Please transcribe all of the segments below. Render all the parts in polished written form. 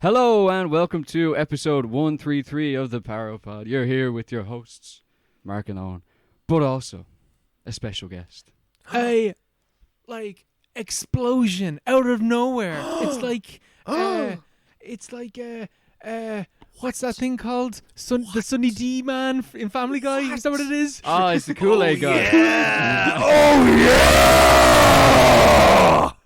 Hello and welcome to episode 133 of the Paropod. You're here with your hosts, Mark and Owen, but also a special guest. A explosion out of nowhere. It's like what's that thing called? The Sunny D man in Family Guy. Is that what it is? Oh, it's the Kool-Aid guy. Yeah!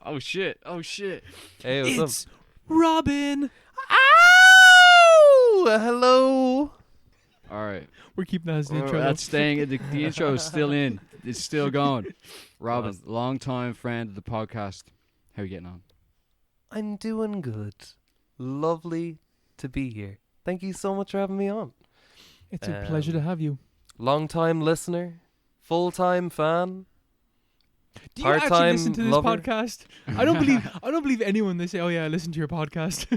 Oh yeah! Oh shit! Hey, what's It's Robyn. up? Ow! Hello. All right, We're keeping that as the intro. that's staying. The intro is still in. It's still going. Robyn, long-time friend of the podcast. How are you getting on? I'm doing good. Lovely to be here. Thank you so much for having me on. It's a pleasure to have you. Long-time listener, full-time fan. Do you actually part-time listen to this lover. podcast? I don't believe anyone. They say, "Oh yeah, I listen to your podcast."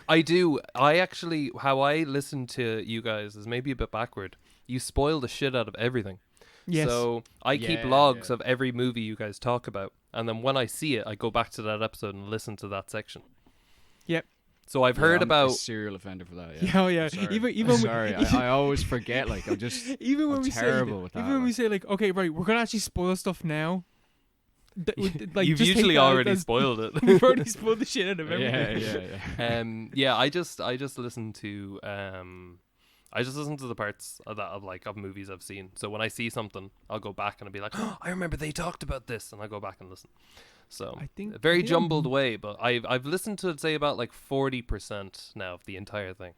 I do. How I listen to you guys is maybe a bit backward. You spoil the shit out of everything. Yes. So I keep logs of every movie you guys talk about, and then when I see it, I go back to that episode and listen to that section. Yep. So I've heard I'm about a serial offender for that. Yeah, oh yeah. Sorry. Even Sorry, I always forget. Like I'm just even when I'm we terrible say with that, even when we like. say like, okay, right, we're gonna actually spoil stuff now. you've just take usually that already as- spoiled it. We've already spoiled the shit out of everything. Yeah. I just listen to the parts of movies I've seen. So when I see something, I'll go back and I'll be like, oh, I remember they talked about this, and I'll go back and listen. So I think a very I think jumbled way, but I've listened to say about like 40% now of the entire thing.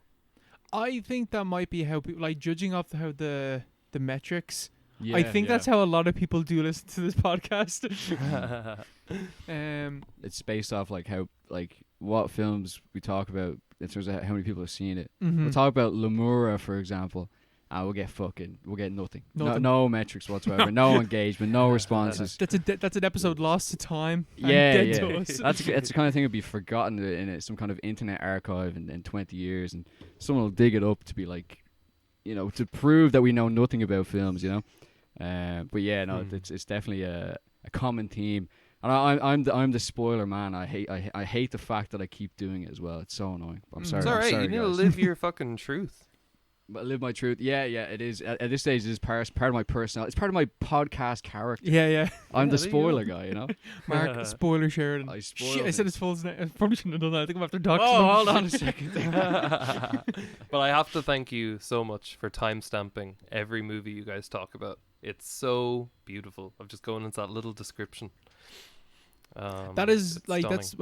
I think that might be how people judging off how the metrics. Yeah, I think that's how a lot of people do listen to this podcast. It's based off what films we talk about in terms of how many people have seen it. We'll talk about Lemura, for example, and we'll get nothing. No metrics whatsoever. No engagement. No responses. That's an episode lost to time. and Yeah. dead to us. That's the kind of thing that'd be forgotten in some kind of internet archive in 20 years, and someone will dig it up to be like, to prove that we know nothing about films. But yeah, no, it's definitely a common theme. And I'm the spoiler man. I hate the fact that I keep doing it as well. It's so annoying. I'm sorry. It's all I'm right. sorry, You need to guys. live your fucking truth. But live my truth. Yeah. It is at this stage. It is part of my personality. It's part of my podcast character. Yeah. I'm the there you spoiler guy. Mark spoiler Sheridan. I spoiled Shit, I said it. his full name. I probably shouldn't have done that. I think I'm after doxing Oh, him. hold on a second. But I have to thank you so much for timestamping every movie you guys talk about. It's so beautiful. I'm just going into that little description. That is it's like stunning. that's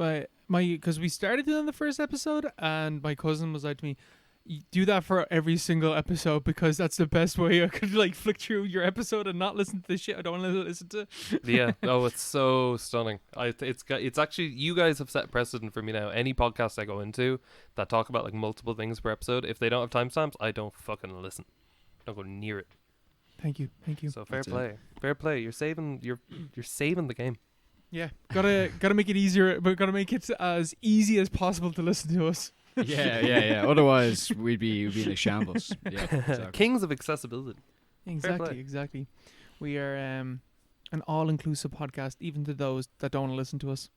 my because we started it on the first episode, and my cousin was like to me, "You do that for every single episode because that's the best way I could flick through your episode and not listen to the shit I don't want to listen to." Yeah. Oh, it's so stunning. It's actually, you guys have set precedent for me now. Any podcast I go into that talk about multiple things per episode, if they don't have timestamps, I don't fucking listen. Don't go near it. Thank you. So fair That's it. play. Fair play. You're saving the game. Yeah, gotta make it easier, but gotta make it as easy as possible to listen to us. Yeah. Otherwise, we'd be in a shambles. Yeah. Exactly. Kings of accessibility. play. Exactly. We are an all-inclusive podcast, even to those that don't want to listen to us.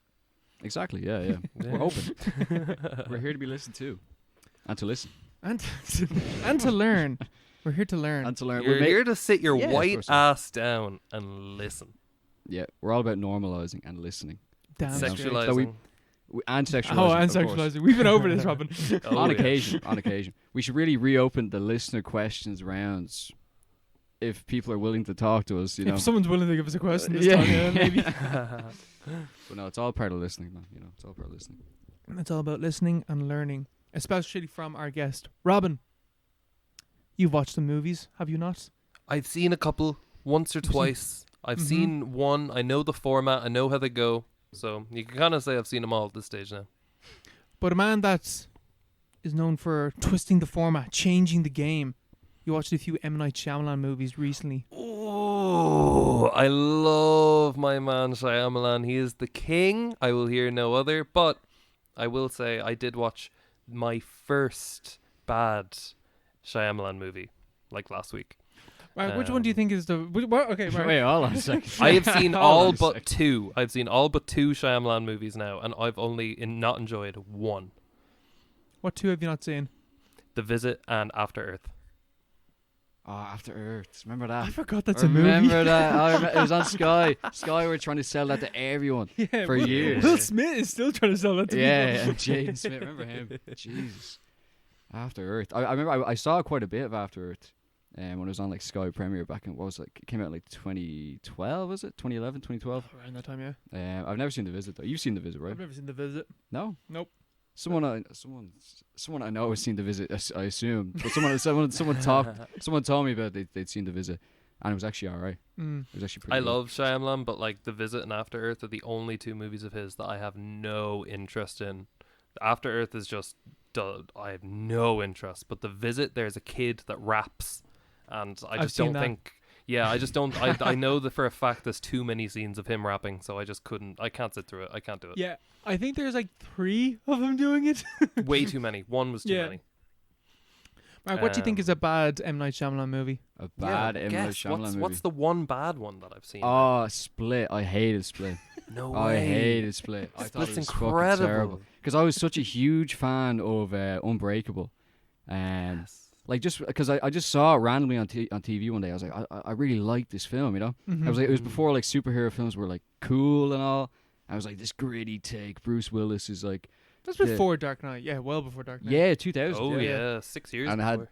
Exactly. Yeah. We're open. We're here to be listened to, and to listen, And to learn. We're here to learn. and to learn. You're here to sit your Yeah, of white course. ass down and listen. Yeah, we're all about normalizing and listening. Damn straight. Sexualizing. So and sexualizing. Oh, and of course. sexualizing. We've been over this, Robyn. Oh, on yeah. occasion. We should really reopen the listener questions rounds if people are willing to talk to us, If someone's willing to give us a question this Yeah. time, yeah, maybe. But no, it's all part of listening, man. It's all part of listening. It's all about listening and learning, especially from our guest, Robyn. You've watched the movies, have you not? I've seen a couple once or You've seen- twice. I've Mhm. seen one. I know the format. I know how they go. So you can kind of say I've seen them all at this stage now. But a man that is known for twisting the format, changing the game. You watched a few M. Night Shyamalan movies recently. Oh, I love my man Shyamalan. He is the king. I will hear no other. But I will say I did watch my first bad Shyamalan movie last week. Right, which one do you think is the... Okay, right. Wait, hold on a second. I have seen Hold all on a but second. two. I've seen all but two Shyamalan movies now, and I've only not enjoyed one. What two have you not seen? The Visit and After Earth. Oh, After Earth. Remember that? I forgot that's I a movie. remember that. It was on Sky. Sky were trying to sell that to everyone Yeah, for years. Will Smith is still trying to sell that to Yeah, people. and Jaden Smith. Remember him? Jesus. After Earth. I remember I saw quite a bit of After Earth when it was on like Sky Premiere back in, what was it? It came out in, like 2012, was it? 2011, 2012? Around that time, yeah. I've never seen The Visit though. You've seen The Visit, right? I've never seen The Visit. No? Nope. Someone I know has seen The Visit, I assume. But someone told me about they'd seen The Visit, and it was actually alright. It was actually pretty I good. love Shyamalan, but like The Visit and After Earth are the only two movies of his that I have no interest in. After Earth is just I have no interest, but The Visit, there's a kid that raps, and I just don't think. Yeah, I just don't. I know that for a fact there's too many scenes of him rapping, so I just couldn't. I can't sit through it. I can't do it. Yeah, I think there's like 3 of them doing it. Way too many. One was too many. Mark, what do you think is a bad M. Night Shyamalan movie? A bad M. Night Shyamalan movie. What's the one bad one that I've seen? Oh, Split. I hated Split. No I way. hated Split. I thought Split's it was incredible. fucking terrible. Because I was such a huge fan of Unbreakable. Yes. Like, just because I just saw it randomly on TV one day. I was like, I really like this film, you know? I was like, it was before like superhero films were like cool and all. I was like, this gritty take. Bruce Willis is like... That's before Dark Knight. Yeah, well before Dark Knight. Yeah, 2000. Oh yeah, 6 years And before.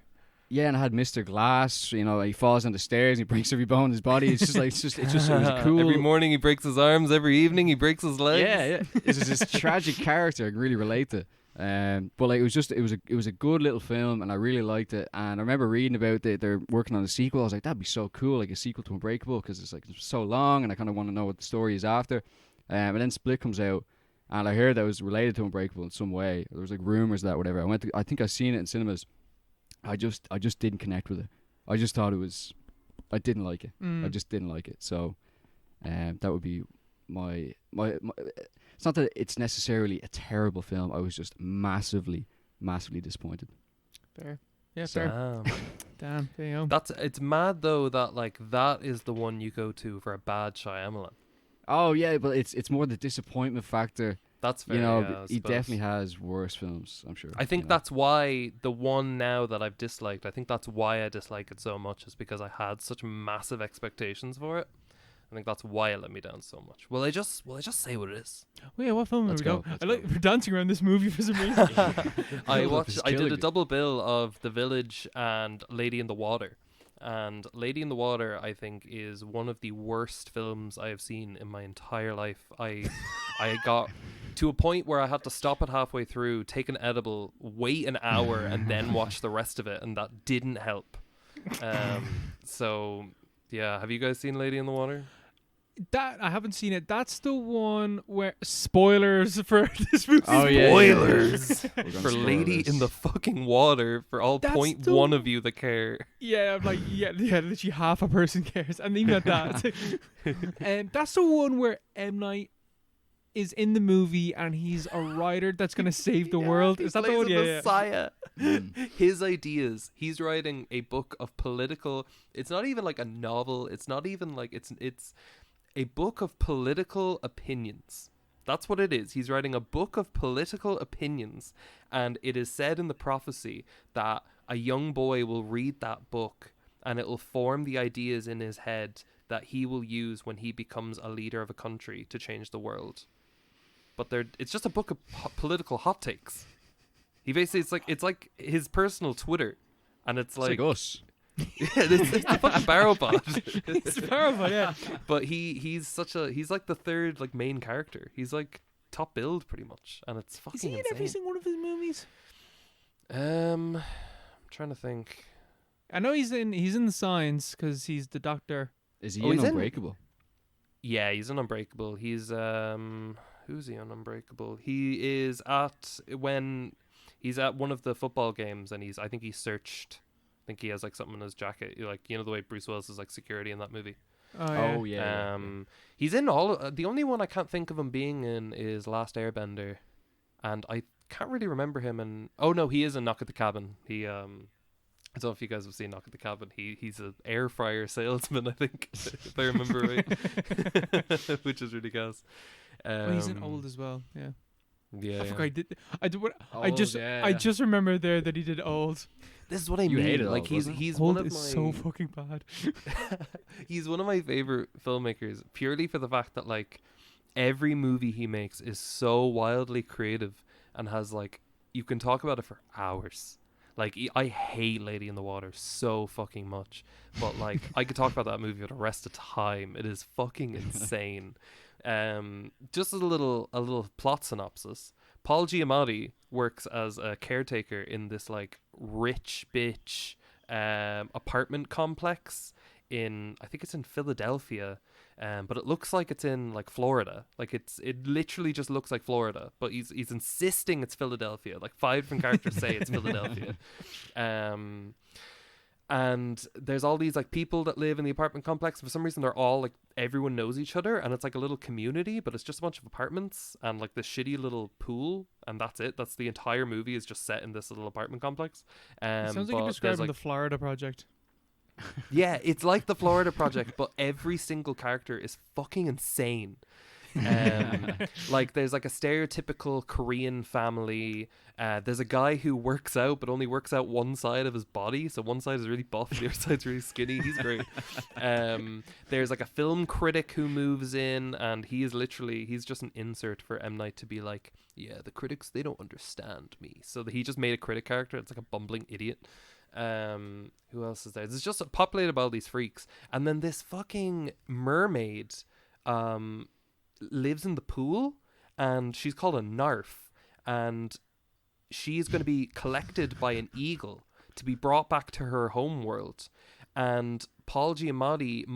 and I had Mr. Glass. You know, he falls down the stairs and he breaks every bone in his body. It's just like it was a cool. Every morning he breaks his arms. Every evening he breaks his legs. Yeah. This is this tragic character. I can really relate to. But like it was a good little film, and I really liked it. And I remember reading about they're working on a sequel. I was like, that'd be so cool, like a sequel to Unbreakable, because it's so long, and I kind of want to know what the story is after. And then Split comes out, and I heard that it was related to Unbreakable in some way. There was like rumors that whatever. I think I seen it in cinemas. I just didn't connect with it. I just thought I didn't like it. I just didn't like it. So, that would be my. It's not that it's necessarily a terrible film. I was just massively disappointed. Fair. Yeah, fair. Damn. There you go. It's mad though that like that is the one you go to for a bad Shyamalan. Oh yeah, but it's more the disappointment factor. That's fair. You know, yeah, he definitely has worse films, I'm sure. I think that's why the one now that I've disliked, I think that's why I dislike it so much, is because I had such massive expectations for it. I think that's why it let me down so much. Will I just say what it is? Oh, yeah, what film Let's are we go. go? We're dancing around this movie for some reason. I did a double bill of The Village and Lady in the Water. And Lady in the Water, I think, is one of the worst films I have seen in my entire life. I got to a point where I had to stop it halfway through, take an edible, wait an hour, and then watch the rest of it, and that didn't help. So, yeah, have you guys seen Lady in the Water? That I haven't seen it. That's the one where spoilers for this movie. Oh, yeah. Spoilers For Lady in the fucking Water for all That's 0.1 of you that care. Yeah, I'm like, yeah, literally half a person cares, and even at that. And that's the one where M. Night is in the movie, and he's a writer that's gonna save the world. Is that the one? Yeah. Messiah. His ideas. He's writing a book of political. It's not even like a novel. It's not even like it's a book of political opinions. That's what it is. He's writing a book of political opinions, and it is said in the prophecy that a young boy will read that book and it will form the ideas in his head that he will use when he becomes a leader of a country to change the world. But it's just a book of political hot takes. He basically, it's like his personal Twitter, and it's like us. Yeah, it's a fucking barrel bot. It's terrible, yeah. But he's like the third like main character. He's like top billed pretty much, and it's fucking Is he in insane. every single one of his movies? I'm trying to think. I know he's in The Signs because he's the doctor. Is he Oh, in he's in- Unbreakable? Yeah, he's in Unbreakable. He's who's he on Unbreakable? He is at one of the football games, and I think he's searched. I think he has like something in his jacket, like the way Bruce Willis is like security in that movie. Oh yeah. He's in all. The only one I can't think of him being in is Last Airbender, and I can't really remember him. And oh no, he is in Knock at the Cabin. He I don't know if you guys have seen Knock at the Cabin. He's an air fryer salesman, I think, if I remember right, which is really gas. Well, he's in Old as well. Yeah. Yeah, I forgot yeah. he did. I did. I Old, just. yeah, I yeah. just remember there that he did Old. This is what I You mean. hated Like Old, he's wasn't it? he's Old one of is my so fucking bad. he's one of my favorite filmmakers purely for the fact that like every movie he makes is so wildly creative and has like you can talk about it for hours. Like I hate Lady in the Water so fucking much, but like I could talk about that movie for the rest of time. It is fucking insane. Just a little plot synopsis. Paul Giamatti works as a caretaker in this like rich bitch apartment complex in I think it's in Philadelphia, but it looks like it's in like Florida. Like it literally just looks like Florida, but he's insisting it's Philadelphia. Like 5 different characters say it's Philadelphia. And there's all these like people that live in the apartment complex. For some reason, they're all like everyone knows each other, and it's like a little community, but it's just a bunch of apartments and like this shitty little pool, and that's it. That's the entire movie is just set in this little apartment complex. It sounds like but you're there's, describing like, the Florida Project. yeah, it's like the Florida Project, but every single character is fucking insane. Like there's like a stereotypical Korean family. There's a guy who works out but only works out one side of his body, so one side is really buff, the other side's really skinny. He's great. There's like a film critic who moves in, and he's just an insert for M. Night to be like, yeah, the critics, they don't understand me, so he just made a critic character. It's like a bumbling idiot. Who else is there? It's just populated by all these freaks, and then this fucking mermaid lives in the pool, and she's called a narf, and she's going to be collected by an eagle to be brought back to her home world. And Paul Giamatti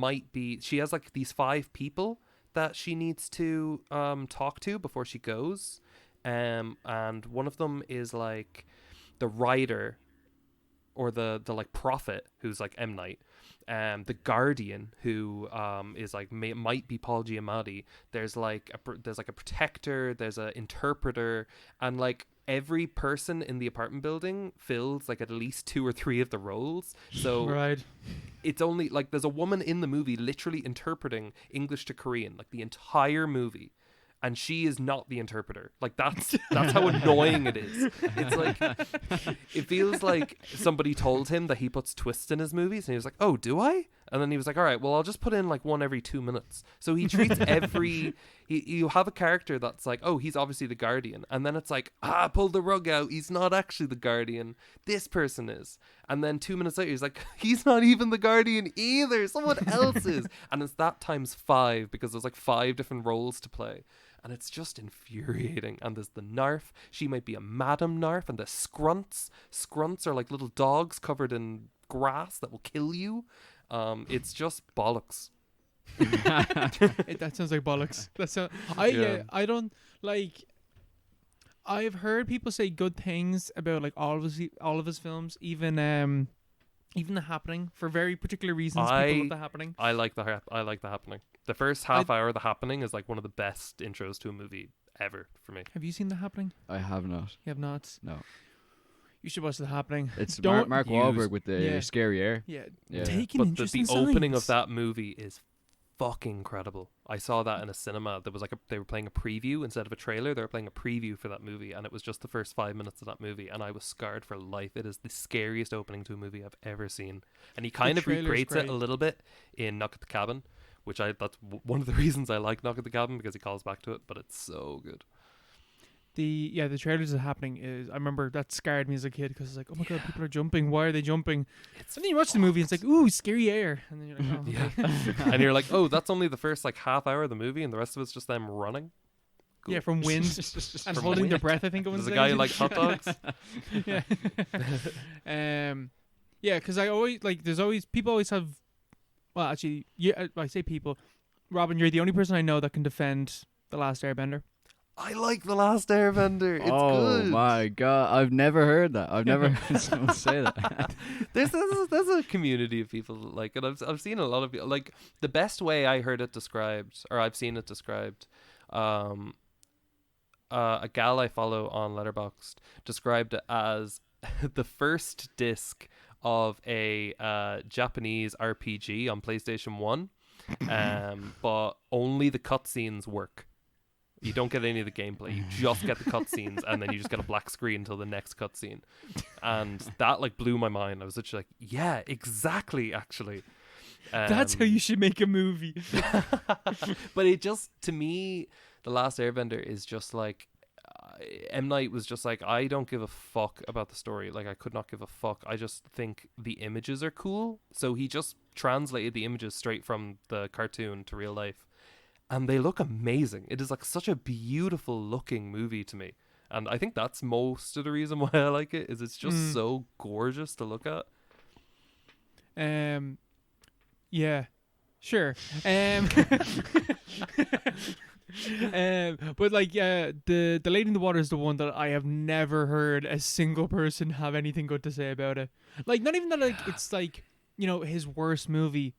she has like these 5 people that she needs to talk to before she goes, and one of them is like the writer or the like prophet, who's like M. Night. The Guardian, who is like might be Paul Giamatti. There's like a protector, there's an interpreter, and like every person in the apartment building fills like at least 2 or 3 of the roles. So Right. it's only like there's a woman in the movie literally interpreting English to Korean like the entire movie. And she is not the interpreter. Like that's how annoying it is. It's like it feels like somebody told him that he puts twists in his movies, and he was like, "Oh, do I?" And then he was like, "All right, well, I'll just put in like one every 2 minutes." So he treats you have a character that's like, "Oh, he's obviously the Guardian," and then it's like, pull the rug out. He's not actually the Guardian. This person is. And then 2 minutes later, he's like, "He's not even the Guardian either. Someone else is." And it's that times 5 because there's like 5 different roles to play. And it's just infuriating. And there's the Narf. She might be a Madam Narf. And the Scrunts. Scrunts are like little dogs covered in grass that will kill you. It's just bollocks. That sounds like bollocks. I don't like. I've heard people say good things about like all of his films, even The Happening, for very particular reasons. People love The Happening. I like The Happening. The first half hour of The Happening is like one of the best intros to a movie ever for me. Have you seen The Happening? I have not. You have not? No. You should watch The Happening. It's Mark Wahlberg with the scary air. Yeah. Yeah. Taking But interesting the opening of signs. that movie is fucking incredible. I saw that in a cinema. There was like they were playing a preview instead of a trailer. They were playing a preview for that movie, and it was just the first 5 minutes of that movie, and I was scarred for life. It is the scariest opening to a movie I've ever seen, and he kind of recreates it a little bit in Knock at the Cabin, which that's one of the reasons I like Knock at the Cabin, because he calls back to it. But it's so good. The trailers of Happening is, I remember that scarred me as a kid, because it's like, oh my god, people are jumping. Why are they jumping? And then you watch the movie, and it's like, ooh, scary air, and then you're like, oh, okay. Yeah. And you're like, oh, that's only the first like half hour of the movie, and the rest of it's just them running. Cool. Yeah, from wind and holding their breath. I think it was. There's a guy who likes hot dogs. Yeah. Yeah, because I always like. There's always people always have. Well, actually, yeah, I say people. Robyn, you're the only person I know that can defend The Last Airbender. I like The Last Airbender. It's oh good. My god, I've never heard that. I've never heard someone say that. There's a community of people that like it. I've seen a lot of people like the best way I heard it described, or I've seen it described. A gal I follow on Letterboxd described it as the first disc of a Japanese RPG on PlayStation 1, but only the cutscenes work. You don't get any of the gameplay. You just get the cutscenes, and then you just get a black screen until the next cutscene. And that like blew my mind. I was literally like, yeah, exactly. Actually, That's how you should make a movie. But it just, to me, The Last Airbender is just like, M. Night was just like, I don't give a fuck about the story. Like, I could not give a fuck. I just think the images are cool. So he just translated the images straight from the cartoon to real life. And they look amazing. It is like such a beautiful looking movie to me. And I think that's most of the reason why I like it, is it's just so gorgeous to look at. Yeah, sure. But like, the Lady in the Water is the one that I have never heard a single person have anything good to say about it. Like, not even that, like, it's like, you know, his worst movie,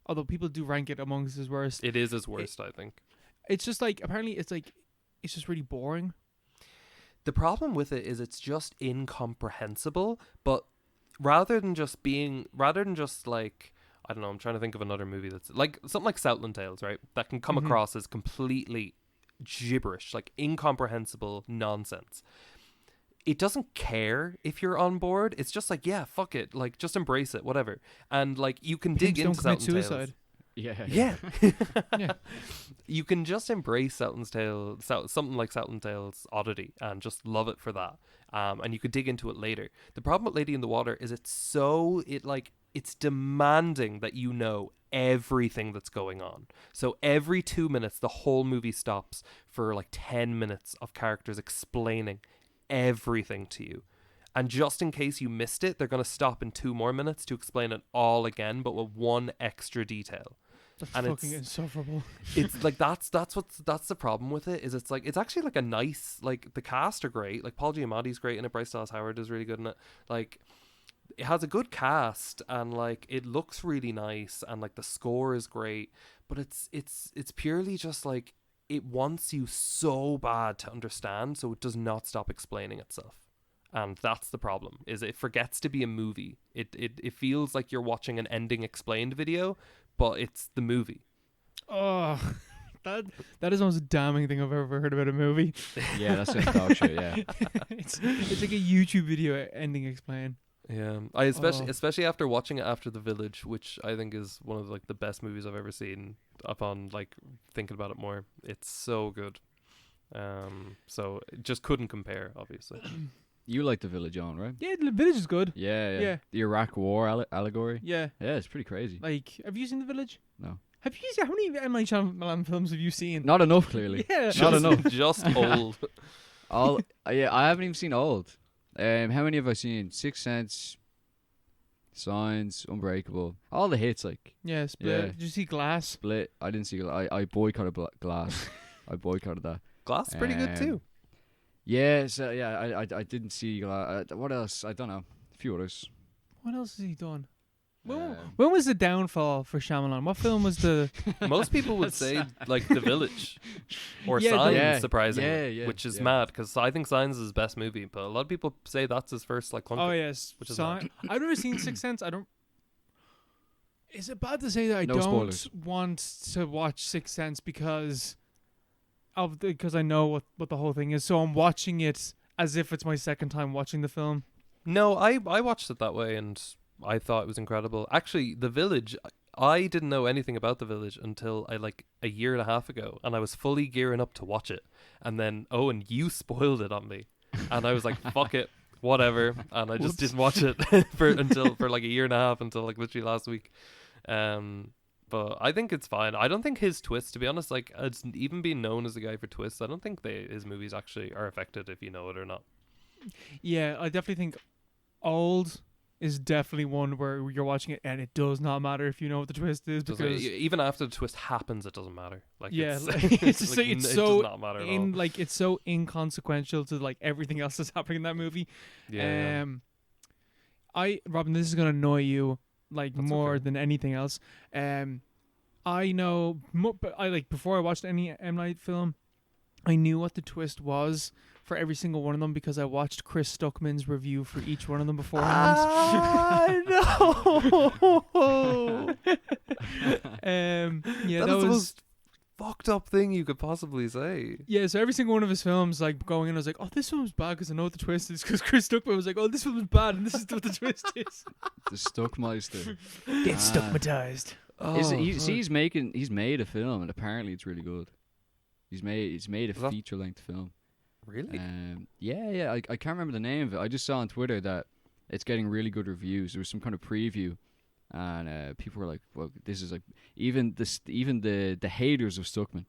although people do rank it amongst his worst. It is his worst, I think. It's just like, apparently it's like, it's just really boring. The problem with it is it's just incomprehensible, but rather than just like, I don't know, I'm trying to think of another movie that's like something like Southland Tales, right? That can come across as completely gibberish, like incomprehensible nonsense. It doesn't care if you're on board. It's just like, yeah, fuck it. Like, just embrace it, whatever. And like, you can dig into Southland Tales. Yeah. Yeah. You can just embrace Southland's Tale, something like Southland Tales oddity, and just love it for that. And you could dig into it later. The problem with Lady in the Water is it's demanding that you know everything that's going on. So every 2 minutes, the whole movie stops for like 10 minutes of characters explaining everything to you. And just in case you missed it, they're going to stop in 2 more minutes to explain it all again, but with one extra detail. That's and fucking insufferable. It's like that's the problem with it, is it's like, it's actually like a nice, like, the cast are great, like Paul Giamatti's great in it, Bryce Dallas Howard is really good in it, like, it has a good cast, and like, it looks really nice, and like, the score is great, but it's purely just like, it wants you so bad to understand, so it does not stop explaining itself. And that's the problem, is it forgets to be a movie. It feels like you're watching an ending explained video, but it's the movie. Oh, that is the most damning thing I've ever heard about a movie. Yeah, that's just dog shit, yeah. It's like a YouTube video ending explain. Yeah, I especially after watching it after The Village, which I think is one of like the best movies I've ever seen. Upon like thinking about it more, it's so good. So it just couldn't compare, obviously. You like The Village, on, right? Yeah, The Village is good. Yeah. The Iraq War allegory. Yeah, it's pretty crazy. like, have you seen The Village? No. Have you seen, how many M. Night Shyamalan films have you seen? Not enough, clearly. Yeah, Not enough. Just old. Yeah, I haven't even seen Old. How many have I seen? Sixth Sense, Signs, Unbreakable, all the hits, like. Yeah, Split. Yeah. Did you see Glass? Split. I didn't see. I boycotted Glass. I boycotted that. Glass is pretty good too. Yeah. So yeah, I didn't see Glass. What else? I don't know. A few others. What else has he done? When was the downfall for Shyamalan? What film was the... Most people would say like The Village or Signs, surprisingly, which is mad, because I think Signs is his best movie, but a lot of people say that's his first like clunker. Oh yes, which is Sign. I've never seen Sixth Sense. I don't... Is it bad to say that I No don't spoilers. want to watch Sixth Sense because I know what the whole thing is, so I'm watching it as if it's my second time watching the film? No, I watched it that way, and I thought it was incredible. Actually, The Village, I didn't know anything about The Village until like a year and a half ago, and I was fully gearing up to watch it. And then, and you spoiled it on me. And I was like, fuck it, whatever. And I just didn't watch it for like a year and a half, until like literally last week. But I think it's fine. I don't think his twists, to be honest, like, it's even being known as a guy for twists, I don't think his movies actually are affected if you know it or not. Yeah, I definitely think Old is definitely one where you're watching it and it does not matter if you know what the twist is, because even after the twist happens, it doesn't matter. Like, yeah, it's, it's like, it's it so does not matter at all. like, it's so inconsequential to like everything else that's happening in that movie. Yeah. Robyn, this is gonna annoy you like That's more okay. than anything else. I know, but I like, before I watched any M. Night film, I knew what the twist was for every single one of them because I watched Chris Stuckman's review for each one of them beforehand. I know. Yeah, That that is the was most fucked up thing you could possibly say. Yeah, so every single one of his films, like going in, I was like, oh, this film's bad because I know what the twist is. Because Chris Stuckman was like, oh, this film's bad and this is what the twist is. The Stuckmeister. Get Stuckmatized. He's made a film and apparently it's really good. He's made a feature length film. Really? Yeah. I can't remember the name of it. I just saw on Twitter that it's getting really good reviews. There was some kind of preview, and people were like, "Well, this is like even the haters of Stuckman,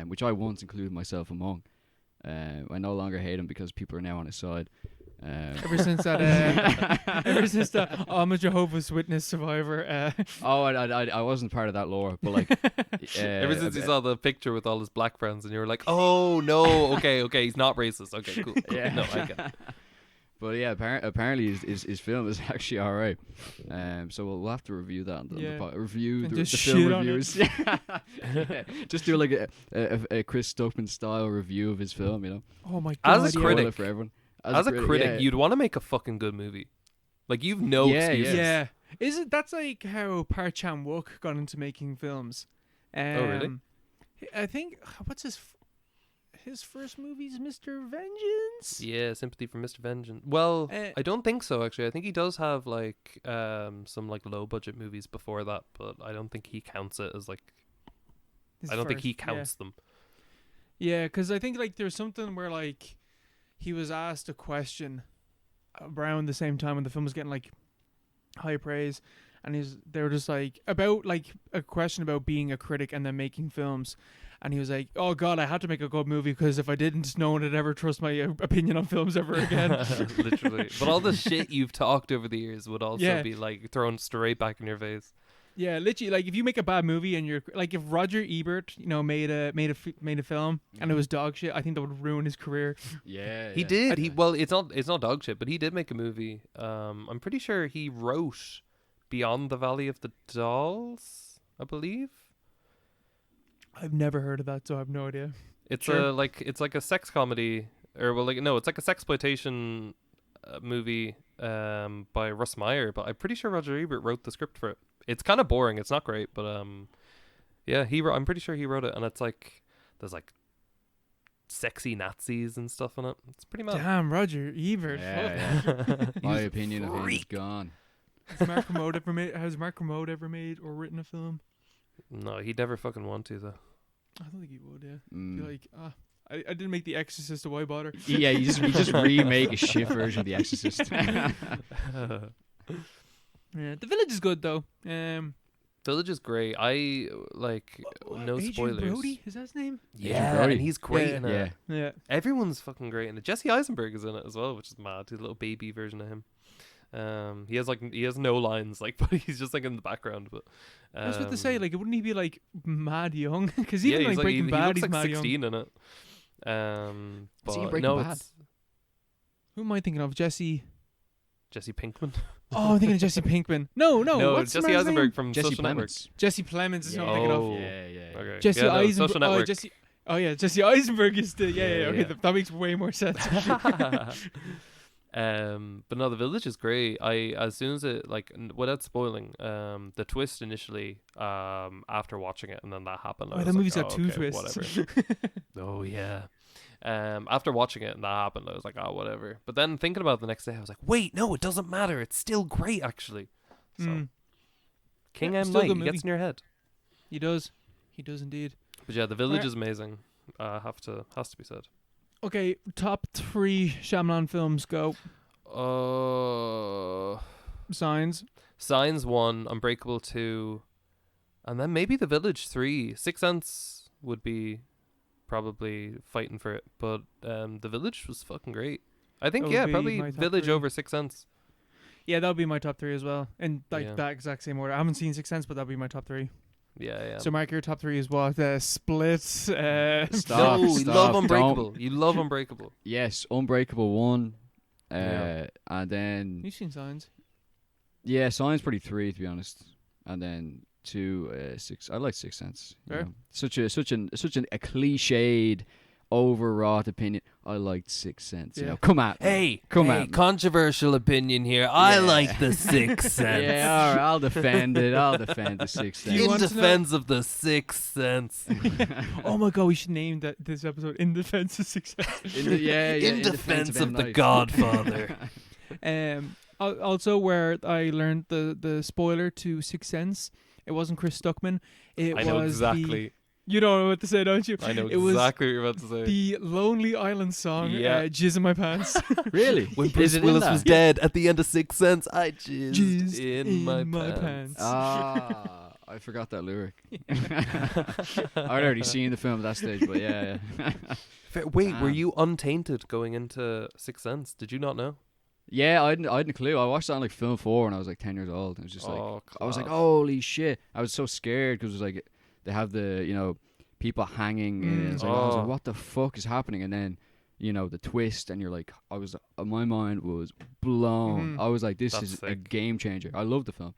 which I once included myself among. I no longer hate him because people are now on his side." Ever since that, I'm a Jehovah's Witness survivor. I wasn't part of that lore, but like, ever since you saw the picture with all his black friends, and you were like, "Oh no, okay, he's not racist. Okay, cool. Yeah. No, I get it." But yeah, apparently his film is actually alright. So we'll have to review that on review the film reviews. Yeah. Just do like a Chris Stuckman style review of his film, you know. Oh my god! As a critic, for everyone. As a critic, you'd want to make a fucking good movie. Like, you've no excuses. Yeah. That's like how Park Chan-wook got into making films. Oh, really? I think, what's his first movie is Mr. Vengeance? Yeah, Sympathy for Mr. Vengeance. Well, I don't think so, actually. I think he does have, like, some, like, low-budget movies before that, but I don't think he counts it as, like... I don't think he counts them. Yeah, because I think, like, there's something where, like... He was asked a question around the same time when the film was getting like high praise, and they were just like about like a question about being a critic and then making films, and he was like, "Oh God, I had to make a good movie because if I didn't, no one would ever trust my opinion on films ever again." Literally, but all the shit you've talked over the years would also be like thrown straight back in your face. Yeah, literally, like if you make a bad movie and you're like, if Roger Ebert, made a film and it was dog shit, I think that would ruin his career. Yeah, he did. It's not dog shit, but he did make a movie. I'm pretty sure he wrote Beyond the Valley of the Dolls, I believe. I've never heard of that, so I have no idea. It's like a sex comedy, it's like a sexploitation movie by Russ Meyer, but I'm pretty sure Roger Ebert wrote the script for it. It's kind of boring. It's not great, but I'm pretty sure he wrote it, and it's like there's like sexy Nazis and stuff in it. It's pretty mad. Damn, Roger Ebert. Yeah. My opinion of him is gone. Has Mark Kermode ever made or written a film? No, he'd never fucking want to though. I don't think he would. Yeah, be like, I didn't make The Exorcist, so why bother? Yeah, you just remake a shit version of The Exorcist. Yeah, The Village is good though. Village is great. I like no Adrian spoilers. Brody, is that his name? Yeah, and he's great in it. Yeah. Everyone's fucking great in it. Jesse Eisenberg is in it as well, which is mad. He's a little baby version of him. He has no lines, like, but he's just like in the background. But I was about to say, like, wouldn't he be like mad young? Because even like Breaking Bad, he looks he's like mad 16 young. in it. But Breaking Bad? Who am I thinking of? Jesse Pinkman. Oh, I'm thinking of Jesse Pinkman. No, what's Jesse Eisenberg name? from Jesse Social Network. Jesse Plemons is who I'm thinking of. Yeah. Okay. Jesse Eisenberg. Social Network. Jesse Eisenberg is the Okay, that makes way more sense. But no, The Village is great. As soon as it, like, without spoiling, the twist initially, after watching it, and then that happened. That movie's got two twists. Whatever. Oh yeah. After watching it and that happened, I was like, oh, whatever. But then thinking about it the next day, I was like, wait, no, it doesn't matter. It's still great, actually. So, King M. Night, he gets in your head. He does indeed. But yeah, The Village is amazing. Has to be said. Okay, top 3 Shyamalan films, go. Signs 1, Unbreakable 2, and then maybe The Village 3. Sixth Sense would be probably fighting for it, but The Village was fucking great. I think probably Village 3. over Sixth Sense. Yeah, that would be my top 3 as well, and that exact same order. I haven't seen Sixth Sense, but that would be my top 3. Yeah. So, Mark, your top 3 is what? Split. Stop. You love Unbreakable. You love Unbreakable. Yes, Unbreakable 1. And then you've seen Signs. Yeah, Signs probably 3 to be honest, and then 2, 6. I like Sixth Sense. Such a cliched, overwrought opinion. I liked Sixth Sense. You Yeah. know, come at me. Hey, Come hey, at me. controversial opinion here. I Yeah. like the Sixth Sense. Yeah, all right, I'll defend it. I'll defend the Sixth Do you Sense. In want to know- defense of the Sixth Sense. Oh my god, we should name this episode "In Defense of Success." In defense of M. the Night. Godfather. Also, where I learned the spoiler to Sixth Sense, it wasn't Chris Stuckman. It I know was exactly. You know what to say, don't you? I know It was exactly what you're about to say. the Lonely Island song, Yeah. "Jizz in My Pants." Really? When Is Bruce it in Willis that? was dead at the end of Sixth Sense, I jizzed Jizzed in my pants. Ah, I forgot that lyric. I'd already seen the film at that stage, but yeah. Wait, were Damn. you untainted going into Sixth Sense? Did you not know? Yeah, I hadn't a clue. I watched that on like film 4 when I was like 10 years old. It was just like, I was like, holy shit. I was so scared because it was like, they have the, people hanging and it's like, I was like, Oh. what the fuck is happening? And then, the twist and you're like, my mind was blown. Mhm. I was like, this That's is a sick. game changer. I loved the film.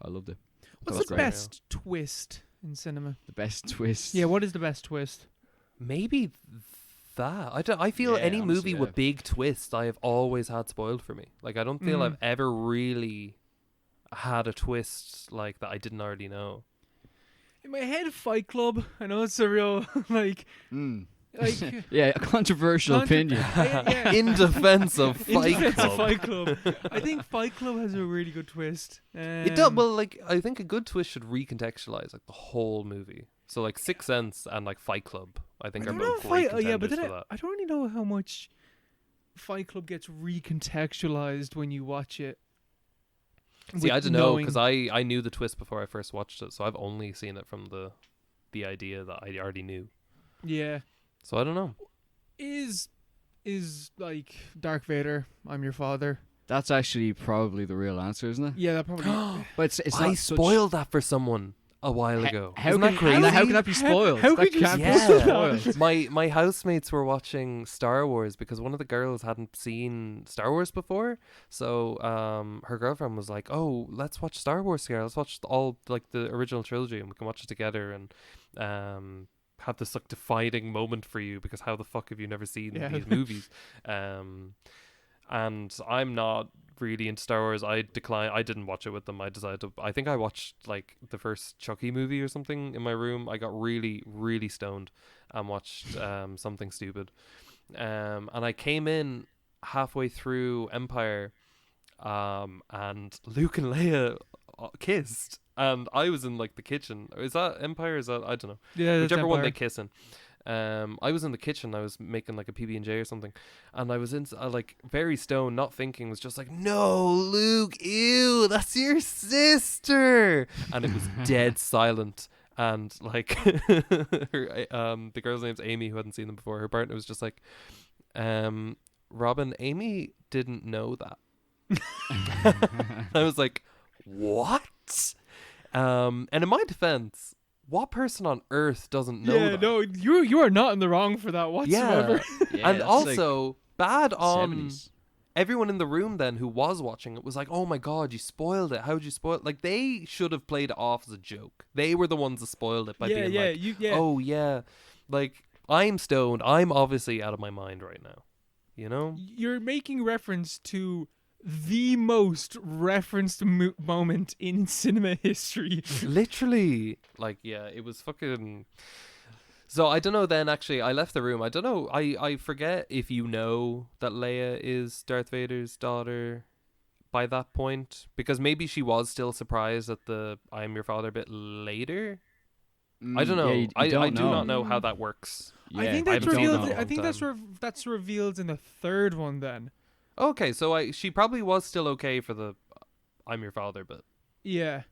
I loved it. What's That's the great. best twist in cinema? The best twist. Yeah, what is the best twist? Maybe that. I feel Yeah, any honestly, movie yeah. with big twists I have always had spoiled for me. Like, I don't feel I've Mhm. ever really had a twist like that I didn't already know. In my head, Fight Club. I know it's a real like Mm. yeah. Yeah, a controversial opinion. yeah. In defense of In Fight defense of Club. Fight Club. I think Fight Club has a really good twist. It does. Well, like, I think a good twist should recontextualize like the whole movie. So like Sixth Sense and like Fight Club, I think are both great contenders yeah, but then for I that. don't really know how much Fight Club gets recontextualized when you watch it. See, with I don't know knowing- because I knew the twist before I first watched it, so I've only seen it from the idea that I already knew. Yeah, So I don't know. is like Darth Vader, "I'm your father." That's actually probably the real answer, isn't it? Yeah, that probably. But it's I not such- spoiled that for someone a while ago. How Isn't can, that crazy? How can that be spoiled? how that could you can't spoil be that? spoiled. my housemates were watching Star Wars because one of the girls hadn't seen Star Wars before. So her girlfriend was like, "Oh, let's watch Star Wars together. Let's watch all like the original trilogy and we can watch it together and have this like defining moment for you because how the fuck have you never seen Yeah. these movies?" And I'm not really into Star Wars. I declined. I didn't watch it with them. I decided to. I think I watched like the first Chucky movie or something in my room. I got really, really stoned and watched something stupid. And I came in halfway through Empire, and Luke and Leia kissed, and I was in like the kitchen. Is that Empire? Is that I don't know. Yeah, that's Whichever one Empire. they kiss in. I was in the kitchen. I was making like a PB&J or something, and I was in like very stoned, not thinking. Was just like, "No, Luke, ew, that's your sister," and it was dead silent. And like, the girl's name's Amy, who hadn't seen them before. Her partner was just like, "Robyn, Amy didn't know that." I was like, "What?" And in my defense, what person on earth doesn't know Yeah, that? no, you are not in the wrong for that whatsoever. Yeah, And that's also, bad like on 70s. everyone in the room then who was watching it was like, "Oh my god, you spoiled it. How'd you spoil it?" Like, they should have played it off as a joke. They were the ones that spoiled it by being like, "Oh yeah." Like, I'm stoned. I'm obviously out of my mind right now. You know? You're making reference to the most referenced moment in cinema history. Literally. Like, yeah, it was fucking... So, I don't know then, actually, I left the room. I don't know. I forget if you know that Leia is Darth Vader's daughter by that point. Because maybe she was still surprised at the "I'm your father" bit later. I don't know. Yeah, you I don't do know. not know how that works. I Yeah, think I that's don't revealed. know. I think that's revealed in the third one. Then, Okay, so she probably was still okay for the "I'm your father" bit. yeah.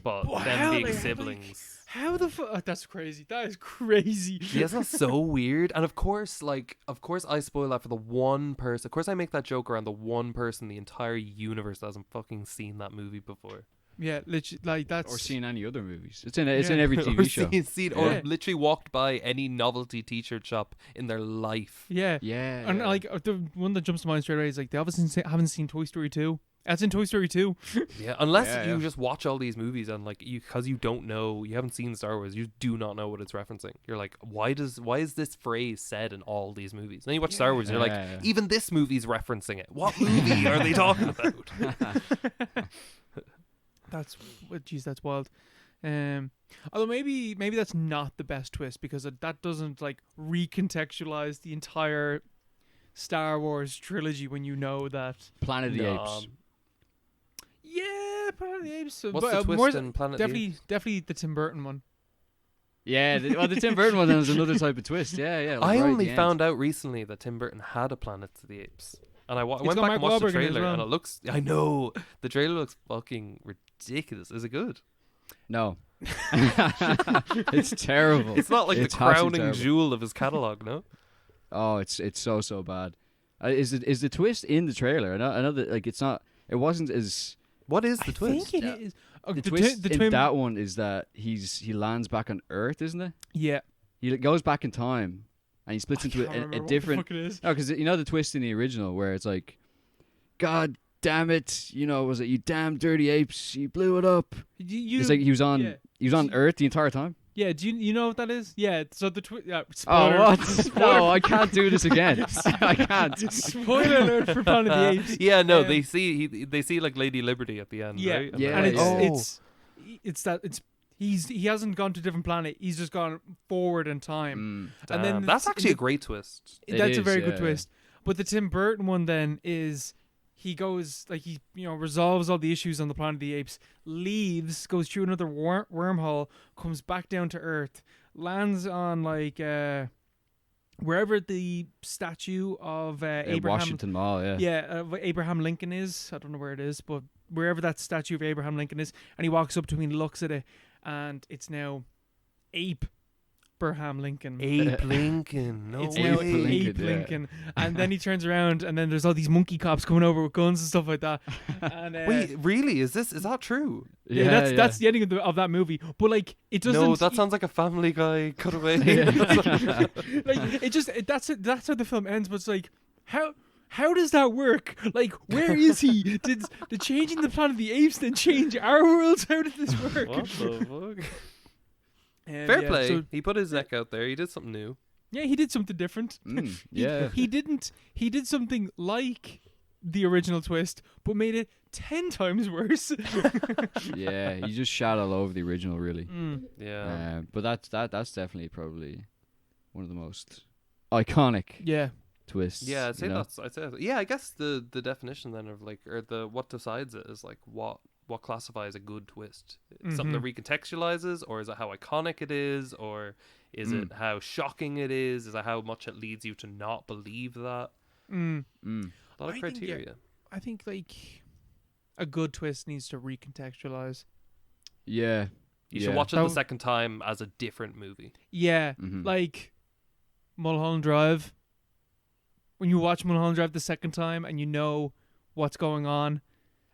But Well, them how being they- siblings... How the fuck? That's crazy. That is crazy. Yeah, isn't that so weird? And of course I spoil that for the one person. Of course I make that joke around the one person in the entire universe that hasn't fucking seen that movie before. Yeah, literally, like that's. Or seen any other movies. It's in in Yeah. every or TV show. seen Yeah. or literally walked by any novelty t-shirt shop in their life. Yeah. Yeah. And yeah. like the one that jumps to mind straight away is like they obviously haven't seen Toy Story 2. That's in Toy Story 2. Yeah, unless Yeah, you yeah. just watch all these movies and like because you don't know, you haven't seen Star Wars, you do not know what it's referencing. You're like, why is this phrase said in all these movies? Then you watch Star Wars, and you're like, Yeah. even this movie's referencing it. What movie are they talking about? That's wild. Although maybe that's not the best twist because that doesn't like recontextualize the entire Star Wars trilogy when you know that. Planet of the Apes. Yeah, Planet of the Apes. What's the more twist in Planet of the Apes? definitely the Tim Burton one. Yeah, the Tim Burton one is another type of twist. Yeah. Like I right at only the end. found out recently that Tim Burton had a Planet of the Apes. And I went got back Mark and watched the Wahlberg in it as trailer, well. and it looks... I know! The trailer looks fucking ridiculous. Is it good? No. It's terrible. It's not like It's the crowning absolutely terrible. jewel of his catalogue, no? Oh, it's so bad. Is the twist in the trailer? I know that like it's not. It wasn't as. What is the I twist? think it is. Oh, The the twist the in twin. that one is that he lands back on Earth, isn't it? Yeah. He goes back in time, and he splits I into can't a remember different. what the fuck it is. No, because you know the twist in the original where it's like, God damn it, was it you damn dirty apes? You blew it up. It's like he was on yeah. Earth the entire time. Yeah, do you know what that is? Yeah, so the Oh spoiler. what? No, I can't do this again. I can't. Spoiler alert for Planet of the Apes. Yeah, no, Um, they see like Lady Liberty at the end, Yeah, right? Yeah, and yeah. he hasn't gone to a different planet. He's just gone forward in time. Mm. And then Damn, that's actually a great twist. It That's a is, very yeah, good yeah. twist. But the Tim Burton one then is he goes like he resolves all the issues on the Planet of the Apes, leaves, goes through another wormhole, comes back down to Earth, lands on like wherever the statue of Abraham Washington Mall, yeah. of Abraham Lincoln is. I don't know where it is, but wherever that statue of Abraham Lincoln is, and he walks up to him and looks at it, and it's now Abraham Lincoln. Abe Lincoln. No It's way. now Abe Lincoln, Abe yeah. Lincoln. And then he turns around, and then there's all these monkey cops coming over with guns and stuff like that. And, Wait, really? Is that true? yeah, that's the ending of that movie. But like, it doesn't. No, that sounds like a Family Guy cutaway. That's how the film ends. But it's like, how does that work? Like, where is he? Did the changing the Planet of the Apes then change our worlds? How did this work? What the fuck? And Fair yeah, play. so- He put his neck out there. He did something new. yeah, he did something different. Yeah. He didn't. He did something like the original twist, but made it 10 times worse. Yeah, he just shot all over the original, really. Yeah. But that's definitely probably one of the most iconic Yeah. twists. Yeah, I'd say you know? I'd say yeah, I guess the definition then of like or the what decides it is like what classifies a good twist. Something that recontextualizes, or is it how iconic it is, or is it how shocking it is it how much it leads you to not believe that? Mm. A lot of I think, criteria. I think like a good twist needs to recontextualize. Yeah. You should watch it the second time as a different movie. Yeah, Mhm. like Mulholland Drive. When you watch Mulholland Drive the second time and you know what's going on,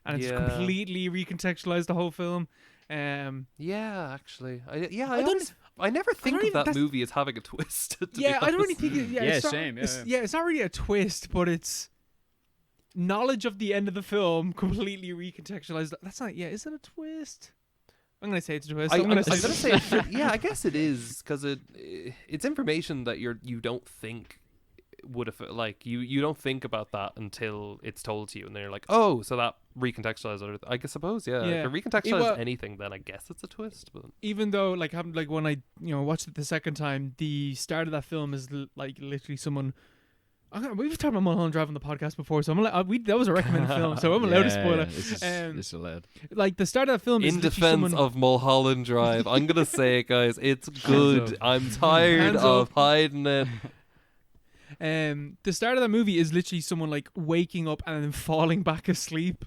and it's Yeah. completely recontextualized the whole film. Yeah, actually, I never think don't of even- that that's- movie as having a twist. to be Yeah, I don't really honest. think. Yeah, Yeah, it's not, same, yeah, it's, yeah. it's not really a twist, but it's knowledge of the end of the film completely recontextualized. That's not. Yeah, is it a twist? I'm gonna say it's a twist. I'm gonna say. yeah, I guess it is because it's information that you don't think would have like you don't think about that until it's told to you, and then you're like, oh, so that recontextualizes. I guess suppose yeah. Yeah. If it recontextualizes Well- anything, then I guess it's a twist. But Even though like when I watched it the second time, the start of that film is like literally someone. We've talked about Mulholland Drive on the podcast before, so that was a recommended film, so I'm allowed to spoil it. This is allowed. Like the start of that film is in literally defense someone, of Mulholland Drive, I'm gonna say it, guys. It's good. I'm tired Hands of up. hiding it. the start of that movie is literally someone like waking up and then falling back asleep.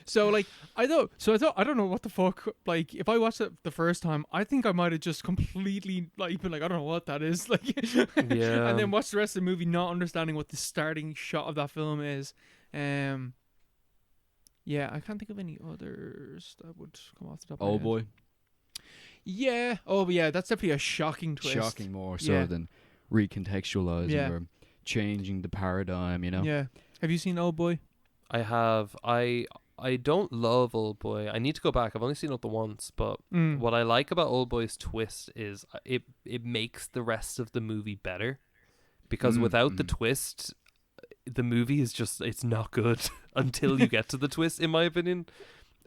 So like I don't know what the fuck. Like if I watched it the first time, I think I might have just completely like been like, I don't know what that is. Like Yeah. and then watch the rest of the movie not understanding what the starting shot of that film is. Yeah, I can't think of any others that would come off the top of my Oh head. boy. Yeah. Oh yeah, that's definitely a shocking twist. Shocking more so Yeah. than recontextualizing Yeah. or changing the paradigm, Yeah. Have you seen Old Boy? I have. I don't love Old Boy. I need to go back. I've only seen it the once, but what I like about Old Boy's twist is it makes the rest of the movie better. Because without the twist, the movie is just, it's not good until you get to the twist, in my opinion.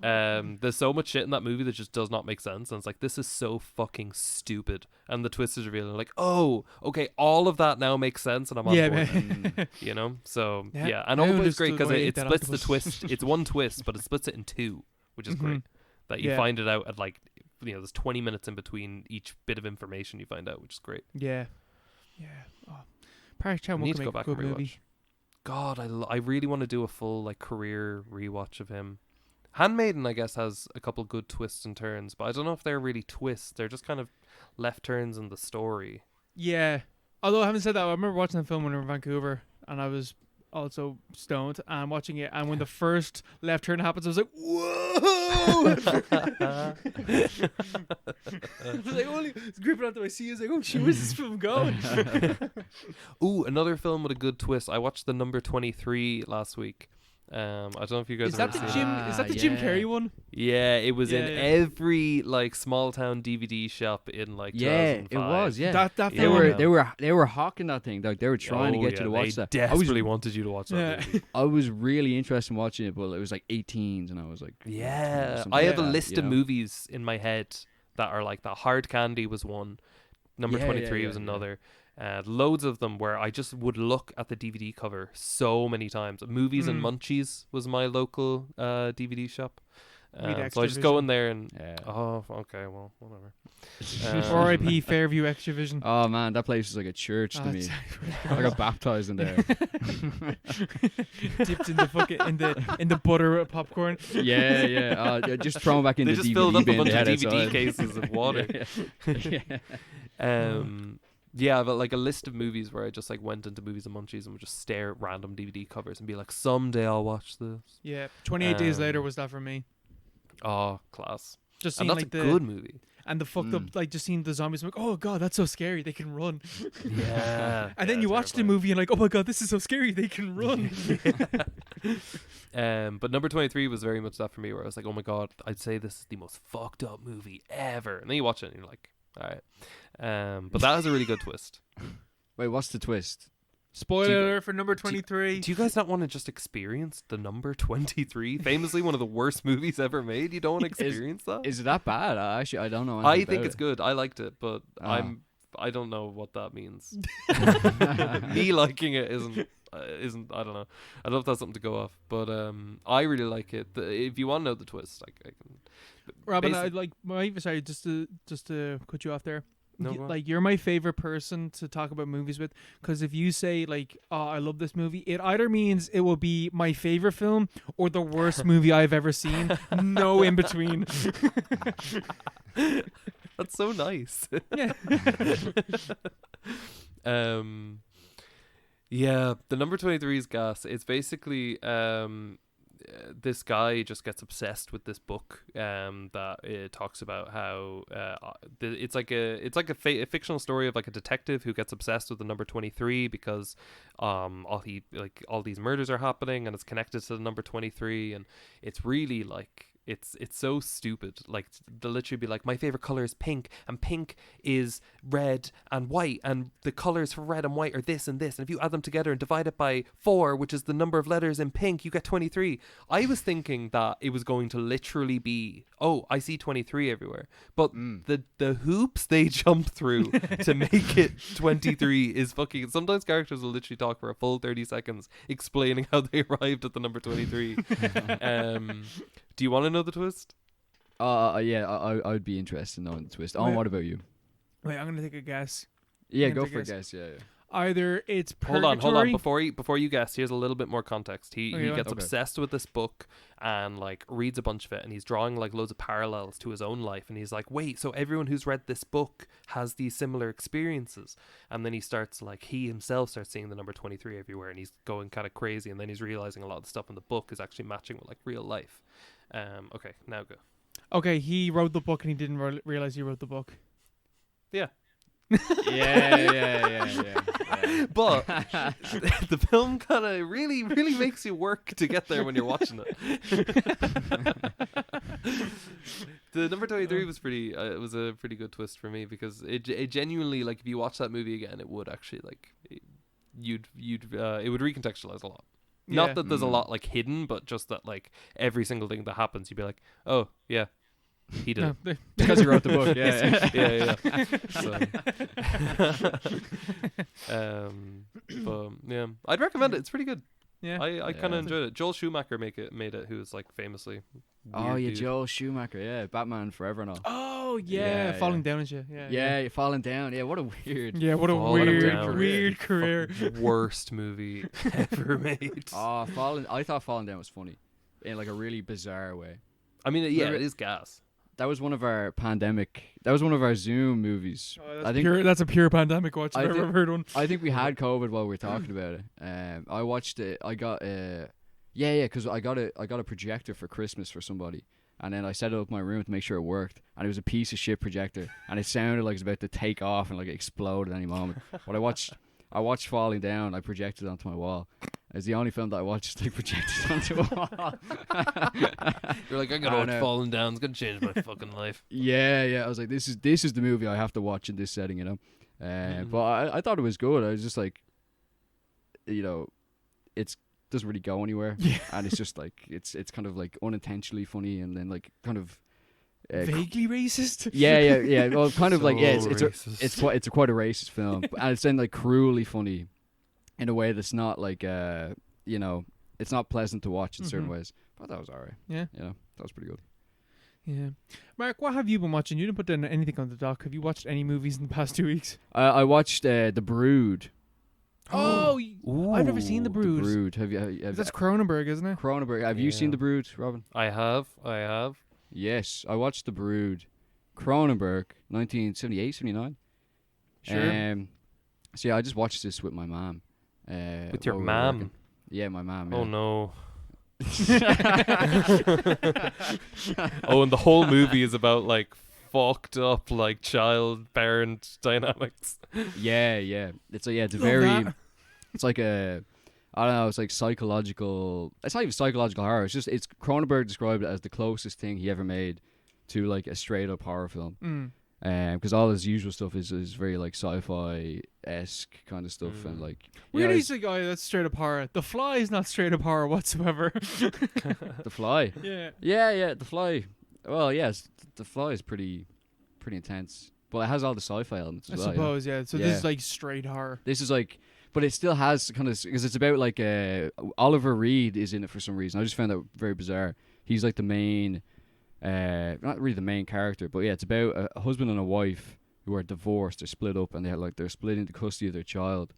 There's so much shit in that movie that just does not make sense, and it's like, this is so fucking stupid, and the twist is revealing, like, oh, okay, all of that now makes sense, and I'm on board. You know, so yeah, and Old Boy's great because it splits the twist. It's one twist, but it splits it in two, which is great. That you find it out at, like, you know, there's 20 minutes in between each bit of information you find out, which is great. Oh. Park Chan will make a good movie. God, I really want to do a full, like, career rewatch of him. Handmaiden, I guess, has a couple good twists and turns, but I don't know if they're really twists. They're just kind of left turns in the story. Yeah. Although, having said that, I remember watching the film when we were in Vancouver, and I was also stoned and watching it, and when the first left turn happens, I was like, whoa! I was like, holy, it's gripping onto my seat. I was like, oh shit, where's this film going? Ooh, another film with a good twist. I watched The Number 23 last week. I don't know if you guys is have that ever the seen Jim? it. Is that the Jim Carrey one? Yeah, it was in every, like, small town DVD shop in, like, 2005. it was. Yeah, that they were hawking that thing. Like, they were trying to get you to watch that. They desperately wanted you to watch that movie. I was really interested in watching it, but it was like 18s, and I was like, I have a list of movies in my head that are like that. Hard Candy was one. Number 23 was another. Loads of them where I just would look at the DVD cover so many times. Movies and Munchies was my local DVD shop. So I just go in there and oh, okay, well, whatever. R.I.P. Fairview Extravision. Oh man, that place was like a church to me. I got baptized in there. Dipped in the fucking in the butter popcorn. Just thrown back in they the just DVD filled up a bin bunch of DVD outside. cases of water. Yeah, but like a list of movies where I just like went into Movies and Munchies and would just stare at random DVD covers and be like, someday I'll watch this. Yeah, 28 Days Later was that for me. Oh, class. Just and seeing, that's like, a good movie. And the fucked up, like, just seeing the zombies, I'm like, oh god, that's so scary, they can run. Yeah. And then you watch the movie and like, oh my god, this is so scary, they can run. But Number 23 was very much that for me, where I was like, oh my god, I'd say this is the most fucked up movie ever. And then you watch it and you're like, alright. But that has a really good twist. Wait, what's the twist? Spoiler alert for Number 23. Do you guys not want to just experience The Number 23? Famously one of the worst movies ever made. You don't want to experience that? Is it that bad? I don't know. I think it's good. I liked it, but I don't know what that means. Me liking it isn't. I don't know. I don't know if that's something to go off, but I really like it. If you want to know the twist, I can. Robyn, I like sorry, just to cut you off there. No, like, you're my favorite person to talk about movies with, because if you say like, oh, I love this movie, it either means it will be my favorite film or the worst movie I've ever seen. No in between. That's so nice. Yeah. Yeah, The Number 23 is gas. It's basically this guy just gets obsessed with this book that it talks about how it's like a fictional story of like a detective who gets obsessed with the number 23 because all these murders are happening and it's connected to the number 23, and it's really like it's so stupid. Like, they'll literally be like, my favorite color is pink, and pink is red and white, and the colors for red and white are this and this, and if you add them together and divide it by 4, which is the number of letters in pink, you get 23. I was thinking that it was going to literally be, oh, I see 23 everywhere, but the hoops they jump through to make it 23 is fucking. Sometimes characters will literally talk for a full 30 seconds explaining how they arrived at the number 23. Do you want to know the twist? Yeah, I would be interested in knowing the twist. Oh, what about you? Wait, I'm gonna take a guess. Yeah, go for a guess. Yeah. Either it's purgatory. Hold on. Before you guess, here's a little bit more context. He gets obsessed with this book and like reads a bunch of it, and he's drawing like loads of parallels to his own life, and he's like, wait, so everyone who's read this book has these similar experiences. And then he himself starts seeing the number 23 everywhere, and he's going kind of crazy, and then he's realizing a lot of the stuff in the book is actually matching with like real life. Okay, now go. Okay, he wrote the book and he didn't realize he wrote the book. Yeah. Yeah. But the film kind of really makes you work to get there when you're watching it. The number 23 was pretty. It was a pretty good twist for me because it genuinely, like, if you watch that movie again, it would actually, like, it would recontextualize a lot. Yeah. Not that there's a lot, like, hidden, but just that, like, every single thing that happens, you'd be like, oh yeah, he did it. No, Because he wrote the book. Yeah. But yeah, I'd recommend it. It's pretty good. yeah. I kind Yeah. of enjoyed it. Joel Schumacher made it, who's like famously. Oh weird yeah, dude. Joel Schumacher. Yeah, Batman Forever and all. Oh Yeah, falling yeah. down and shit. Yeah. Yeah, you're falling down. Yeah, what a weird. Yeah, what a Falling Down. weird career. Fucking worst movie ever made. I thought Falling Down was funny, in like a really bizarre way. I mean, yeah, Remember- it is gas. That was one of our pandemic. That was one of our Zoom movies. Oh, I think. that's a pure pandemic watch if I I've ever think- heard one. I think we had COVID while we were talking about it. I watched it. I got because I got a projector for Christmas for somebody, and then I set it up in my room to make sure it worked, and it was a piece of shit projector, and it sounded like it was about to take off and like explode at any moment. But I watched Falling Down. I projected it onto my wall. It's the only film that I watched like projected onto a wall. You're like, I I gotta watch know. Falling Down. It's gonna change my fucking life. Yeah. I was like, this is the movie I have to watch in this setting, you know. But I thought it was good. I was just like, you know, it doesn't really go anywhere, Yeah. and it's just like it's kind of like unintentionally funny, and then like kind of Vaguely racist. yeah. Well, kind of like So it's racist. it's quite a racist film, and it's then like cruelly funny, in a way that's not like you know, it's not pleasant to watch in certain Mhm. ways. But that was alright. Yeah. You know, that was pretty good. Yeah. Mark, what have you been watching? You didn't put down anything on the doc. Have you watched any movies in the past 2 weeks? I watched The Brood. Oh, I've never seen The Brood. The Brood. Have you? That's Cronenberg, isn't it? Cronenberg. Have you seen Yeah. The Brood, Robin? I have. Yes, I watched The Brood. Cronenberg, 1978, 79. Sure. So yeah, I just watched this with my mom. With your while we were mom? working. Yeah, my mom. Oh Yeah. no. Oh, and the whole movie is about like fucked up like child parent dynamics. Yeah. It's a Love very. that. It's like a. I don't know. It's like psychological. It's not even psychological horror. It's Cronenberg described it as the closest thing he ever made to like a straight up horror film. Because all his usual stuff is very like sci-fi esque kind of stuff, and like Weird, yeah, he's a guy that's straight up horror. The Fly is not straight up horror whatsoever. The Fly. Yeah. Yeah, The Fly. Well, yes, The Fly is pretty intense, but it has all the sci-fi elements I as well. suppose, yeah. So Yeah. this is like straight horror. This is like, but it still has kind of, because it's about like Oliver Reed is in it for some reason. I just found that very bizarre. He's like the main, not really the main character, but yeah, it's about a husband and a wife who are divorced. They're split up, and they're split into custody of their child,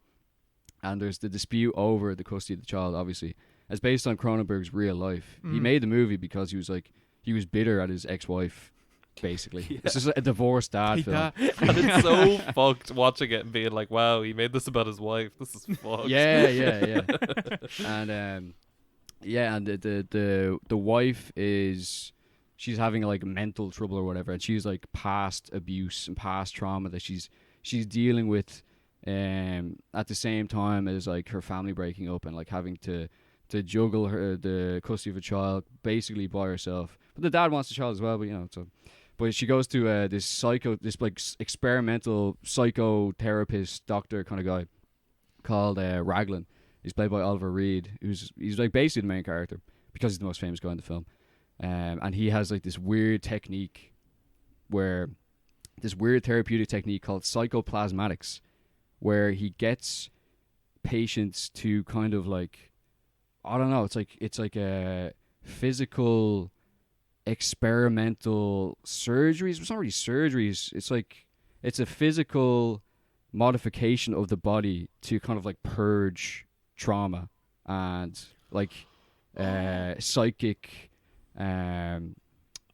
and there's the dispute over the custody of the child. Obviously, it's based on Cronenberg's real life. He made the movie because he was bitter at his ex-wife. Basically, Yeah. it's just a divorced dad Take film. that. And it's so fucked watching it and being like, wow, he made this about his wife. This is fucked. Yeah. And and the wife she's having like mental trouble or whatever, and she's like past abuse and past trauma that she's dealing with at the same time as like her family breaking up and like having to juggle the custody of a child basically by herself. But the dad wants the child as well, but you know, but she goes to this like experimental psychotherapist doctor kind of guy called Raglan. He's played by Oliver Reed, he's like basically the main character because he's the most famous guy in the film. And he has like this weird therapeutic technique called psychoplasmatics, where he gets patients to kind of like, I don't know, it's like a physical experimental surgeries. It's not really surgeries. It's a physical modification of the body to kind of like purge trauma and like psychic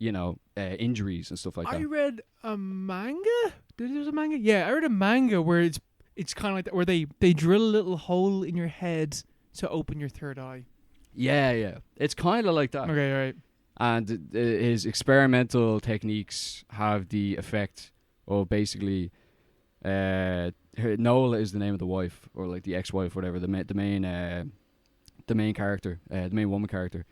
injuries and stuff like I that. read a manga. There's a manga. Yeah, I read a manga where it's kind of like that, where they drill a little hole in your head to open your third eye. Yeah. It's kind of like that. Okay, right. And his experimental techniques have the effect of basically Nola is the name of the wife, or like the ex-wife, whatever. The main character, the main woman character,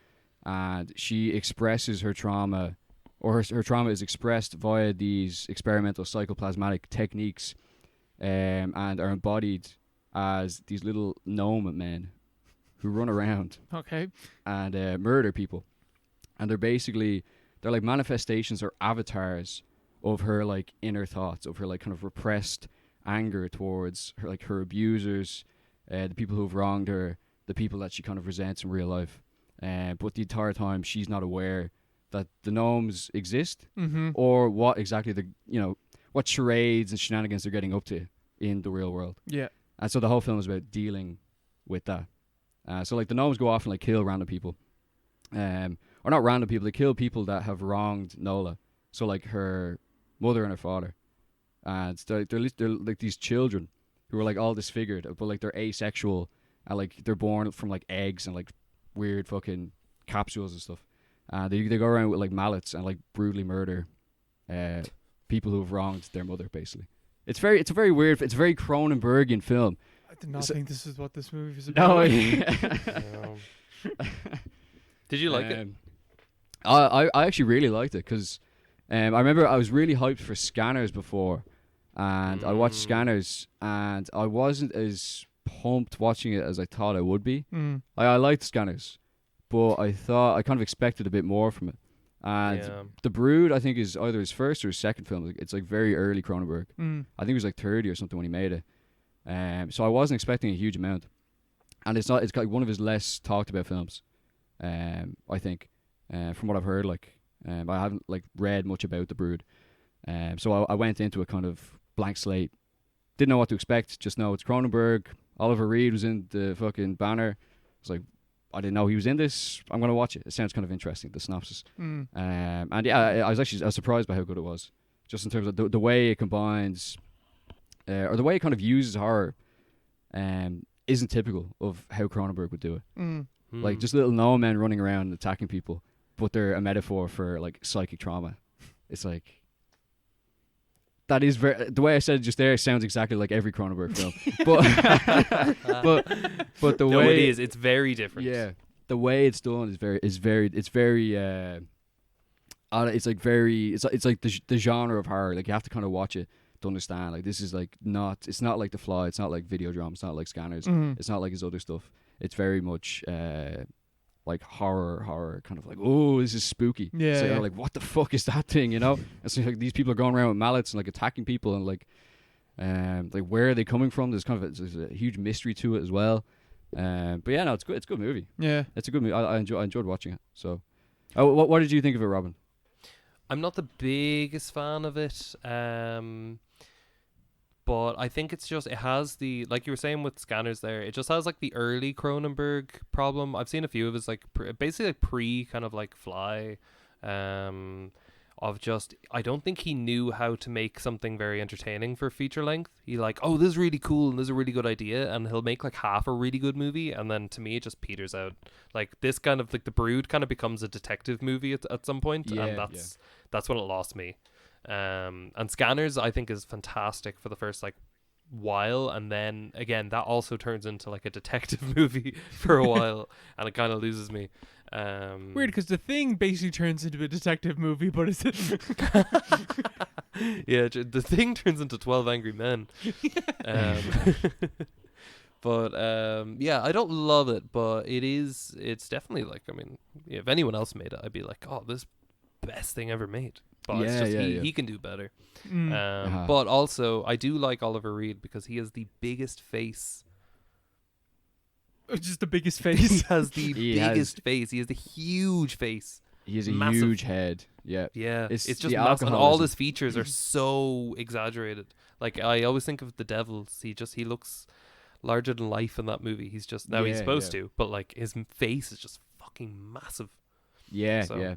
and she expresses her trauma, or her trauma is expressed via these experimental psychoplasmatic techniques, and are embodied as these little gnome men who run around Okay. and murder people, and they're like manifestations or avatars of her like inner thoughts, of her like kind of repressed anger towards her, like her abusers, the people who've wronged her, the people that she kind of resents in real life. But the entire time she's not aware that the gnomes exist, or what exactly what charades and shenanigans they're getting up to in the real world. Yeah. And so the whole film is about dealing with that. So like the gnomes go off and like kill random people, or not random people. They kill people that have wronged Nola. So like her mother and her father, and they're like these children who are like all disfigured, but like they're asexual, and like they're born from like eggs and like weird fucking capsules and stuff. They go around with like mallets and like brutally murder people who have wronged their mother. Basically, it's a very weird. It's a very Cronenbergian film. I did not think this is what this movie was No. about. Did you like it? I actually really liked it because I remember I was really hyped for Scanners before, and I watched Scanners and I wasn't as pumped watching it as I thought I would be. I liked Scanners, but I thought I kind of expected a bit more from it. And The Brood, I think, is either his first or his second film. It's like very early Cronenberg. I think he was like 30 or something when he made it. So I wasn't expecting a huge amount, and it's like one of his less talked about films. I think, from what I've heard, I haven't like read much about The Brood. So I went into a kind of blank slate, didn't know what to expect. Just know it's Cronenberg. Oliver Reed was in the fucking banner. It's like, I didn't know he was in this. I'm gonna watch it. It sounds kind of interesting, the synopsis. And yeah, I was surprised by how good it was, just in terms of the way it combines, or the way it kind of uses horror, isn't typical of how Cronenberg would do it. Like just little gnome men running around and attacking people, but they're a metaphor for like psychic trauma. It's like, that is the way I said it just there sounds exactly like every Cronenberg film. but the way it is, it's very different. Yeah, the way it's done is very it's like the genre of horror. Like you have to kind of watch it to understand. Like this is like it's not like The Fly. It's not like Videodrome. It's not like Scanners. It's not like his other stuff. It's very much like horror, kind of like, oh, this is spooky. Yeah. So you're like, what the fuck is that thing, you know? And so like these people are going around with mallets and like attacking people, and like where are they coming from? There's kind of there's a huge mystery to it as well. But yeah, no, it's good. It's a good movie. Yeah, it's a good movie. I enjoyed watching it. So, what did you think of it, Robyn? I'm not the biggest fan of it. But I think it has the, like you were saying with Scanners there, it just has like the early Cronenberg problem. I've seen a few of his like basically like pre kind of like Fly, of just, I don't think he knew how to make something very entertaining for feature length. He like, oh, this is really cool and this is a really good idea, and he'll make like half a really good movie, and then to me it just peters out. Like this kind of like The Brood kind of becomes a detective movie at some point, and that's when it lost me. And Scanners I think is fantastic for the first like while, and then again that also turns into like a detective movie for a while, and it kind of loses me. Weird, because The Thing basically turns into a detective movie, but it's yeah, The Thing turns into 12 Angry Men. But yeah, I don't love it, but it's definitely like, I mean, if anyone else made it, I'd be like, oh, this best thing ever made. But it's just he can do better. But also I do like Oliver Reed because he has the biggest face. Just the biggest face. He has the biggest face. He has the huge face. He has a massive huge head. Yeah. Yeah. It's just massive, and all his features are so exaggerated. Like I always think of the Devils. He looks larger than life in that movie. He's just he's supposed to, but like his face is just fucking massive. Yeah, so yeah.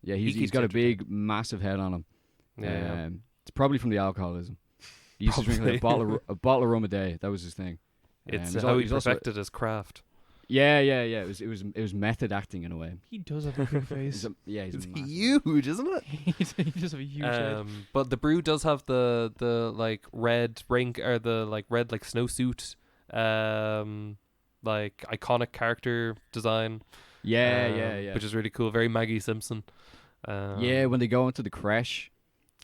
He's got a big, massive head on him. Yeah. It's probably from the alcoholism. He used to drink like a bottle of rum a day. That was his thing. It's how he perfected his craft. Yeah. It was method acting in a way. He does have a big face. He's It's a massive- huge, isn't it? He does have a huge head. But the Brew does have the like red rank or the like red like snowsuit, like iconic character design. Yeah. Which is really cool. Very Maggie Simpson. Yeah, when they go into the crash.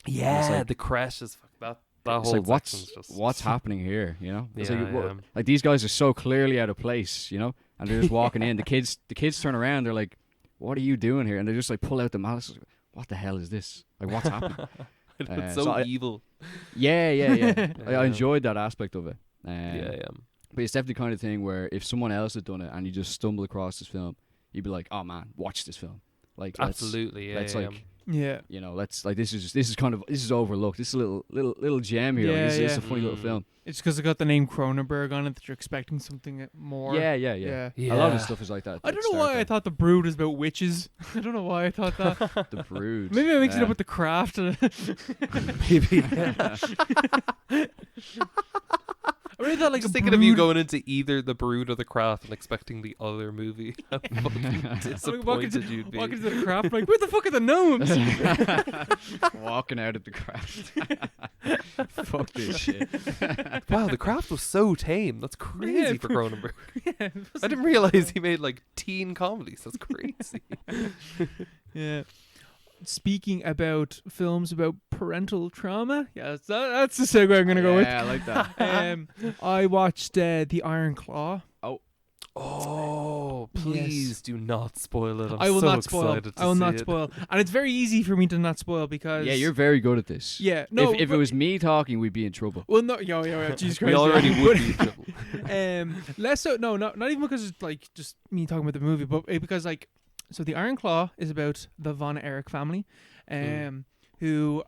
Yeah, like- the crash is that It's whole like section's just what's happening here, you know? It's Yeah, like, what- yeah. like these guys are so clearly out of place, you know? And they're just walking in. The kids turn around. They're like, "What are you doing here?" And they just like pull out the malice. What the hell is this? Like, what's happening? It's so so I- evil. Yeah. I Yeah. enjoyed that aspect of it. Yeah. But it's definitely the kind of thing where if someone else had done it and you just stumble across this film, you'd be like, "Oh man, watch this film!" Like, Absolutely. let's yeah. like, Yeah. you know, let's like this is overlooked. This is a little gem here. Yeah, Like, this is a yeah. funny little film. It's because it got the name Cronenberg on it that you're expecting something more. Yeah. Yeah. A lot of stuff is like that. I don't know why I thought The Brood was about witches. I don't know why I thought that. The Brood. Maybe I mixed it up with The Craft. Maybe. I really thought like Just a thinking of you brood- going into either The Brood or The Craft and expecting the other movie. How fucking disappointed you'd be. Walking to The Craft, like, where the fuck are the gnomes? Walking out of the craft. Fuck this shit. Wow, The Craft was so tame. That's crazy for Cronenberg. Yeah, it I didn't realize he made like teen comedies. That's crazy. Yeah. Speaking about films about parental trauma, that's the segue I'm gonna go with. Yeah, I like that. I watched The Iron Claw. Oh, please do not spoil it. I'm I will so not spoil. excited to I will see not it. spoil, and it's very easy for me to not spoil because Yeah, you're very good at this. Yeah, no. If it but- was me talking, we'd be in trouble. well, no, Jesus Christ. We already yeah. would be in trouble. Less so. No, not even because it's like just me talking about the movie, but because like, so the Iron Claw is about the Von Erich family, who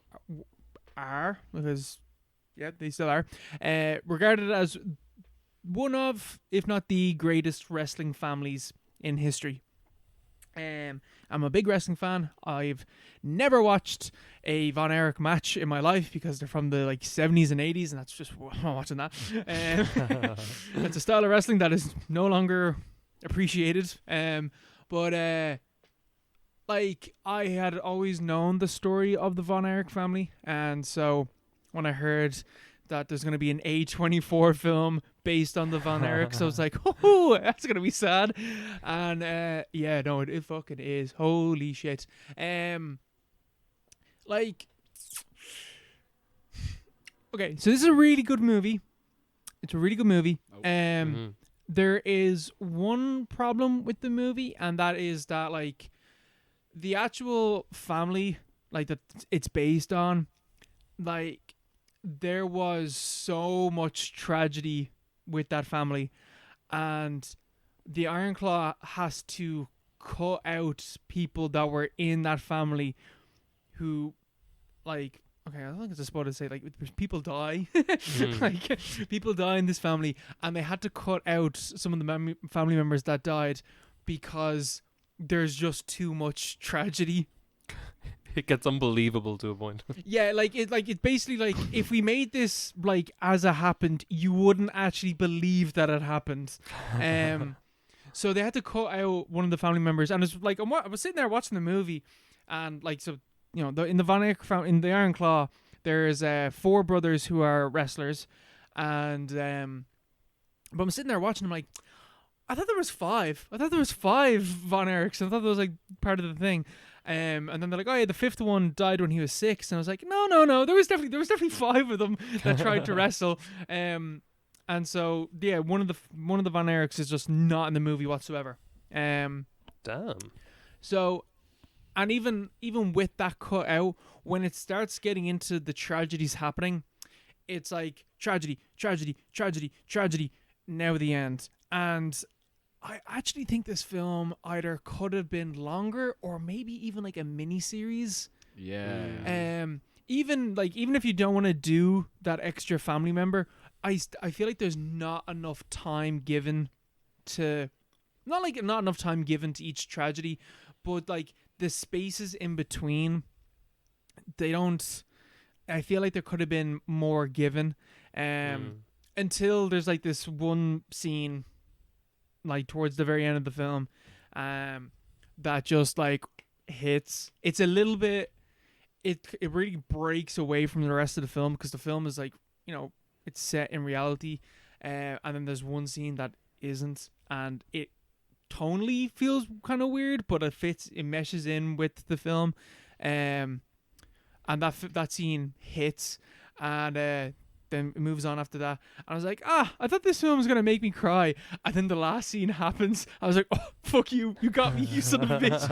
are because they still are regarded as one of, if not the greatest wrestling families in history. I'm a big wrestling fan. I've never watched a Von Erich match in my life because they're from the like 70s and 80s, and that's just I'm not watching that. It's a style of wrestling that is no longer appreciated. But like I had always known the story of the Von Erich family, and so when I heard that there's going to be an A24 film based on the Von Erichs, I was like, oh, that's going to be sad. And yeah, no, it fucking is. Holy shit. Like, okay, so this is a really good movie. It's a really good movie. There is one problem with the movie, and that is that like the actual family like that it's based on, like there was so much tragedy with that family, and the Iron Claw has to cut out people that were in that family who, like, okay, I don't think it's a spot to say, like, people die. Like, people die in this family, and they had to cut out some of the family members that died because there's just too much tragedy. It gets unbelievable to a point. Yeah, it's basically like if we made this like as it happened, you wouldn't actually believe that it happened. So they had to cut out one of the family members, and it's like I was sitting there watching the movie, and like, so you know, in the Von Erich in the Iron Claw, there's 4 brothers who are wrestlers, and but I'm sitting there watching them like, I thought there was 5. I thought there was 5 Von Erichs. I thought that was like part of the thing. And then they're like, oh yeah, the 5th one died when he was 6, and I was like, no, there was definitely 5 of them that tried to wrestle. And so yeah, one of the Von Erichs is just not in the movie whatsoever. Damn. So, and even with that cut out, when it starts getting into the tragedies happening, it's like tragedy, now the end. And I actually think this film either could have been longer or maybe even like a mini series. Yeah. Even if you don't want to do that extra family member, I feel like there's not enough time given to, not enough time given to each tragedy, but like the spaces in between, I feel like there could have been more given. Until there's like this one scene like towards the very end of the film, that just like hits. It's a little bit. It really breaks away from the rest of the film because the film is like, it's set in reality, and then there's one scene that isn't, and it tonally feels kind of weird, but it fits. It meshes in with the film, and that scene hits, and then it moves on after that. And I was like, I thought this film was gonna make me cry, and then the last scene happens. I was like, oh fuck you, you got me, you son of a bitch.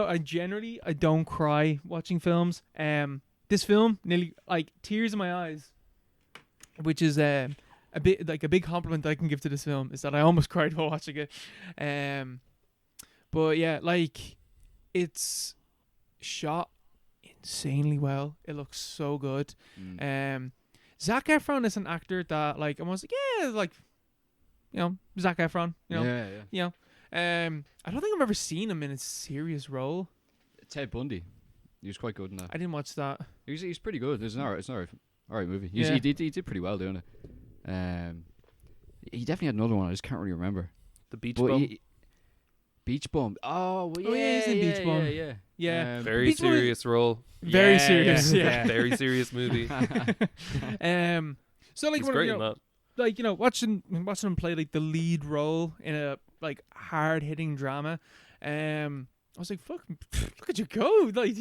I generally don't cry watching films. This film nearly like tears in my eyes, which is a big compliment that I can give to this film, is that I almost cried while watching it. But yeah, like, it's shot insanely well. It looks so good. Zac Efron is an actor that like I'm almost like, yeah, like, Zac Efron, Yeah. I don't think I've ever seen him in a serious role. Ted Bundy. He was quite good in that. I didn't watch that. He's pretty good. It's an alright movie. He did pretty well doing it. He definitely had another one. I just can't really remember. The Beach Bum. Beach Bum. Oh, well, yeah, he's in Beach Bum. Yeah. Very serious role. Very serious. Yeah. Very serious movie. So like, He's great in that. Like, watching him play like the lead role in a like hard hitting drama, I was like, "Fuck, look at you go!" Like,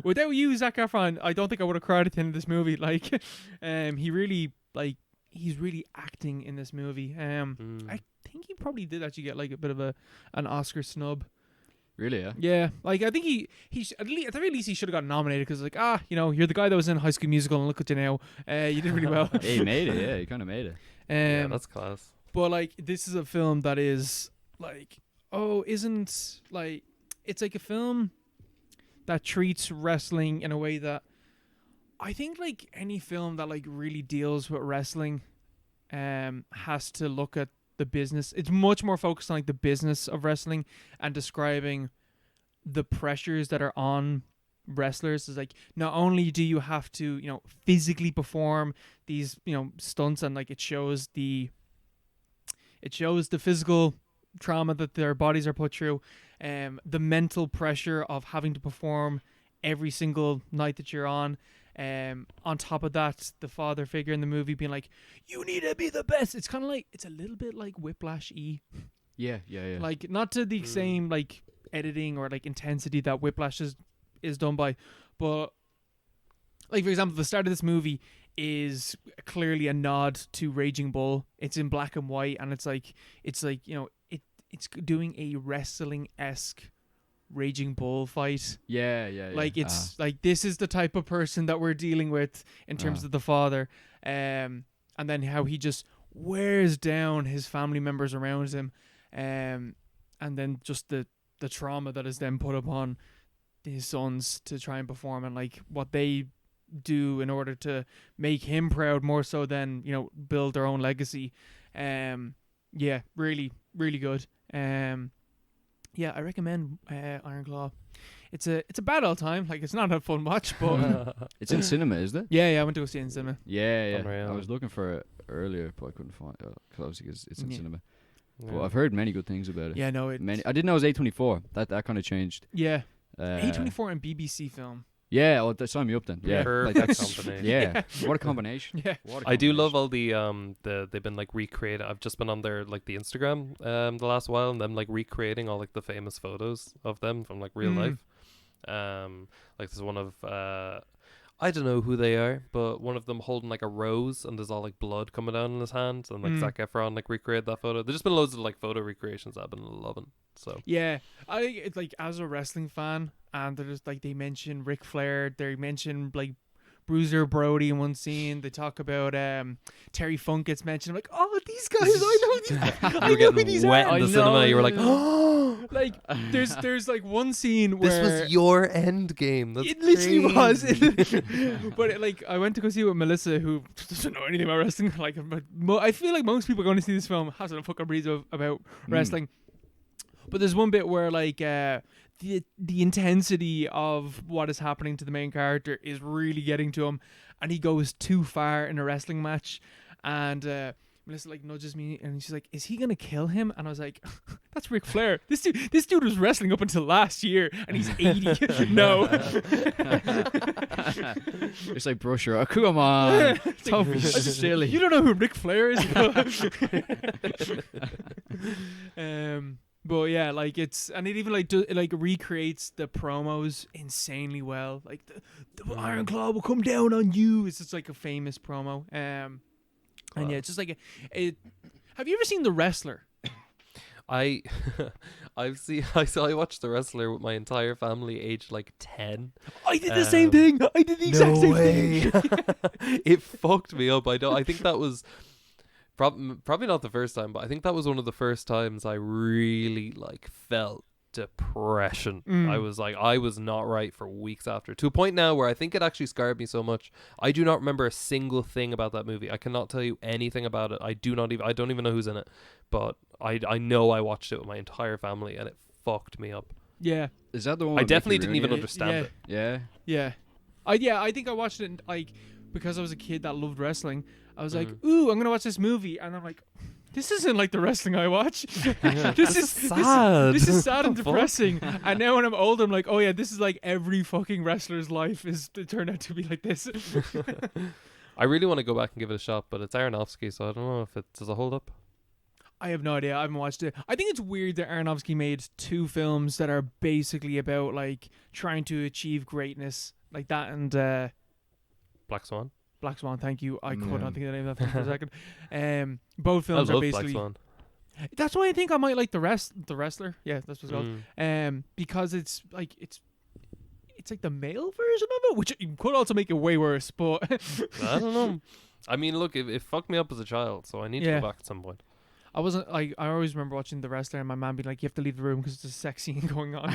without you, Zac Efron, I don't think I would have cried at the end of this movie. Like, he really he's really acting in this movie. I think he probably did actually get like a bit of an Oscar snub. Really? Yeah. Yeah, like I think he at the very least he should have got nominated because like you're the guy that was in High School Musical and look at you now. You did really well. He made it. Yeah, he kind of made it. Yeah, that's class. But like, this is a film that is like, isn't like, it's like a film that treats wrestling in a way that I think like any film that like really deals with wrestling has to look at the business. It's much more focused on like the business of wrestling and describing the pressures that are on wrestlers. Is like, not only do you have to physically perform these stunts, and like it shows the physical trauma that their bodies are put through, the mental pressure of having to perform every single night that you're on. On top of that, the father figure in the movie being like, "You need to be the best." It's kind of like, it's a little bit like Whiplash-y. Yeah. Like, not to the same like editing or like intensity that Whiplash is done by, but like, for example, the start of this movie is clearly a nod to Raging Bull. It's in black and white, and it's doing a wrestling-esque Raging Bull fight. Yeah. Like, it's like, this is the type of person that we're dealing with in terms of the father, and then how he just wears down his family members around him, and then just the trauma that is then put upon his sons to try and perform, and like what they do in order to make him proud more so than build their own legacy. Yeah, really, really good. Yeah, I recommend Iron Claw. It's a bad old time. Like, it's not a fun watch, but it's in cinema, isn't it? Yeah, I went to go see it in cinema. Yeah. Unreal. I was looking for it earlier, but I couldn't find it because obviously it's in cinema. Yeah. But I've heard many good things about it. Yeah, no, I didn't know it was A24. That kind of changed. Yeah, A24 and BBC film. Yeah, well, sign me up then. Yeah, Perfect like that's combination. Yeah, what a combination. Yeah, I do love all the they've been like recreating. I've just been on their like the Instagram the last while, and them like recreating all like the famous photos of them from like real life. Like there's one of I don't know who they are, but one of them holding like a rose, and there's all like blood coming down in his hand, and like Zac Efron like recreated that photo. There's just been loads of like photo recreations I've been loving. So yeah, it's like, as a wrestling fan, and they're just like, they mention Ric Flair, they mention like Bruiser Brody in one scene. They talk about Terry Funk gets mentioned. I'm like, oh, these guys, I know these. You were getting wet in the cinema. You were like, oh, like there's like one scene where this was your end game. That's it literally crazy. was. But like, I went to go see it with Melissa, who doesn't know anything about wrestling. Like, I feel like most people going to see this film hasn't a fucking breeze about wrestling. But there's one bit where like the intensity of what is happening to the main character is really getting to him, and he goes too far in a wrestling match, and Melissa like nudges me and she's like, "Is he gonna kill him?" And I was like, "That's Ric Flair. This dude was wrestling up until last year, and he's 80." No. It's like brush her. Come on, don't be silly. You don't know who Ric Flair is. But yeah, like it even like it like recreates the promos insanely well. Like the Iron Claw will come down on you. It's just like a famous promo. And yeah, it's just like have you ever seen The Wrestler? I watched The Wrestler with my entire family, aged like 10. I did the same thing. I did the exact same thing. It fucked me up. I think that was probably not the first time, but I think that was one of the first times I really like felt depression. I was not right for weeks after, to a point now where I think it actually scarred me so much. I do not remember a single thing about that movie. I cannot tell you anything about it. I don't even know who's in it, but I know I watched it with my entire family and it fucked me up. Yeah. Is that the one? I with definitely Mickey didn't even Rooney? understand it. Yeah. Yeah. I think I watched it like because I was a kid that loved wrestling. I was like, "Ooh, I'm gonna watch this movie," and I'm like, "This isn't like the wrestling I watch. This is sad. This is sad and depressing." And now when I'm older, I'm like, "Oh yeah, this is like every fucking wrestler's life is to turn out to be like this." I really want to go back and give it a shot, but it's Aronofsky, so I don't know if it does a hold up. I have no idea. I haven't watched it. I think it's weird that Aronofsky made 2 films that are basically about like trying to achieve greatness, like that and Black Swan. Black Swan. Thank you. I could not think of the name of that film for a second. Both films I are love basically. Black Swan. That's why I think I might like the Wrestler. Yeah, that's what it's called. Because it's like the male version of it, which could also make it way worse. But I don't know. I mean, look, it fucked me up as a child, so I need to go back at some point. I wasn't like I always remember watching The Wrestler and my mom being like, "You have to leave the room because there's a sex scene going on."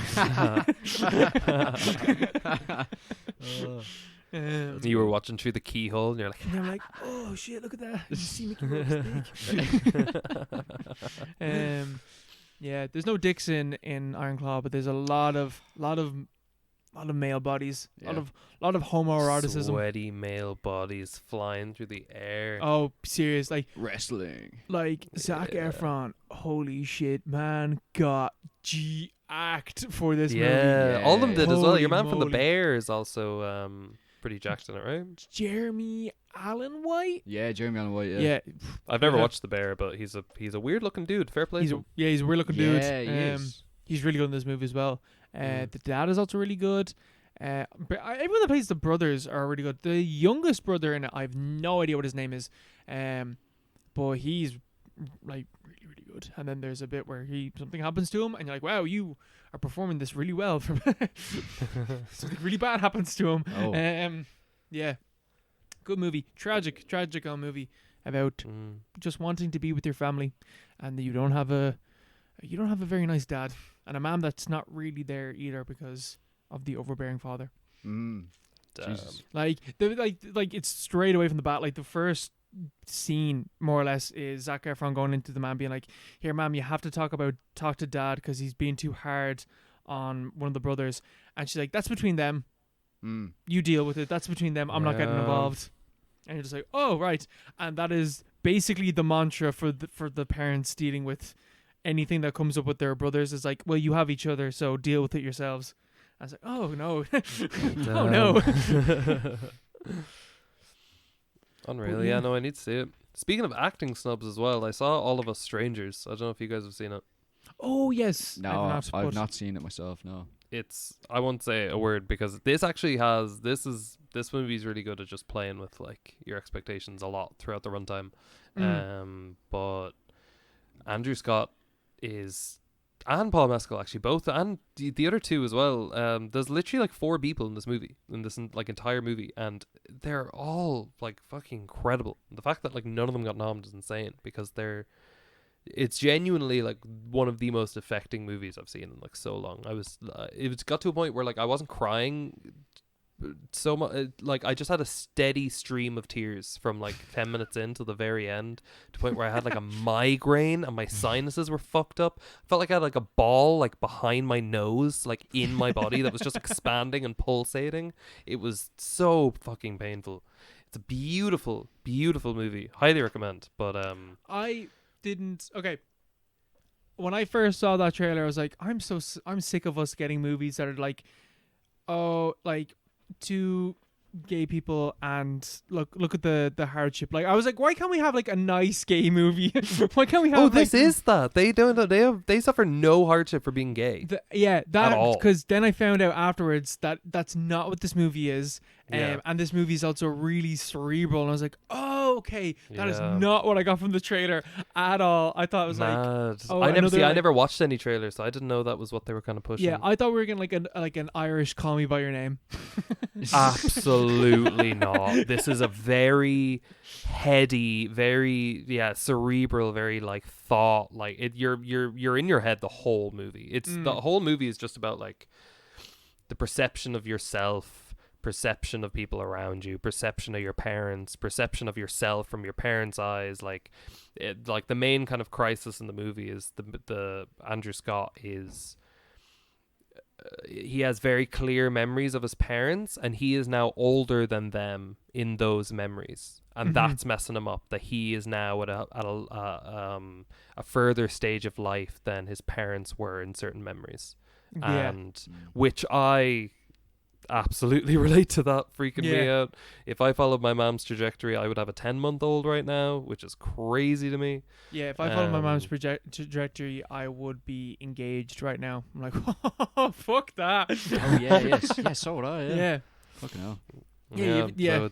You were watching through the keyhole and you're like, and I'm like, "Oh shit, look at that! Did you see Mickey Rourke's dick?" Yeah, there's no dicks in Iron Claw, but there's a lot of male bodies, a lot of homoeroticism. Sweaty male bodies flying through the air. Oh, serious, like Wrestling. Like Zac Efron, holy shit, man, got G-act for this movie. Yeah, all of them did as well. Holy Your man from The moly. Bear is also pretty jacked in it, right? Jeremy Allen White. Yeah, Jeremy Allen White. Yeah, I've never watched The Bear, but he's a weird looking dude. Fair play to him. He's a weird looking dude. Yeah, he is. He's really good in this movie as well. The dad is also really good. But everyone that plays the brothers are really good. The youngest brother in it, I have no idea what his name is. But he's like really, really good. And then there's a bit where something happens to him, and you're like, "Wow, you are performing this really well." Something really bad happens to him. Oh. Yeah, good movie. Tragic movie about just wanting to be with your family, and you don't have a very nice dad, and a mom that's not really there either because of the overbearing father. Jesus. Like it's straight away from the bat. Like the first scene, more or less, is Zac Efron going into the man being like, "Here, ma'am, you have to talk to dad because he's being too hard on one of the brothers." And she's like, "That's between them. You deal with it. That's between them. I'm not getting involved." And you're just like, "Oh, right." And that is basically the mantra for the parents dealing with anything that comes up with their brothers. Is like, "Well, you have each other, so deal with it yourselves." I was like, "Oh no, oh no." Unreal. Yeah, no, I need to see it. Speaking of acting snubs as well, I saw All of Us Strangers. I don't know if you guys have seen it. Oh yes. No, I've not seen it myself. No. I won't say a word because this actually has this movie's really good at just playing with like your expectations a lot throughout the runtime. But Andrew Scott and Paul Mescal actually both, and the other two as well. There's literally like 4 people in this movie, in this like entire movie, and they're all like fucking incredible. The fact that like none of them got nommed is insane because it's genuinely like one of the most affecting movies I've seen in like so long. It got to a point where like I wasn't crying so much, like I just had a steady stream of tears from like 10 minutes in till the very end, to the point where I had like a migraine and my sinuses were fucked up. I felt like I had like a ball like behind my nose, like in my body, that was just expanding and pulsating. It was so fucking painful. It's a beautiful, beautiful movie. Highly recommend. But I didn't. Okay. When I first saw that trailer, I was like, I'm sick of us getting movies that are like, oh, like two gay people and look at the hardship. Like I was like, why can't we have like a nice gay movie? Why can't we have? oh, this is that they suffer no hardship for being gay. That all. because then I found out afterwards that that's not what this movie is. Yeah. And this movie is also really cerebral, and I was like, oh, okay, that is Yeah. not what I got from the trailer at all. I thought it was like, Mad. oh, I another, never watched any trailers, so I didn't know that was what they were kind of pushing. yeah, I thought we were getting like an Irish Call Me by Your Name. Absolutely not. This is a very heady, very cerebral, very like thought. Like you're in your head the whole movie. The whole movie is just about like the perception of yourself, perception of people around you, perception of your parents, perception of yourself from your parents' eyes. Like the main kind of crisis in the movie is the Andrew Scott is. He has very clear memories of his parents, and he is now older than them in those memories, and that's messing him up. That he is now at a further stage of life than his parents were in certain memories, and which I absolutely relate to that, freaking me out. If I followed my mom's trajectory, I would have a 10-month-old right now, which is crazy to me. Yeah, if I followed my mom's trajectory, I would be engaged right now. I'm like, oh, fuck that. Oh yeah, so would I. Yeah. Fucking hell. So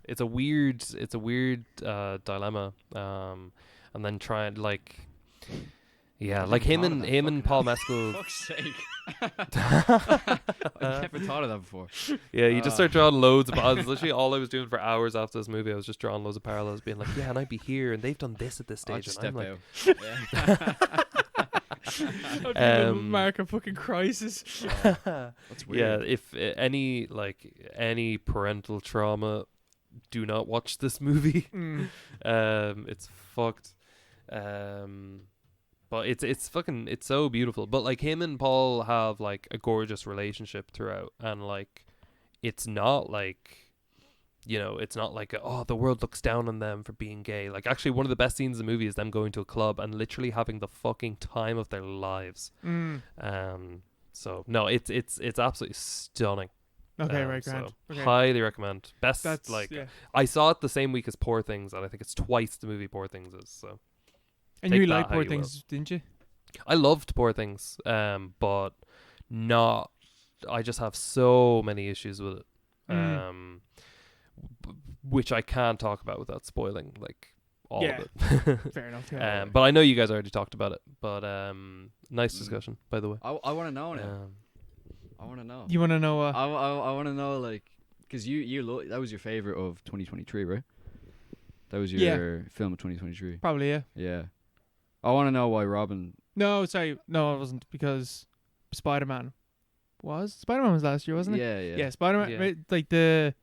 it's a weird dilemma. And then trying like. Yeah, like him and Paul Mescal. Fuck's sake. I never thought of that before. Yeah, you just start drawing loads of parallels. Literally all I was doing for hours after this movie, I was just drawing loads of parallels, being like, yeah, and I'd be here, and they've done this at this stage, and I'm like, I'd be mark a fucking crisis. That's weird. Yeah, if any parental trauma, do not watch this movie. It's fucked. But it's so beautiful. But like him and Paul have like a gorgeous relationship throughout, and like it's not like, it's not like the world looks down on them for being gay. Like actually one of the best scenes in the movie is them going to a club and literally having the fucking time of their lives. So no, it's absolutely stunning. Okay, right, grand. So Okay. highly recommend. Best. That's I saw it the same week as Poor Things, and I think it's twice the movie Poor Things is. So. And Take you that like how Poor you Things, didn't you? I loved Poor Things, but not. I just have so many issues with it, which I can't talk about without spoiling like all of it. Fair enough. Yeah. But I know you guys already talked about it. But nice discussion, by the way. I want to know now. I want to know. You want to know? I want to know, like, because that was your favorite of 2023, right? That was your film of 2023. Probably, yeah. Yeah. I want to know why Robyn. No, sorry. No, it wasn't, because Spider-Man was last year, wasn't it? Yeah. Yeah, Spider-Man, Yeah. right, like the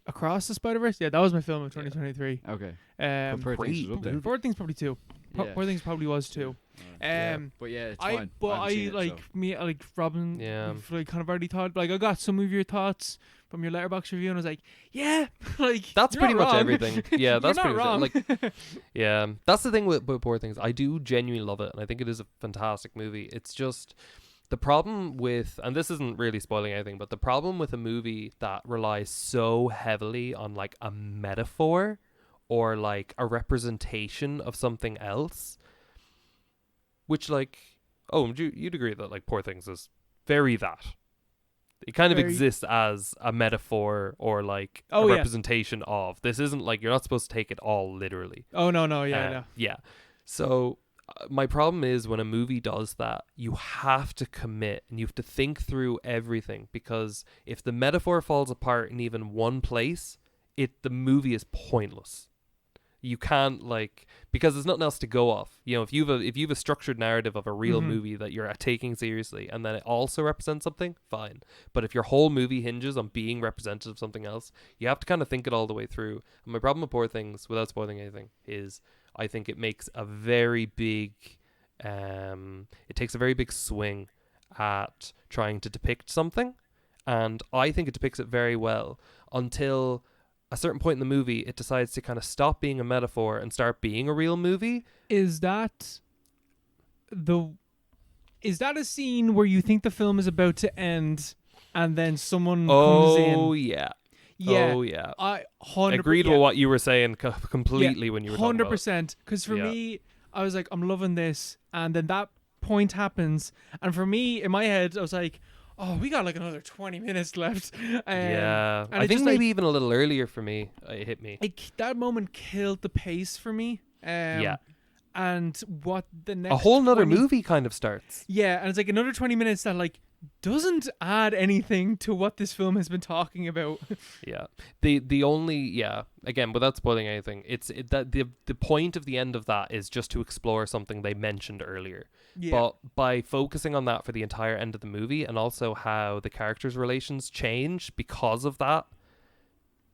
Across the Spider-Verse. Yeah, that was my film of 2023. Okay. Um, Poor Things was up there. Poor Things probably too. Yeah. Poor Things probably was too. But yeah, it's fine. I haven't seen it, like so. me, like Robyn. Yeah. We've, like kind of already thought. Like I got some of your thoughts from your Letterboxd review, and I was like, yeah, like That's you're pretty not much wrong. everything. Yeah, that's You're not pretty much wrong. like. Yeah, that's the thing with Poor Things. I do genuinely love it, and I think it is a fantastic movie. It's just the problem with, and this isn't really spoiling anything, but the problem with a movie that relies so heavily on like a metaphor or like a representation of something else, which like, you'd agree that like Poor Things is very that. It kind of Very- exists as a metaphor or like Oh, a yeah. representation of. This isn't like, you're not supposed to take it all literally. Oh no, yeah, no. Yeah. So my problem is when a movie does that, you have to commit and you have to think through everything, because if the metaphor falls apart in even one place, the movie is pointless. You can't because there's nothing else to go off. If you've a structured narrative of a real movie that you're taking seriously, and then it also represents something, fine. But if your whole movie hinges on being representative of something else, you have to kind of think it all the way through. And my problem with Poor Things, without spoiling anything, is I think it makes a very big, it takes a very big swing at trying to depict something, and I think it depicts it very well until a certain point in the movie, it decides to kind of stop being a metaphor and start being a real movie. Is that a scene where you think the film is about to end and then someone comes in? Oh, yeah. Yeah. Oh, yeah. I 100% agreed with what you were saying completely when you were talking about it. 100%. Because for me, I was like, I'm loving this. And then that point happens. And for me, in my head, I was like, oh, we got like another 20 minutes left. Yeah. And I think just, maybe even a little earlier for me, it hit me. That moment killed the pace for me. Yeah. And what the next... A whole nother movie kind of starts. Yeah, and it's like another 20 minutes that like doesn't add anything to what this film has been talking about. Yeah. The only, again, without spoiling anything, that the point of the end of that is just to explore something they mentioned earlier. Yeah. But by focusing on that for the entire end of the movie, and also how the characters' relations change because of that,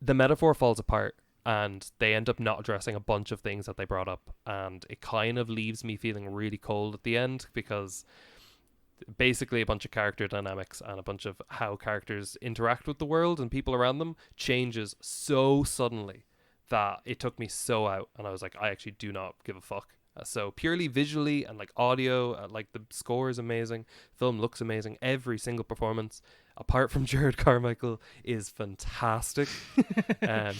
the metaphor falls apart. And they end up not addressing a bunch of things that they brought up. And it kind of leaves me feeling really cold at the end, because basically a bunch of character dynamics and a bunch of how characters interact with the world and people around them changes so suddenly that it took me so out. And I was like, I actually do not give a fuck. So purely visually and like audio, like the score is amazing. Film looks amazing. Every single performance, apart from Jared Carmichael, is fantastic.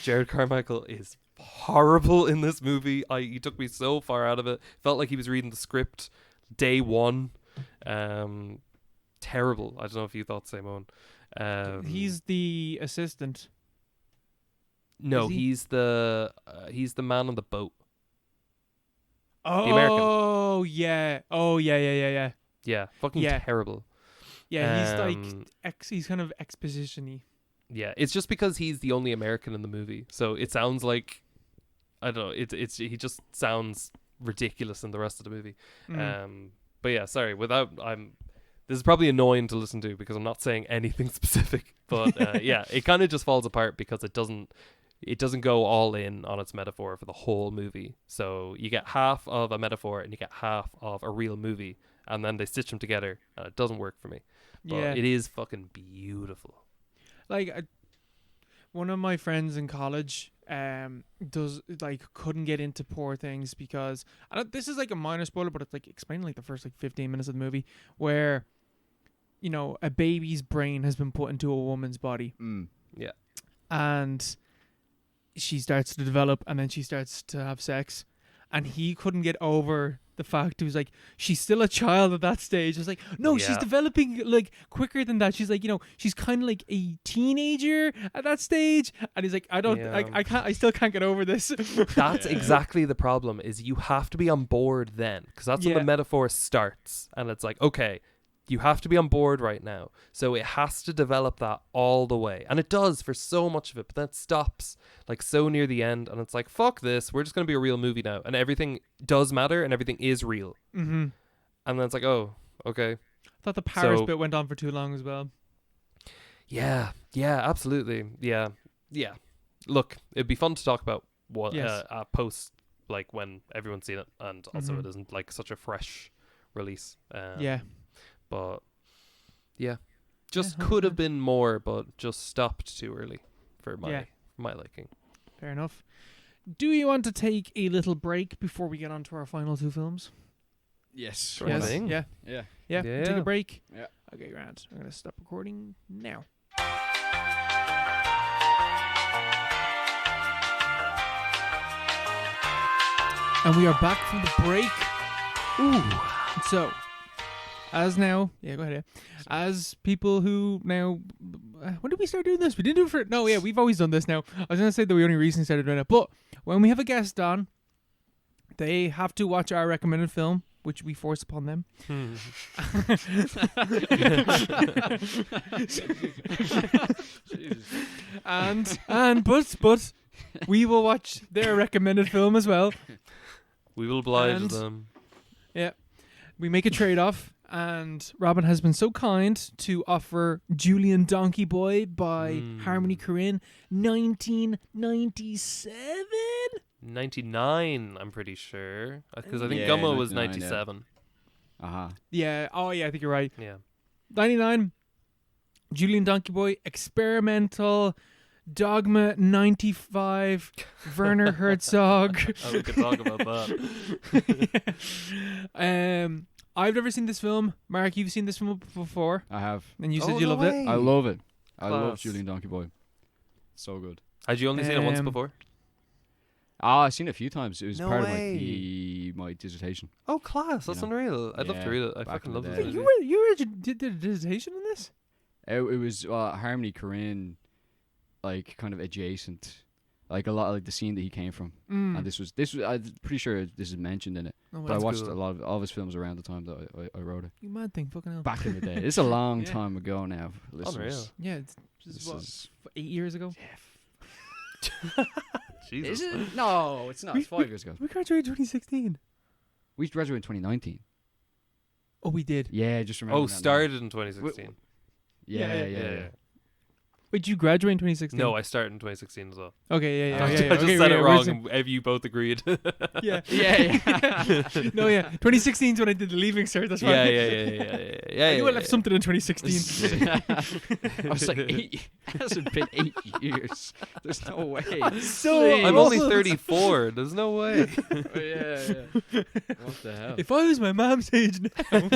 Jared Carmichael is horrible in this movie. He took me so far out of it. Felt like he was reading the script day one. Terrible. I don't know if you thought the same, Owen. He's the assistant. No, Is he? he's the man on the boat. Oh, American. yeah. Oh, yeah. Yeah, fucking terrible. Yeah, he's like he's kind of exposition-y. Yeah, it's just because he's the only American in the movie, so it sounds like, I don't know, he just sounds ridiculous in the rest of the movie. But yeah, sorry, this is probably annoying to listen to because I'm not saying anything specific, but yeah, it kind of just falls apart because it doesn't go all in on its metaphor for the whole movie. So you get half of a metaphor and you get half of a real movie, and then they stitch them together, and it doesn't work for me. But it is fucking beautiful. Like one of my friends in college couldn't get into Poor Things because this is like a minor spoiler, but it's like explaining like the first like 15 minutes of the movie where, you know, a baby's brain has been put into a woman's body. Yeah. And she starts to develop, and then she starts to have sex, and he couldn't get over the fact. He was like, she's still a child at that stage. I was like, no, she's developing like quicker than that. She's like, you know, she's kind of like a teenager at that stage. And he's like, I still can't get over this. That's exactly the problem, is you have to be on board then, because that's when the metaphor starts, and it's like, okay, you have to be on board right now. So it has to develop that all the way. And it does for so much of it, but then it stops like so near the end, and it's like, fuck this, we're just going to be a real movie now. And everything does matter, and everything is real. Mm-hmm. And then it's like, oh, okay. I thought the Paris bit went on for too long as well. Yeah, absolutely. Yeah. Look, it'd be fun to talk about what post, like when everyone's seen it, and also it isn't like such a fresh release. But yeah, just could have been more, but just stopped too early for my liking. Fair enough. Do you want to take a little break before we get on to our final two films? Yes. Sure thing. Yeah. Yeah. Take a break. Yeah. Okay, Grant. I'm going to stop recording now. And we are back from the break. Ooh. So, as now, go ahead. As people who now, when did we start doing this? We didn't do it for, no, we've always done this now. I was going to say that we only recently started doing it, but when we have a guest on, they have to watch our recommended film, which we force upon them. But we will watch their recommended film as well. We will oblige them. Yeah. We make a trade-off, and Robyn has been so kind to offer Julien Donkey-Boy by Harmony Korine, 1997? 99, I'm pretty sure. Because I think Gummo was 97. Yeah. Oh, yeah, I think you're right. Yeah. 99, Julien Donkey-Boy, experimental Dogma 95, Werner Herzog. Oh, we can talk about that. I've never seen this film. Mark, you've seen this film before, I have. and you said Oh, you no loved way. it. I love it. I love Class. Julien Donkey-Boy. So good. Had you only seen it once Um, before? I've seen it a few times. It was No part way. of my dissertation. Oh, class. That's know. unreal. I'd love to Yeah, read it. I back fucking in love the this day. Wait, movie. you did the dissertation on this? It was Harmony Korine, like kind of adjacent, like a lot of like the scene that he came from. And this was I'm pretty sure this is mentioned in it. Oh, But I That's watched cool. a lot of all of his films around the time that I wrote it. you mad thing, fucking hell. Back in the day. It's a long Yeah. time ago now, listeners. Unreal. Yeah, it's This just, what, is 8 years ago. Jesus. Is it? No, it's not. It's 5 years ago. We graduated 2016. We graduated in 2019. Oh, we did. Yeah, just remember. Oh, started in 2016. Yeah, Yeah, yeah. Wait, you graduate in 2016? No, I started in 2016 as well. Okay, yeah. I yeah, just okay, said yeah, it we're wrong, saying- and you both agreed. Yeah. Yeah. No, yeah. 2016 is when I did the leaving cert. That's yeah, fine. yeah. I knew I left something in 2016. I was like, it hasn't been 8 years. There's no way. So I'm only 34. There's no way. Yeah. What the hell? If I was my mom's age now,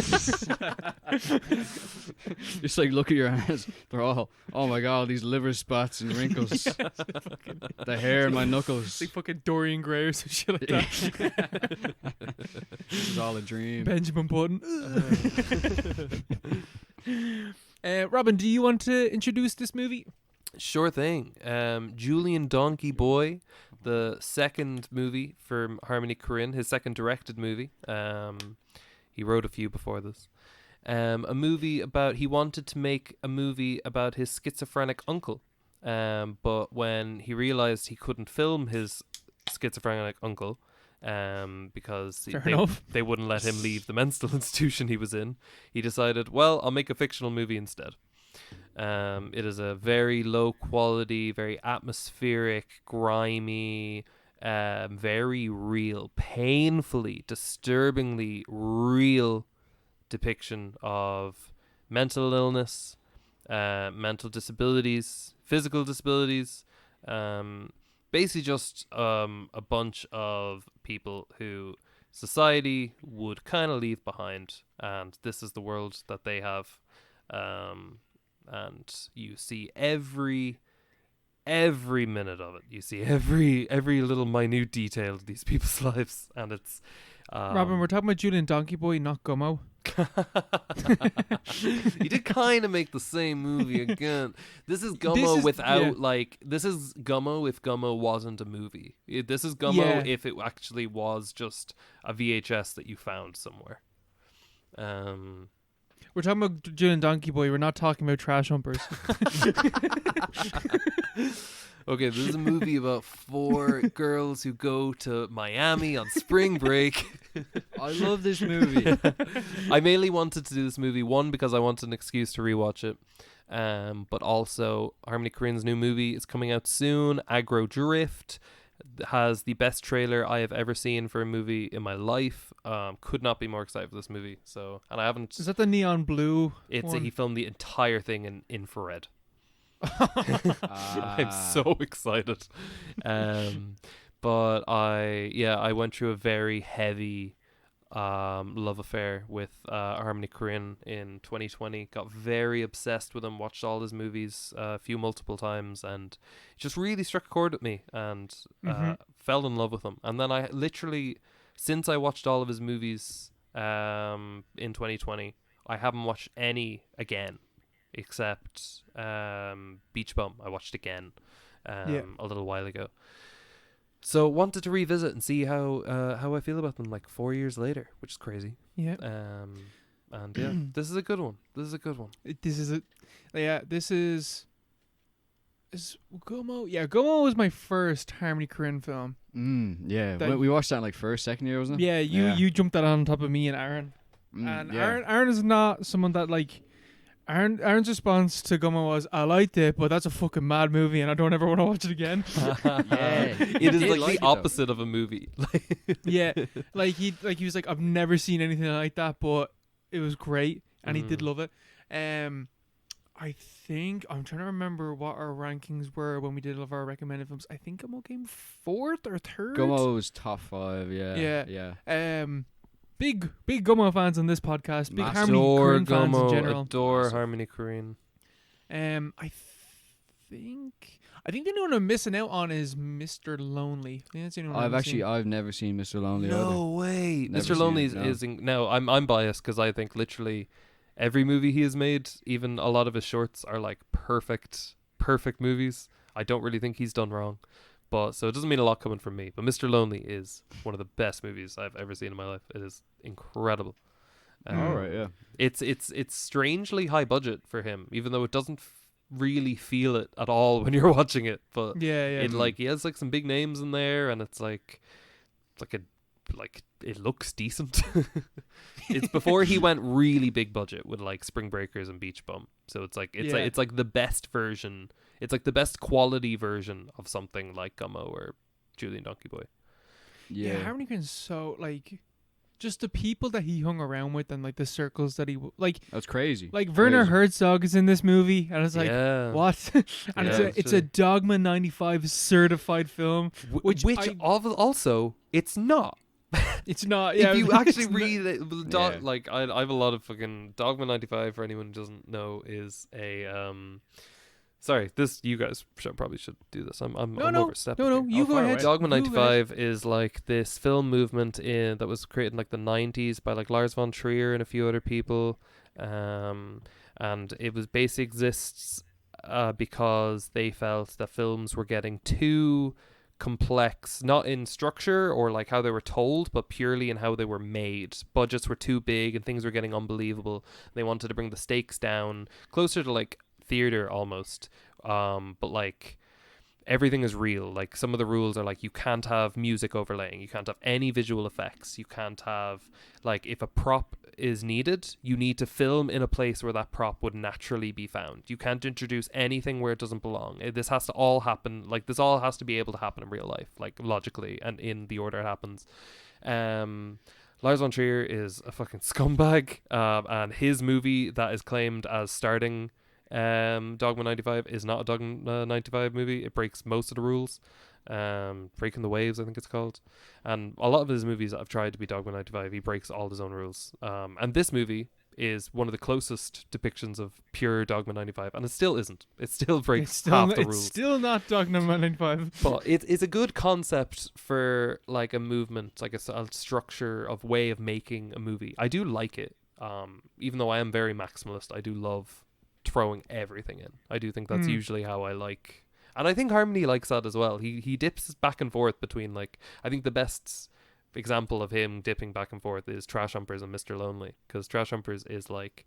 Just like look at your hands. They're all, oh my god, these liver spots and wrinkles. The hair in my knuckles. like fucking Dorian Gray or some shit like that. This is all a dream. Benjamin Button. Robin, do you want to introduce this movie? Sure thing. Julien Donkey-Boy, the second movie for Harmony Korine, his second directed movie. He wrote a few before this. A movie about, he wanted to make a movie about his schizophrenic uncle. But when he realized he couldn't film his schizophrenic uncle, because Fair enough. they wouldn't let him leave the mental institution he was in, he decided, well, I'll make a fictional movie instead. It is a very low quality, very atmospheric, grimy, very real, painfully, disturbingly real depiction of mental illness, mental disabilities, physical disabilities, basically just a bunch of people who society would kind of leave behind, and this is the world that they have. And you see every minute of it. You see every little minute detail of these people's lives, and it's Robin, we're talking about Julien Donkey-Boy, not Gummo. You did kind of make the same movie again. This is Gummo this is Gummo if Gummo wasn't a movie. This is Gummo if it actually was just a VHS that you found somewhere. We're talking about Julien Donkey-Boy. We're not talking about trash humpers. Okay, this is a movie about 4 girls who go to Miami on spring break. I love this movie. I mainly wanted to do this movie, one, because I wanted an excuse to rewatch it, but also Harmony Korine's new movie is coming out soon. Aggro Drift has the best trailer I have ever seen for a movie in my life. Could not be more excited for this movie. So, and I haven't. Is that the neon blue? He filmed the entire thing in infrared. I'm so excited. But I went through a very heavy love affair with Harmony Korine in 2020. Got very obsessed with him, watched all his movies a few multiple times, and it just really struck a chord with me, and fell in love with him. And then I literally, since I watched all of his movies in 2020, I haven't watched any again, except Beach Bum. I watched again a little while ago. So wanted to revisit and see how I feel about them like 4 years later, which is crazy. Yeah. And yeah, this is a good one. This is Gummo. Yeah, Gummo was my first Harmony Korine film. Yeah. That- We watched that in like first, second year, wasn't it? Yeah, you jumped that on top of me and Aaron. And Aaron is not someone that like. Aaron's response to Gummo was, "I liked it, but that's a fucking mad movie, and I don't ever want to watch it again." It is like the opposite of a movie. Yeah, he was like, "I've never seen anything like that, but it was great," and he did love it. I think I'm trying to remember what our rankings were when we did all of our recommended films. I think Gummo came 4th or 3rd. Gummo's top 5. Yeah. Big Gummo fans on this podcast. Big Massive. Harmony Adore Korine fans in Gummo, general. adore Massive. Harmony Korine. I think the only one I'm missing out on is Mr. Lonely. I think that's the only one I've never seen Mr. Lonely. No way. Never Mr. seen Lonely it, no. is no. I'm biased because I think literally every movie he has made, even a lot of his shorts, are like perfect movies. I don't really think he's done wrong, but so it doesn't mean a lot coming from me. But Mr. Lonely is one of the best movies I've ever seen in my life. It is incredible. All right, yeah. It's strangely high budget for him, even though it doesn't really feel it at all when you're watching it. But Yeah. it like he has like some big names in there, and it's like it looks decent. It's before he went really big budget with like Spring Breakers and Beach Bum. So it's like it's like the best version. It's like the best quality version of something like Gummo or Julien Donkey-Boy. Yeah, Harmony Korine's so like just the people that he hung around with and like the circles that he like. That's crazy. Like Werner Crazy. Herzog is in this movie, and it's like yeah. what? And Yeah, it's a Dogma 95 certified film. Which Also it's not. It's not. Yeah, If you it's actually not- read it, Yeah. like I have a lot of fucking Dogma 95. For anyone who doesn't know, is a Sorry, you guys probably should do this. I'm overstepping. No, here. you go fire ahead. away. Dogma You go ahead. 95 is like this film movement that was created in like the 90s by like Lars von Trier and a few other people, and it was basically exists because they felt that films were getting too complex, not in structure or like how they were told, but purely in how they were made. Budgets were too big and things were getting unbelievable. They wanted to bring the stakes down closer to like theater almost, but like everything is real. Like some of the rules are like you can't have music overlaying, you can't have any visual effects, you can't have like if a prop is needed, you need to film in a place where that prop would naturally be found. You can't introduce anything where it doesn't belong. This has to all happen, like this all has to be able to happen in real life, like logically and in the order it happens. Lars von Trier is a fucking scumbag, and his movie that is claimed as starting Dogma 95 is not a Dogma 95 movie. It breaks most of the rules. Breaking the Waves, I think it's called. And a lot of his movies that have tried to be Dogma 95, he breaks all his own rules. And this movie is one of the closest depictions of pure Dogma 95, and it still isn't. It still breaks half the rules. It's still not Dogma 95. But it's a good concept for like a movement, like a structure of way of making a movie. I do like it. Even though I am very maximalist, I do love throwing everything in. I do think that's usually how I like, and I think Harmony likes that as well. He dips back and forth between like, I think the best example of him dipping back and forth is Trash Humpers and Mr. Lonely, because Trash Humpers is like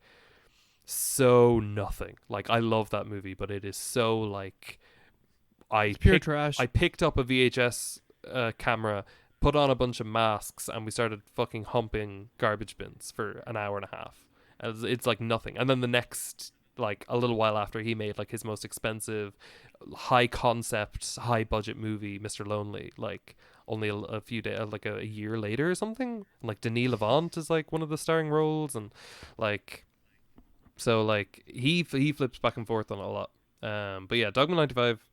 so nothing. Like I love that movie, but it is so like It's pure trash. I picked up a VHS camera, put on a bunch of masks, and we started fucking humping garbage bins for an hour and a half. It's like nothing. And then the next, like a little while after, he made like his most expensive, high concept, high budget movie, Mr. Lonely, like only a few days, like a year later or something. And, like Denis Lavant is like one of the starring roles, and like, so like he flips back and forth on it a lot. But yeah, Dogma 95,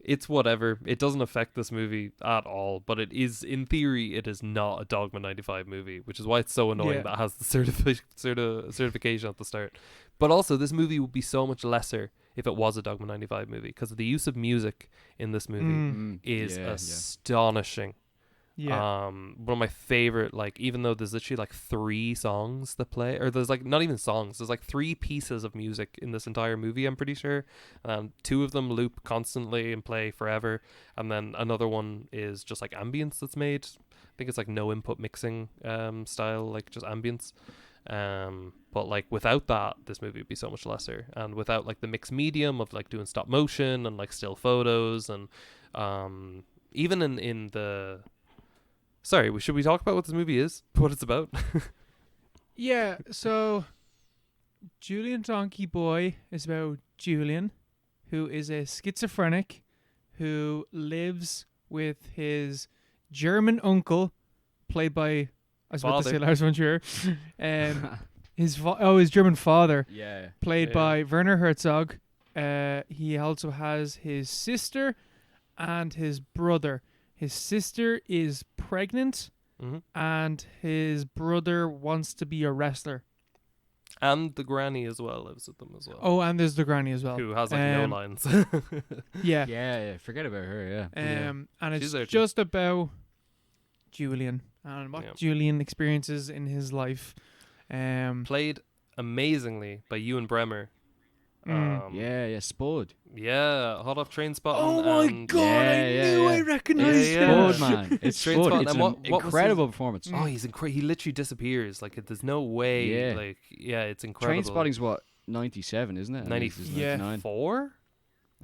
it's whatever. It doesn't affect this movie at all, but it is, in theory, it is not a Dogma 95 movie, which is why it's so annoying that it has the certification at the start. But also, this movie would be so much lesser if it was a Dogma 95 movie, because the use of music in this movie is astonishing. Yeah. One of my favorite, like, even though there's literally like 3 songs that play, or there's like not even songs, there's like 3 pieces of music in this entire movie, I'm pretty sure. 2 of them loop constantly and play forever, and then another one is just like ambience that's made. I think it's like no input mixing style, like just ambience. But like without that, this movie would be so much lesser, and without like the mixed medium of like doing stop motion and like still photos, and even in the sorry, should we talk about what this movie is, what it's about? Yeah, so Julien Donkey-Boy is about Julien, who is a schizophrenic who lives with his German uncle, played by, I was about to say Father. Lars von Trier, his German father, Yeah. played Yeah. by Werner Herzog. He also has his sister and his brother. His sister is pregnant, Hmm. and his brother wants to be a wrestler. And the granny as well lives with them as well. Oh, and there's the granny as well. Who has like no Um, lines. Yeah. Yeah. Forget about her. Yeah. Yeah. And She's it's there too. just about Julian and what Yeah. Julian experiences in his life. Played amazingly by Ewan Bremer. Yeah. Spud. Yeah, hot off Train Spotting. Oh my and god! Yeah, I yeah, knew I yeah. recognized It's Yeah. Spud, man. It's Straight Spud. Spud. It's And an what was his- incredible performance. Oh, he's he literally disappears. Like there's no way. Yeah. Like it's incredible. Trainspotting's what, 97, isn't it? I think this is 99. 94.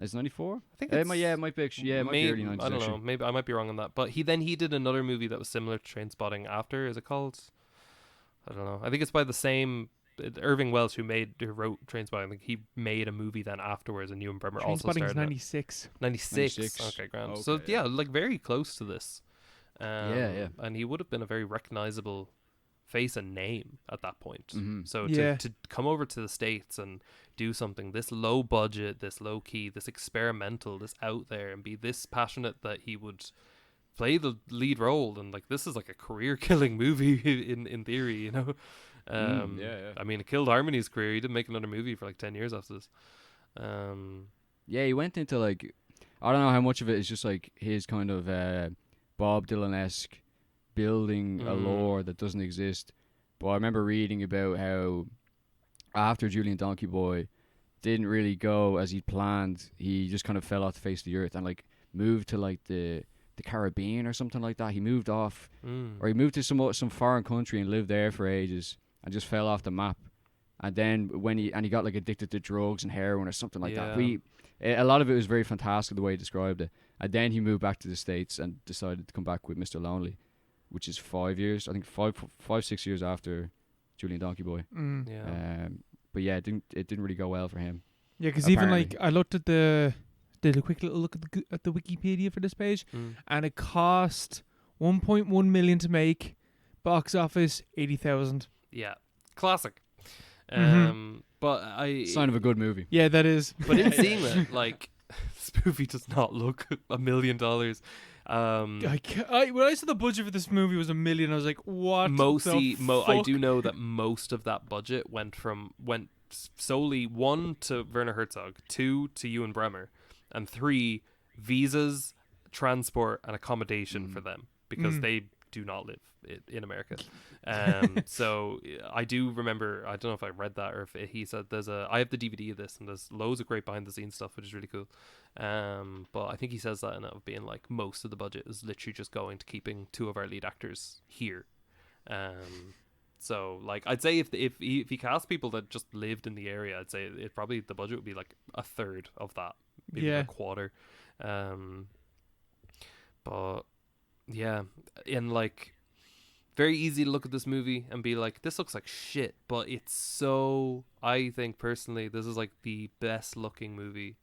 It's 94. I think It might be. It might be early 90s. I don't know. actually. Maybe I might be wrong on that. But he did another movie that was similar to Train Spotting after. Is it called? I don't know. I think it's by the same Irving Welsh who wrote Train Spotting. I think he made a movie then afterwards, and Ewan Bremer also Trainspotting's started. 96. 96. 96. Okay, grand. Okay, So yeah. like very close to this. Yeah. And he would have been a very recognizable face and name at that point. Mhm. So Yeah. to come over to the States and do something this low budget, this low key, this experimental, this out there, and be this passionate that he would play the lead role, and like this is like a career killing movie in theory, you know. Yeah. I mean, it killed Harmony's career. He didn't make another movie for like 10 years after this. Yeah, he went into like, I don't know how much of it is just like his kind of Bob Dylan-esque building a lore that doesn't exist. But I remember reading about how after Julien Donkey-Boy didn't really go as he'd planned, he just kind of fell off the face of the earth and like moved to like the Caribbean or something like that. He moved off, or he moved to some foreign country and lived there for ages and just fell off the map. And then when he got like addicted to drugs and heroin or something like that. A lot of it was very fantastic the way he described it. And then he moved back to the States and decided to come back with Mr. Lonely, which is 5 years, I think 6 years after Julien Donkey-Boy. Yeah. But yeah, it didn't really go well for him. Yeah, because even Apparently. like I looked at did a quick little look at the Wikipedia for this page, and it cost 1.1 million to make, box office 80,000. Yeah. Classic. Mhm. But I Sign of a good movie. Yeah, that is. But in seeing that, like, this movie does not look $1 million. When I saw the budget for this movie was $1 million, I was like, what? I do know that most of that budget went solely 1 to Werner Herzog, 2 to Ewan Bremer, and 3 visas, transport, and accommodation for them because they do not live in America. So I do remember, I don't know if I read that or if he said I have the DVD of this and there's loads of great behind the scenes stuff, which is really cool. But I think he says that in it of being like most of the budget is literally just going to keeping 2 of our lead actors here. So like I'd say if he cast people that just lived in the area, I'd say it probably the budget would be like a third of that, maybe a quarter. But yeah, and like very easy to look at this movie and be like, this looks like shit, but it's so, I think personally this is like the best looking movie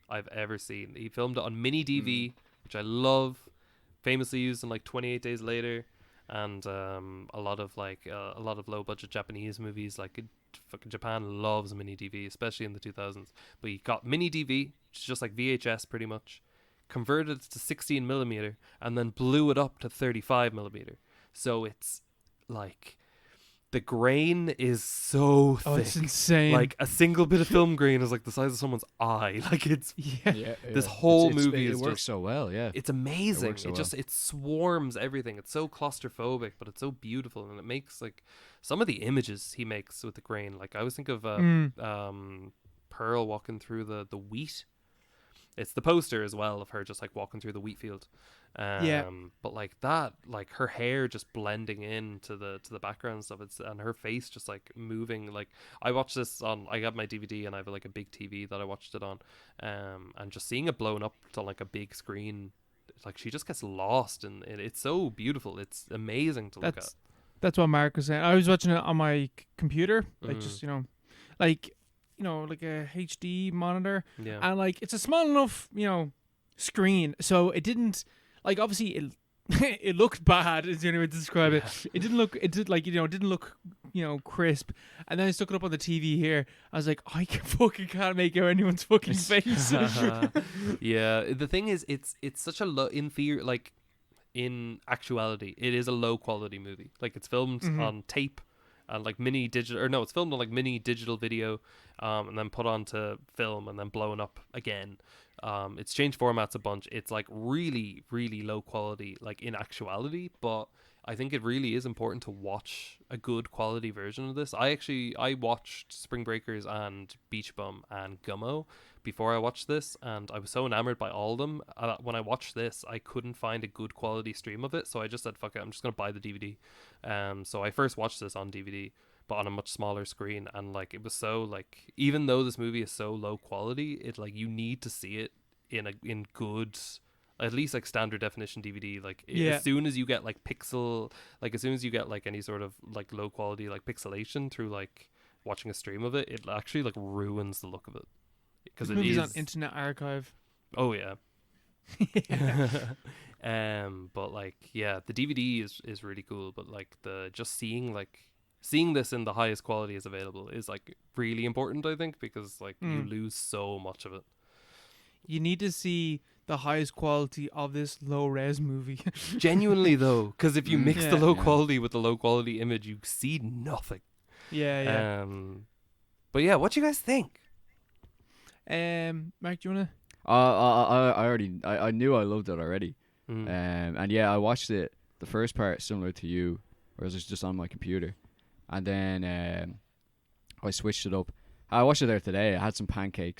I've ever seen. He filmed it on mini DV, which I love, famously used in like 28 Days Later, and a lot of low budget Japanese movies, like fucking Japan loves mini DV, especially in the 2000s. But he got mini DV, which is just like VHS pretty much, converted it to 16mm, and then blew it up to 35mm. So it's like the grain is so thick. Oh, it's insane. Like a single bit of film grain is like the size of someone's eye. Like it's this whole movie it works so well. Yeah, it's amazing. It works so It swarms everything. It's so claustrophobic, but it's so beautiful, and it makes like some of the images he makes with the grain. Like I always think of Pearl walking through the wheat. It's the poster as well of her just like walking through the wheat field. But like that, like her hair just blending into the background and stuff. And her face just like moving. Like I watched this I got my DVD and I have like a big TV that I watched it on. And just seeing it blown up to like a big screen, like she just gets lost and it's so beautiful. It's amazing to look at. That's what Mark was saying. I was watching it on my computer, like just like a HD monitor, and like it's a small enough screen, so it didn't like obviously it looked bad. Is the only way to describe it. It didn't look. It did like it didn't look crisp. And then I stuck it up on the TV here. I was like, I can't make out anyone's fucking face. Yeah, the thing is, it's such a low in theory, like in actuality, it is a low quality movie. Like it's filmed on tape and like mini digital, or no, it's filmed on like mini digital video, and then put onto film and then blown up again. It's changed formats a bunch. It's like really, really low quality, like in actuality, but I think it really is important to watch a good quality version of this. I watched Spring Breakers and Beach Bum and Gummo before I watched this, and I was so enamored by all of them. When I watched this, I couldn't find a good quality stream of it, so I just said, fuck it, I'm just going to buy the DVD. So I first watched this on DVD, but on a much smaller screen, and like it was so like, even though this movie is so low quality, it like you need to see it in good, at least like standard definition DVD. Like as soon as you get like pixel, like as soon as you get like any sort of like low quality like pixelation through like watching a stream of it, it actually like ruins the look of it, because it is on Internet Archive. Oh yeah. But like the DVD is really cool, but like the just seeing this in the highest quality is available is like really important, I think, because like you lose so much of it. You need to see the highest quality of this low res movie. Genuinely though, because if you mix the low quality with the low quality image, you see nothing. Yeah. But yeah, what do you guys think? Mark, do you wanna? I knew I loved it already. And yeah, I watched it, the first part similar to you, where it was just on my computer, and then I switched it up. I watched it there today. I had some Pancake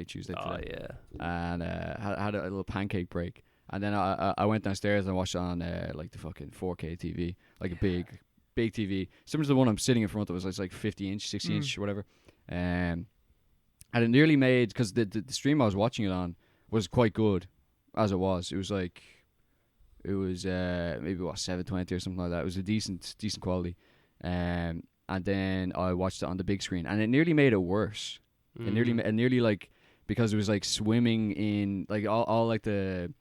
Tuesday today. Oh yeah. And had a little pancake break, and then I went downstairs and watched it on like the fucking 4K TV, like a big TV, similar to the one I'm sitting in front of. It was like 50-inch, 60-inch, or whatever. And it nearly made, because the stream I was watching it on was quite good, as it was. It was like, maybe 720 or something like that. It was a decent quality. And then I watched it on the big screen, and it nearly made it worse. It nearly like, because it was like swimming in like all like the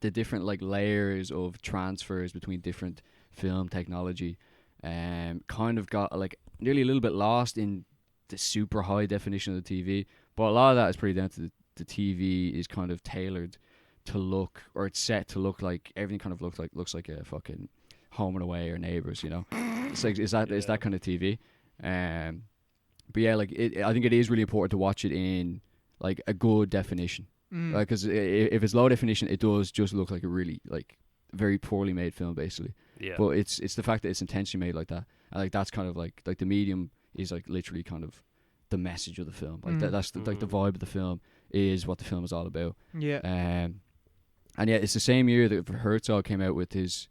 different like layers of transfers between different film technology, kind of got like nearly a little bit lost in the super high definition of the TV. But a lot of that is pretty down to the TV is kind of tailored to look, or it's set to look like, everything kind of looks like a fucking Home and Away or Neighbours, It's like is that kind of TV. But yeah, like I think it is really important to watch it in like a good definition, because if it's low definition, it does just look like a really like very poorly made film, basically. Yeah. But it's the fact that it's intentionally made like that, and like that's kind of like the medium is like literally kind of the message of the film. Like that's the, like the vibe of the film is what the film is all about. Yeah. And yeah, it's the same year that Herzog came out with his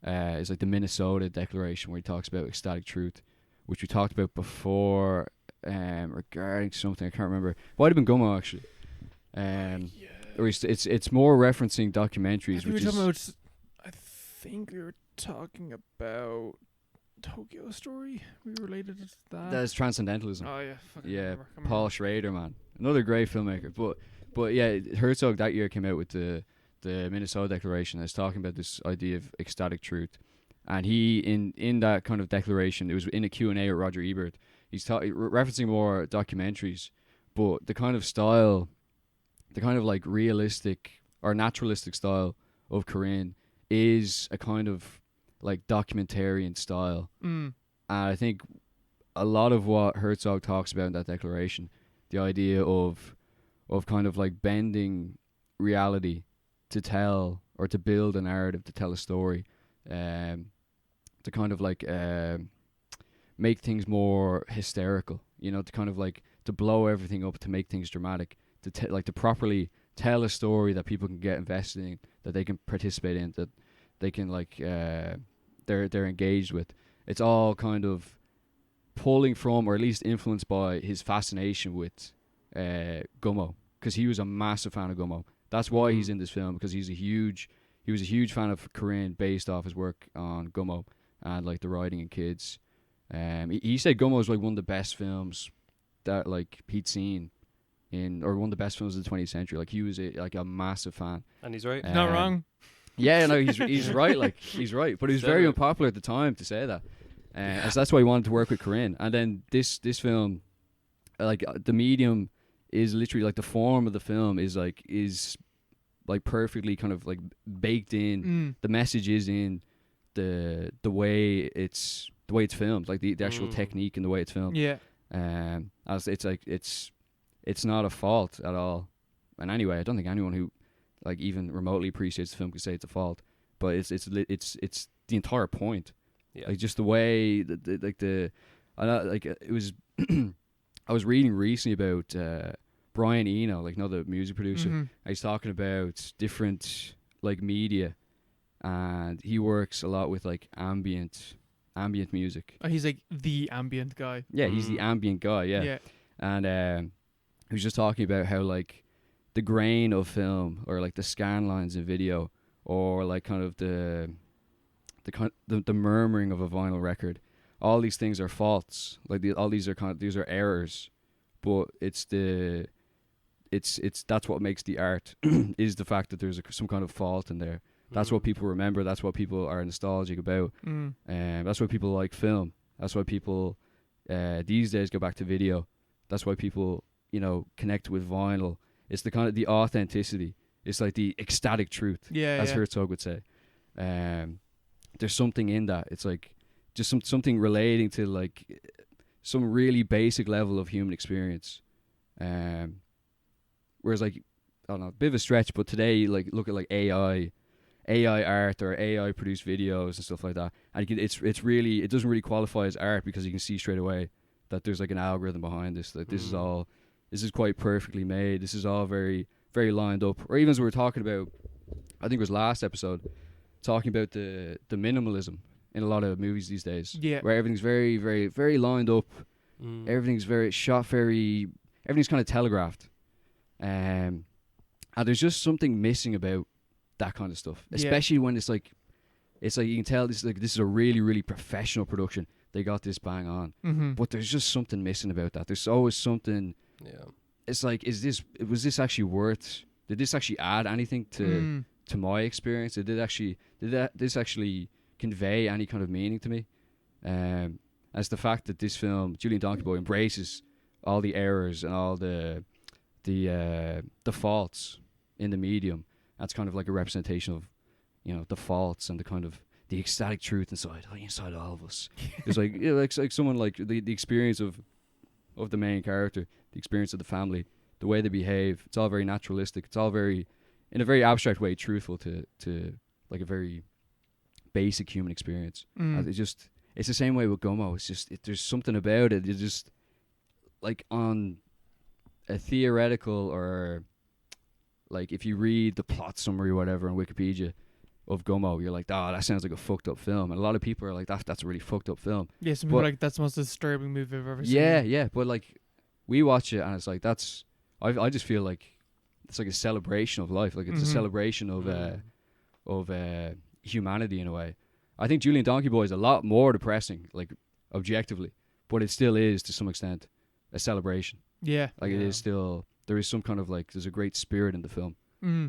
it's like the Minnesota Declaration, where he talks about ecstatic truth, which we talked about before, regarding something I can't remember. Might have been Gummo, actually. Or it's more referencing documentaries. I think we were talking about Tokyo Story. We related it to that. That's Transcendentalism. Oh yeah. Yeah, Paul Schrader, man, another great filmmaker. But yeah, Herzog that year came out with the Minnesota Declaration. I was talking about this idea of ecstatic truth, and he in that kind of declaration, it was in a Q&A with Roger Ebert. He's referencing more documentaries, but the kind of style, the kind of like realistic or naturalistic style of Corinne is a kind of like documentarian style. And I think a lot of what Herzog talks about in that declaration, the idea of kind of like bending reality to tell, or to build a narrative, to tell a story, to kind of like make things more hysterical, to kind of like to blow everything up, to make things dramatic, to like to properly tell a story that people can get invested in, that they can participate in, that they can like they're engaged with. It's all kind of pulling from, or at least influenced by, his fascination with Gummo, because he was a massive fan of Gummo. That's why he's in this film, because he was a huge fan of Corinne based off his work on Gummo and like the writing in Kids. He said Gummo was like one of the best films that like he'd seen or one of the best films of the 20th century. Like he was a massive fan. And he's right. Not wrong. Yeah, no, he's right. Like he's right, but he was So- very unpopular at the time to say that, and so that's why he wanted to work with Corinne. And then this film, like the medium is literally like the form of the film is like perfectly kind of like baked in. The message is in the way it's filmed, like the actual technique and the way it's filmed. Yeah. As it's like it's not a fault at all. And anyway, I don't think anyone who like even remotely appreciates the film could say it's a fault. But it's the entire point. Yeah. Like just the way it was. I was reading recently about Brian Eno, like the music producer. Mm-hmm. And he's talking about different like media, and he works a lot with like ambient music. Oh, he's like the ambient guy. Yeah, he's the ambient guy. Yeah. And he was just talking about how like the grain of film, or like the scan lines in video, or like kind of the murmuring of a vinyl record, all these things are faults. Like all these are errors, but it's that's what makes the art is the fact that there's some kind of fault in there. That's what people remember. That's what people are nostalgic about. That's why people like film. That's why people these days go back to video. That's why people connect with vinyl. It's the kind of the authenticity. It's like the ecstatic truth, as Herzog would say. There's something in that. It's like just something relating to like some really basic level of human experience. Whereas like, I don't know, a bit of a stretch, but today like look at like AI art or AI produced videos and stuff like that, and it's really, it doesn't really qualify as art because you can see straight away that there's like an algorithm behind this. Like this is quite perfectly made. This is all very, very lined up. Or even as we were talking about, I think it was last episode, talking about the minimalism in a lot of movies these days. Yeah. Where everything's very, very, very lined up. Everything's everything's kind of telegraphed. And there's just something missing about that kind of stuff. Especially when it's like you can tell this is a really, really professional production. They got this bang on. But there's just something missing about that. There's always something. Yeah. It's like, was this actually did this actually add anything to my experience? Did this actually convey any kind of meaning to me? As the fact that this film, Julien Donkey-Boy, embraces all the errors and all the faults in the medium. That's kind of like a representation of, the faults and the kind of the ecstatic truth inside all of us. It's like, like someone like the experience of the main character, the experience of the family, the way they behave. It's all very naturalistic. It's all very, in a very abstract way, truthful to like a very basic human experience. It's the same way with Gummo. It's just there's something about it. It's just like on a theoretical, or like if you read the plot summary or whatever on Wikipedia of Gummo, you're like, that sounds like a fucked up film. And a lot of people are like, that's a really fucked up film. Yeah, some people are like, that's the most disturbing movie I've ever seen. Yeah, but like we watch it and it's like I just feel like it's like a celebration of life. Like it's a celebration of humanity in a way. I think Julien Donkey-Boy is a lot more depressing, like objectively, but it still is to some extent a celebration. Yeah. Like it is still, there is some kind of like, there's a great spirit in the film.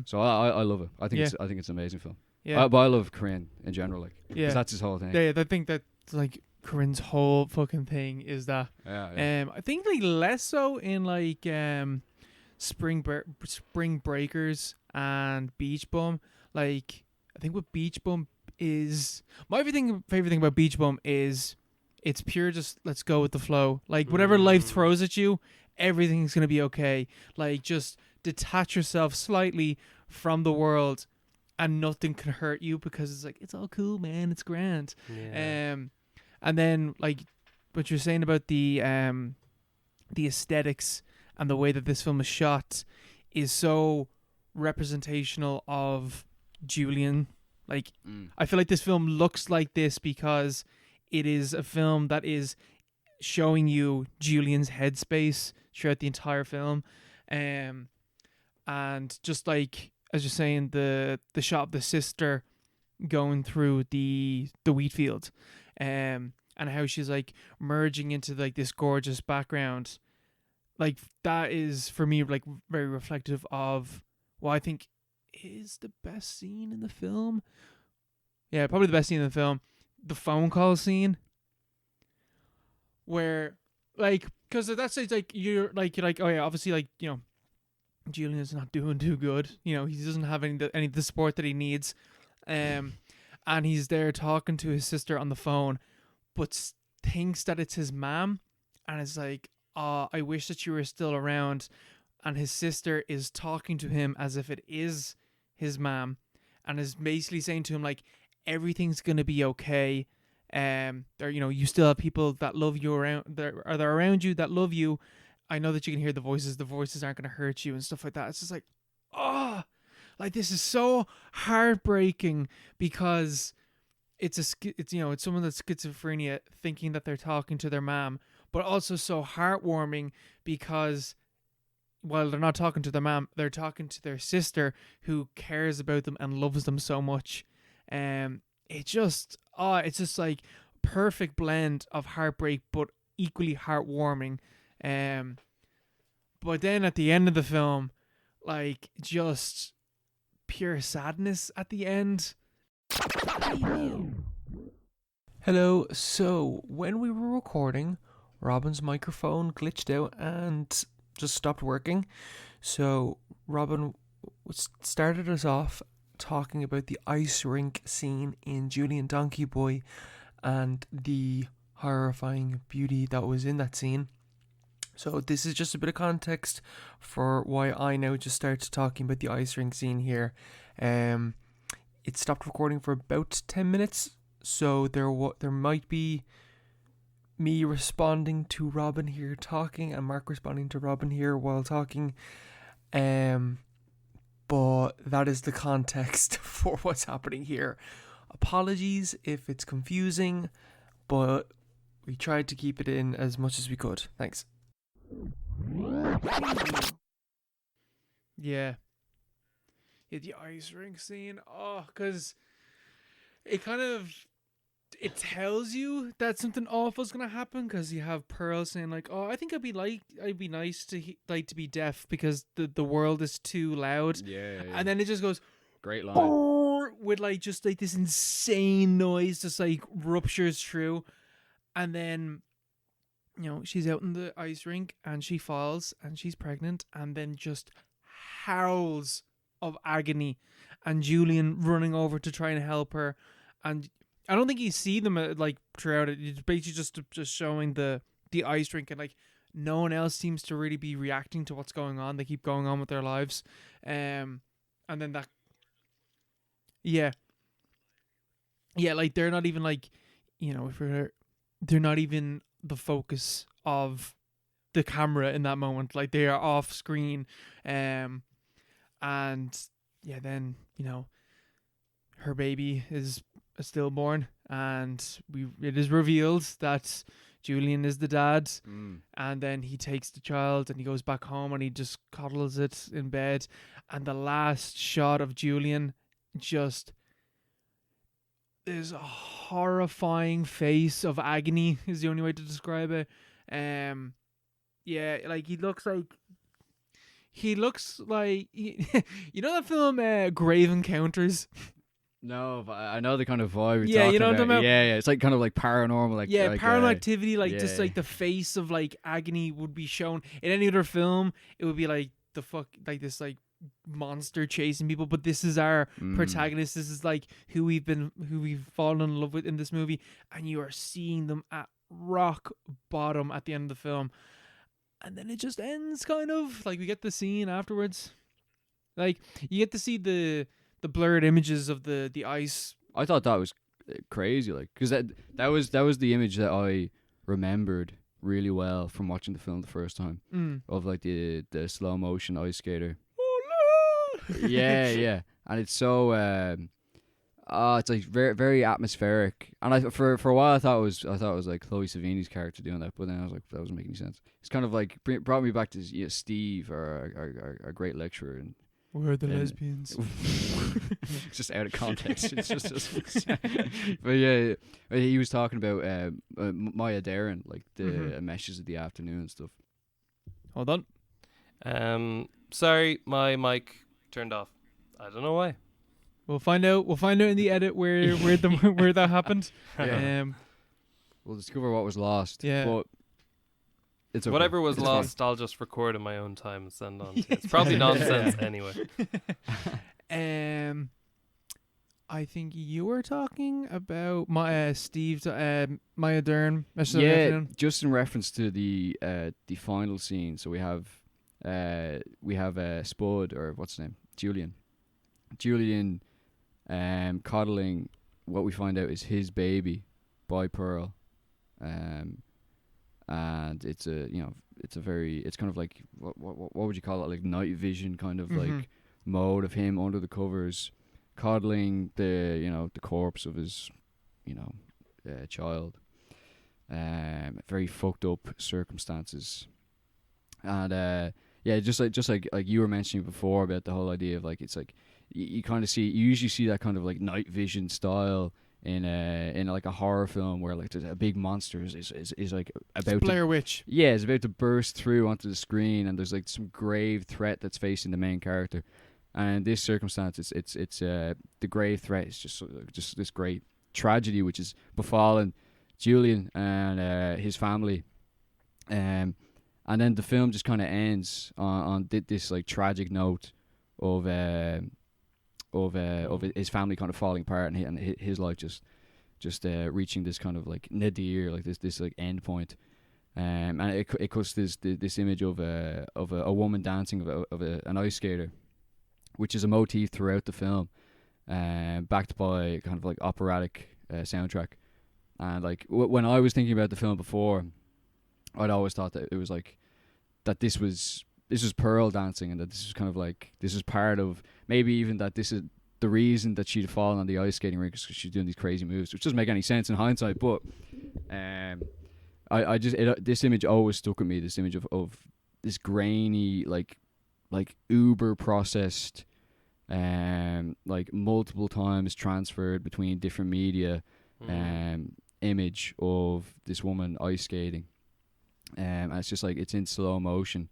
So I love it. I think it's an amazing film. Yeah. But I love Corinne in general, like, 'cause that's his whole thing. Yeah, I think that like Corinne's whole fucking thing is that. Yeah. I think like less so in like Spring Breakers and Beach Bum. Like I think what Beach Bum is, my favorite thing about Beach Bum is it's pure just let's go with the flow. Like whatever life throws at you, everything's gonna be okay. Like just detach yourself slightly from the world and nothing can hurt you because it's like, it's all cool, man, it's grand. And then like what you're saying about the aesthetics and the way that this film is shot is so representational of Julien. Like I feel like this film looks like this because it is a film that is showing you Julian's headspace throughout the entire film. And just like as you're saying, the shot of the sister going through the wheat field, and how she's like merging into like this gorgeous background, like that is for me like very reflective of what I think is the best scene in the film. Yeah, probably the best scene in the film. The phone call scene, where, like, because that's it's like you're like oh yeah, obviously, like, you know, Julian's not doing too good. You know, he doesn't have any of the support that he needs, and he's there talking to his sister on the phone, but thinks that it's his mom, and is like, "Oh, I wish that you were still around." And his sister is talking to him as if it is his mom, and is basically saying to him, like, everything's gonna be okay. Or, you know, you still have people that love you around, that are around you, that love you. I know that you can hear the voices. The voices aren't gonna hurt you and stuff like that. It's just like, oh, like, this is so heartbreaking, because it's you know, it's someone that's schizophrenia thinking that they're talking to their mom, but also so heartwarming because, while they're not talking to their mom, they're talking to their sister who cares about them and loves them so much. It's just like perfect blend of heartbreak, but equally heartwarming. But then at the end of the film, like, just pure sadness at the end. Hello. So when we were recording, Robyn's microphone glitched out and just stopped working. So Robyn started us off talking about the ice rink scene in Julien Donkey-Boy and the horrifying beauty that was in that scene. So this is just a bit of context for why I now just started talking about the ice rink scene here. It stopped recording for about 10 minutes, so there might be me responding to Robyn here talking, and Mark responding to Robyn here while talking. But that is the context for what's happening here. Apologies if it's confusing, but we tried to keep it in as much as we could. Thanks. Yeah, the ice rink scene. Oh, because it kind of, it tells you that something awful is gonna happen, because you have Pearl saying, like, "Oh, I think I'd be nice to to be deaf because the world is too loud." Yeah. And then it just goes, Great line. with like just like this insane noise, just like ruptures through, and then, you know, she's out in the ice rink and she falls and she's pregnant, and then just howls of agony, and Julien running over to try and help her, and I don't think you see them like throughout it. It's basically just showing the ice rink, and like no one else seems to really be reacting to what's going on. They keep going on with their lives, and then that, yeah, like they're not even like, you know, they're not even the focus of the camera in that moment. Like, they are off screen, and yeah, then, you know, her baby is a stillborn, and it is revealed that Julien is the dad, and then he takes the child and he goes back home and he just coddles it in bed, and the last shot of Julien, just is a horrifying face of agony, is the only way to describe it. Yeah, like he looks like you know that film Grave Encounters? No, but I know the kind of vibe. Yeah, you know what I'm talking about? Yeah. It's like kind of like paranormal, like Paranormal Activity. Like, yeah. just like the face of like agony would be shown in any other film. It would be like like this like monster chasing people. But this is our protagonist. This is like who we've fallen in love with in this movie, and you are seeing them at rock bottom at the end of the film, and then it just ends kind of like we get the scene afterwards. Like, you get to see the blurred images of the ice. I thought that was crazy, like, because that was the image that I remembered really well from watching the film the first time, of like the slow motion ice skater. yeah, and it's so it's like very, very atmospheric, and I for a while I thought it was like Chloe Savini's character doing that, but then I was like, that doesn't make any sense. It's kind of like brought me back to Steve, our great lecturer, and where are the lesbians? It's just out of context. It's just but yeah, he was talking about Maya Deren, like the meshes of the afternoon and stuff. Hold on. Sorry, my mic turned off. I don't know why. We'll find out. We'll find out in the edit where where that happened. Yeah. We'll discover what was lost. Yeah. But it's okay. Whatever was It's lost, I'll just record in my own time and send on to you. It's probably nonsense anyway. I think you were talking about my Steve's Maya Dern. Yeah, just in reference to the final scene. So we have Spud, or what's his name, Julian, coddling what we find out is his baby by Pearl, and it's kind of like what would you call it, like night vision kind of like mode of him under the covers, coddling the corpse of his child. Very fucked up circumstances, and just like you were mentioning before about the whole idea of like, it's like you kind of see, you usually see that kind of like night vision style in like a horror film where like there's a big monster is like about Blair Witch. Yeah, it's about to burst through onto the screen, and there's like some grave threat that's facing the main character. And in this circumstance, it's the grave threat is just this great tragedy which is befallen Julien and his family, and then the film just kind of ends on this like tragic note of his family kind of falling apart, and his life just reaching this kind of like nadir, like this like end point. And it cuts this image of a woman dancing of an ice skater, which is a motif throughout the film, backed by kind of like operatic soundtrack. And like when I was thinking about the film before, I'd always thought that it was like that this was Pearl dancing, and that this was kind of like, this is part of, maybe even that this is the reason that she'd fallen on the ice skating rink, because she's doing these crazy moves, which doesn't make any sense in hindsight. But this image always stuck with me. This image of this grainy, like uber processed, like multiple times transferred between different media, image of this woman ice skating, and it's just like, it's in slow motion,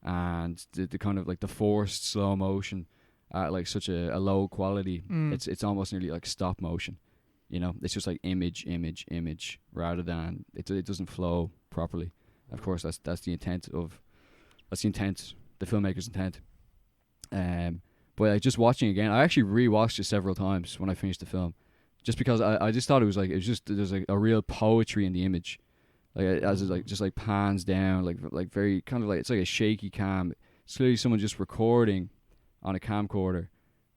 and the kind of like the forced slow motion at like such a low quality, it's almost nearly like stop motion, it's just like image rather than it doesn't flow properly. Of course, that's the filmmaker's intent. But like, just watching again, I actually rewatched it several times when I finished the film, just because I just thought there's like a real poetry in the image, like as it like just like pans down, like very kind of like, it's like a shaky cam. It's clearly someone just recording on a camcorder,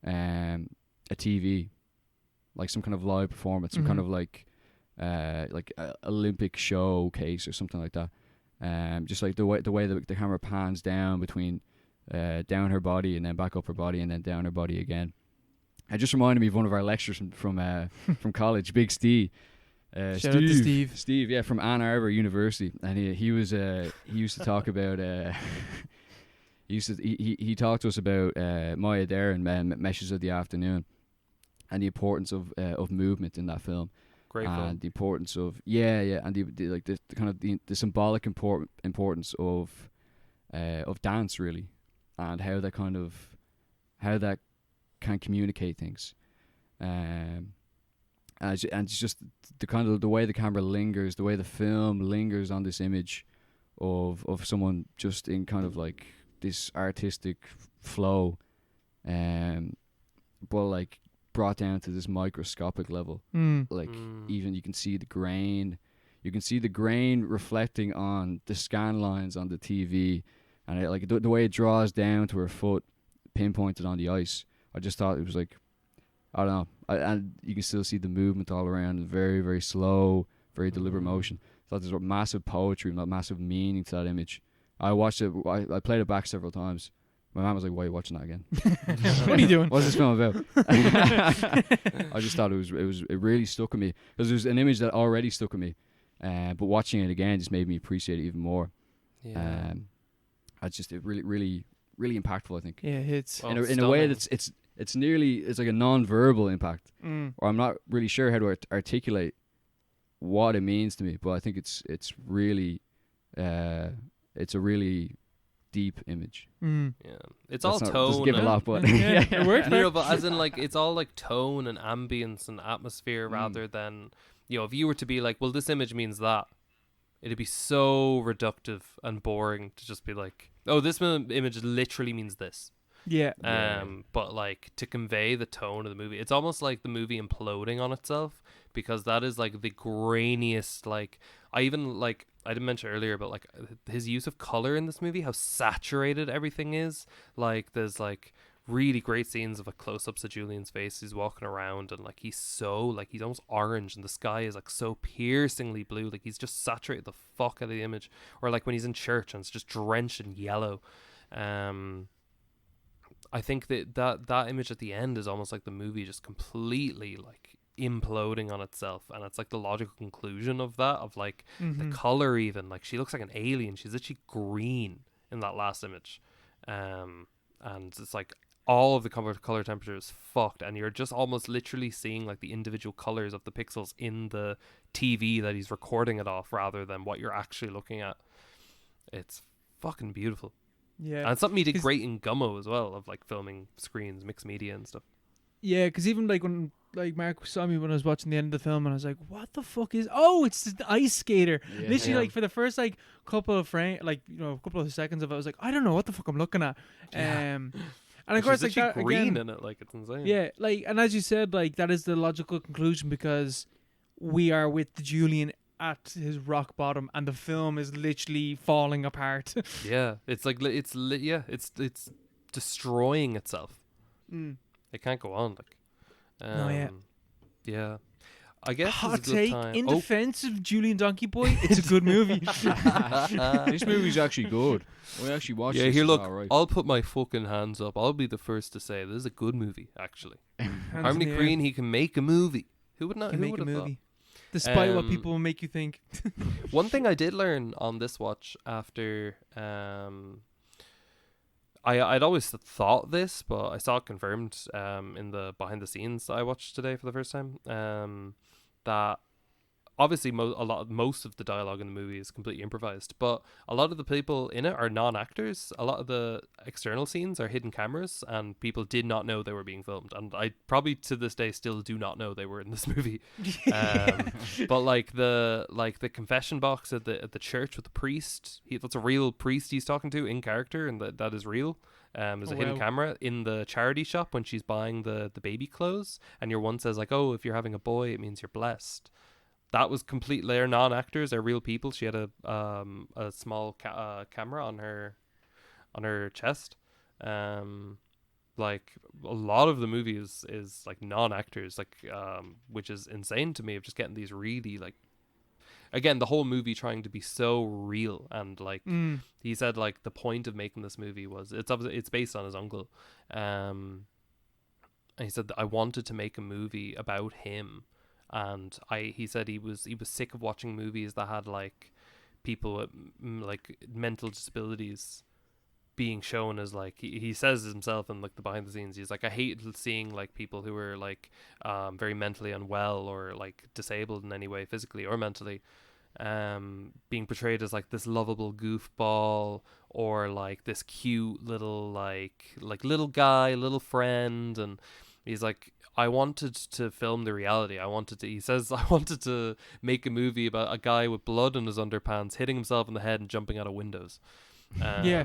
a TV, like some kind of live performance, some kind of like Olympic showcase or something like that. Just like the way the camera pans down between down her body and then back up her body and then down her body again. It just reminded me of one of our lecturers from college, Big Steve. Shout out to Steve. Steve, yeah, from Ann Arbor University, and he used to talk about he talked to us about Maya Deren and Meshes of the Afternoon, and the importance of movement in that film. Great and film. the importance of and the like the kind of the symbolic importance of dance, really, and how that can communicate things, and it's just the kind of the way the camera lingers, the way the film lingers on this image of someone just in kind of like this artistic flow, but like brought down to this microscopic level. Even you can see the grain reflecting on the scan lines on the TV, and it, like the way it draws down to her foot pinpointed on the ice. I just thought it was like, I don't know, and you can still see the movement all around, very, very slow, very deliberate motion. I thought there's a massive poetry and a massive meaning to that image. I watched it. I played it back several times. My mom was like, "Why are you watching that again? What are you doing? What's this film about?" I just thought it really stuck with me, because there's an image that already stuck with me, but watching it again just made me appreciate it even more. Yeah. It really impactful, I think. Yeah, it hits. In a way that's it's like a non-verbal impact, or I'm not really sure how to articulate what it means to me, but I think it's really it's a really deep image. Mm. Yeah, it's That's all not- tone. doesn't give a and- lot, but Yeah, it worked. No, but as in like it's all like tone and ambience and atmosphere Mm. rather than, you know, if you were to be like, well, this image means that, it'd be so reductive and boring to just be like, oh, this image literally means this. Yeah. Yeah. But like to convey the tone of the movie, it's almost like the movie imploding on itself, because that is like the grainiest. Like I didn't mention earlier, but like his use of color in this movie, how saturated everything is. Like there's like really great scenes of like close-ups of Julian's face. He's walking around and like he's almost orange, and the sky is like so piercingly blue. Like he's just saturated the fuck out of the image. Or like when he's in church and it's just drenched in yellow. I think that image at the end is almost like the movie just completely like imploding on itself, and it's like the logical conclusion of that, of like the color. Even like she looks like an alien. She's literally green in that last image, and it's like all of the color temperature is fucked, and you're just almost literally seeing like the individual colors of the pixels in the TV that he's recording it off, rather than what you're actually looking at. It's fucking beautiful. Yeah. And it's something he did 'Cause- great in Gummo as well, of like filming screens, mixed media and stuff. Yeah, because even like when like Mark saw me when I was watching the end of the film, and I was like, "What the fuck is? Oh, it's the ice skater!" Yeah. Literally, Yeah. like for the first like couple of a couple of seconds of it, I was like, "I don't know what the fuck I'm looking at." Yeah. And of course, like she's that green again, in it, like it's insane. yeah, like, and as you said, like that is the logical conclusion, because we are with Julian at his rock bottom, and the film is literally falling apart. Yeah, it's like it's it's destroying itself. Mm. It can't go on. Like, No, yeah. yeah. I guess Hot it's a good take time. in Oh, defense of Julien Donkey-Boy, it's a good movie. This movie's actually good. We actually watched yeah. this. Here, It's look. alright. I'll put my fucking hands up. I'll be the first to say this is a good movie. Actually, Harmony Korine, he can make a movie. Who would not? Can Who make would a have movie, despite what Um, people will make you think. One thing I did learn on this watch after I'd always thought this, but I saw it confirmed in the behind the scenes I watched today for the first time, that obviously most of the dialogue in the movie is completely improvised, but a lot of the people in it are non-actors. A lot of the external scenes are hidden cameras, and people did not know they were being filmed, and I probably to this day still do not know they were in this movie. But like the confession box at the church with the priest, that's a real priest he's talking to in character, and that is real. There's a hidden wow. camera in the charity shop when she's buying the baby clothes, and your one says like, oh, if you're having a boy, it means you're blessed. That was completely, they're non-actors, they're real people. She had a small camera on her chest. Like a lot of the movie is like non-actors, like which is insane to me, of just getting these really like, again, the whole movie trying to be so real. And like he said, like the point of making this movie was it's based on his uncle, and he said that I wanted to make a movie about him. And he said he was sick of watching movies that had like people with like mental disabilities being shown as like, he says himself in like the behind the scenes, he's like, I hate seeing like people who are like very mentally unwell or like disabled in any way, physically or mentally, being portrayed as like this lovable goofball, or like this cute little like little guy, little friend. And he's like, I wanted to film the reality. He says, I wanted to make a movie about a guy with blood in his underpants hitting himself in the head and jumping out of windows. Yeah.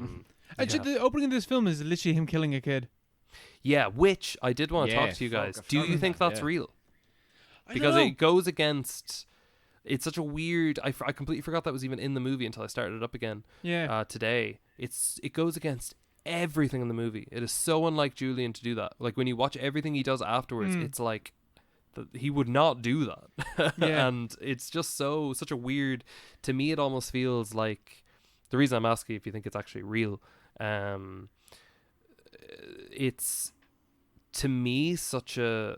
Actually, the opening of this film is literally him killing a kid. Yeah, which I did want to Yeah, talk to you fuck, guys. I Do forgot you about think that, that's yeah. real? I Because don't know. it goes against... It's such a weird... I completely forgot that was even in the movie until I started it up again Yeah. today. It goes against everything in the movie. It is so unlike Julian to do that. Like when you watch everything he does afterwards, it's like he would not do that. Yeah. And it's just such a weird... To me, it almost feels like... The reason I'm asking if you think it's actually real... it's to me such a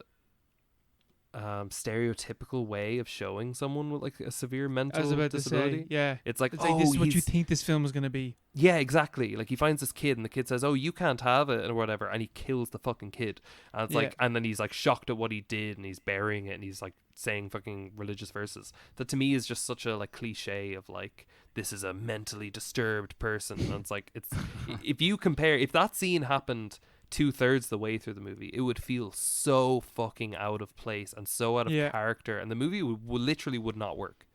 stereotypical way of showing someone with like a severe I was mental about to disability. say, yeah. It's like, It's like, this is what you he's- think this film is going to be. Yeah, exactly. Like he finds this kid and the kid says, "Oh, you can't have it," or whatever, and he kills the fucking kid. And it's Yeah. like, and then he's like shocked at what he did, and he's burying it, and he's like saying fucking religious verses. That to me is just such a like cliche of like, this is a mentally disturbed person. And it's like, it's if you compare, if that scene happened 2/3 the way through the movie, it would feel so fucking out of place and so out of Yeah. character, and the movie literally would not work.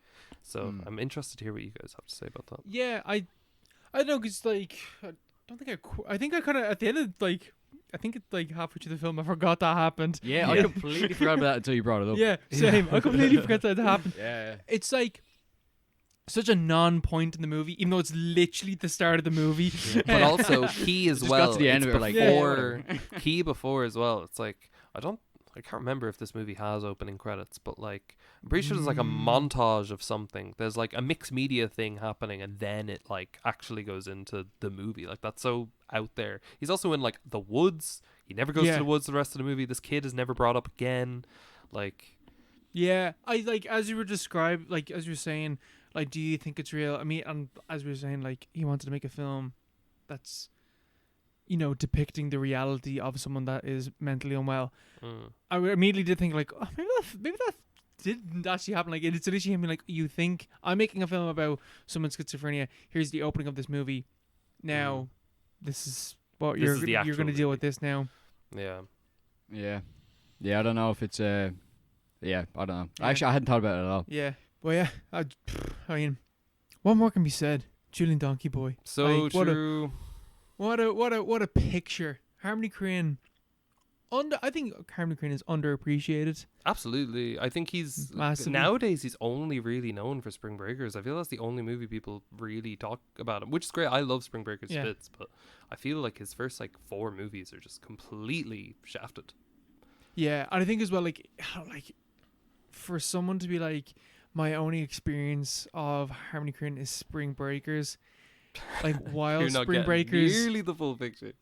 So Hmm. I'm interested to hear what you guys have to say about that. Yeah, I don't know, because like, I don't think I think I kind of, at the end of like, I think it's like halfway through the film, I forgot that happened. Yeah, I completely forgot about that until you brought it up. Yeah, same. I completely forgot that happened. Yeah. It's like such a non-point in the movie, even though it's literally the start of the movie. But also key as Just well. got to the end it's of it, like, before key before as well. It's like I can't remember if this movie has opening credits, but like I'm pretty sure there's like a montage of something. There's like a mixed media thing happening, and then it like actually goes into the movie. Like that's so out there. He's also in like the woods. He never goes to Yeah. the woods the rest of the movie. This kid is never brought up again. Like Yeah, I like, as you were described, like as you were saying, like, do you think it's real? I mean, and as we were saying, like, he wanted to make a film that's, you know, depicting the reality of someone that is mentally unwell. I immediately did think like, oh, maybe that didn't actually happen. Like, it's literally him being like, you think I'm making a film about someone's schizophrenia? Here's the opening of this movie. Now, this is what This is the you're actual going to deal movie. with this now. yeah. Yeah. Yeah, I don't know if it's yeah, I don't know. Yeah. Actually, I hadn't thought about it at all. Yeah. Well, yeah. I mean, what more can be said? Julien Donkey-Boy. So Like, true. What a picture. Harmony Korine. I think Harmony Korine is underappreciated. Absolutely. I think he's Massively. nowadays he's only really known for Spring Breakers. I feel that's the only movie people really talk about him, which is great. I love Spring Breakers Yeah. bits, but I feel like his first like 4 movies are just completely shafted. Yeah, and I think as well, like for someone to be like, my only experience of Harmony Korine is Spring Breakers. Like, while You're not Spring getting Breakers, nearly the full picture.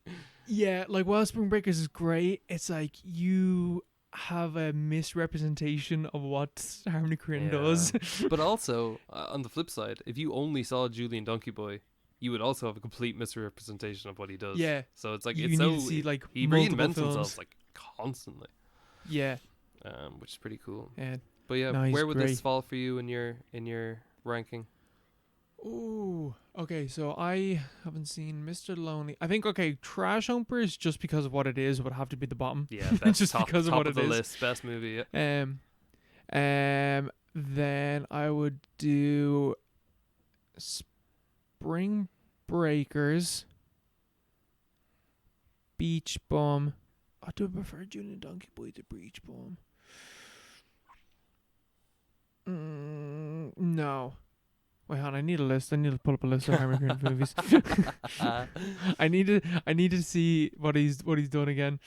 yeah, like while Spring Breakers is great, it's like you have a misrepresentation of what Harmony Korine Yeah. does. But also, on the flip side, if you only saw Julien Donkey-Boy, you would also have a complete misrepresentation of what he does. Yeah, So it's like you it's need so to see like he multiple reinvents films. himself like constantly, Yeah, which is pretty cool. yeah. But yeah, No, he's where would great. this fall for you in your ranking? Ooh, okay. So I haven't seen Mr. Lonely. I think Trash Humpers, just because of what it is, would have to be the bottom. Yeah, that's Just top, because of top what of it the is. list, best movie. Yeah. Then I would do Spring Breakers, Beach Bum. I do prefer Julien Donkey-Boy to Beach Bum. No. Wait, hon, I need a list. I need to pull up a list of Harmony Korine movies. I need to see what he's done again.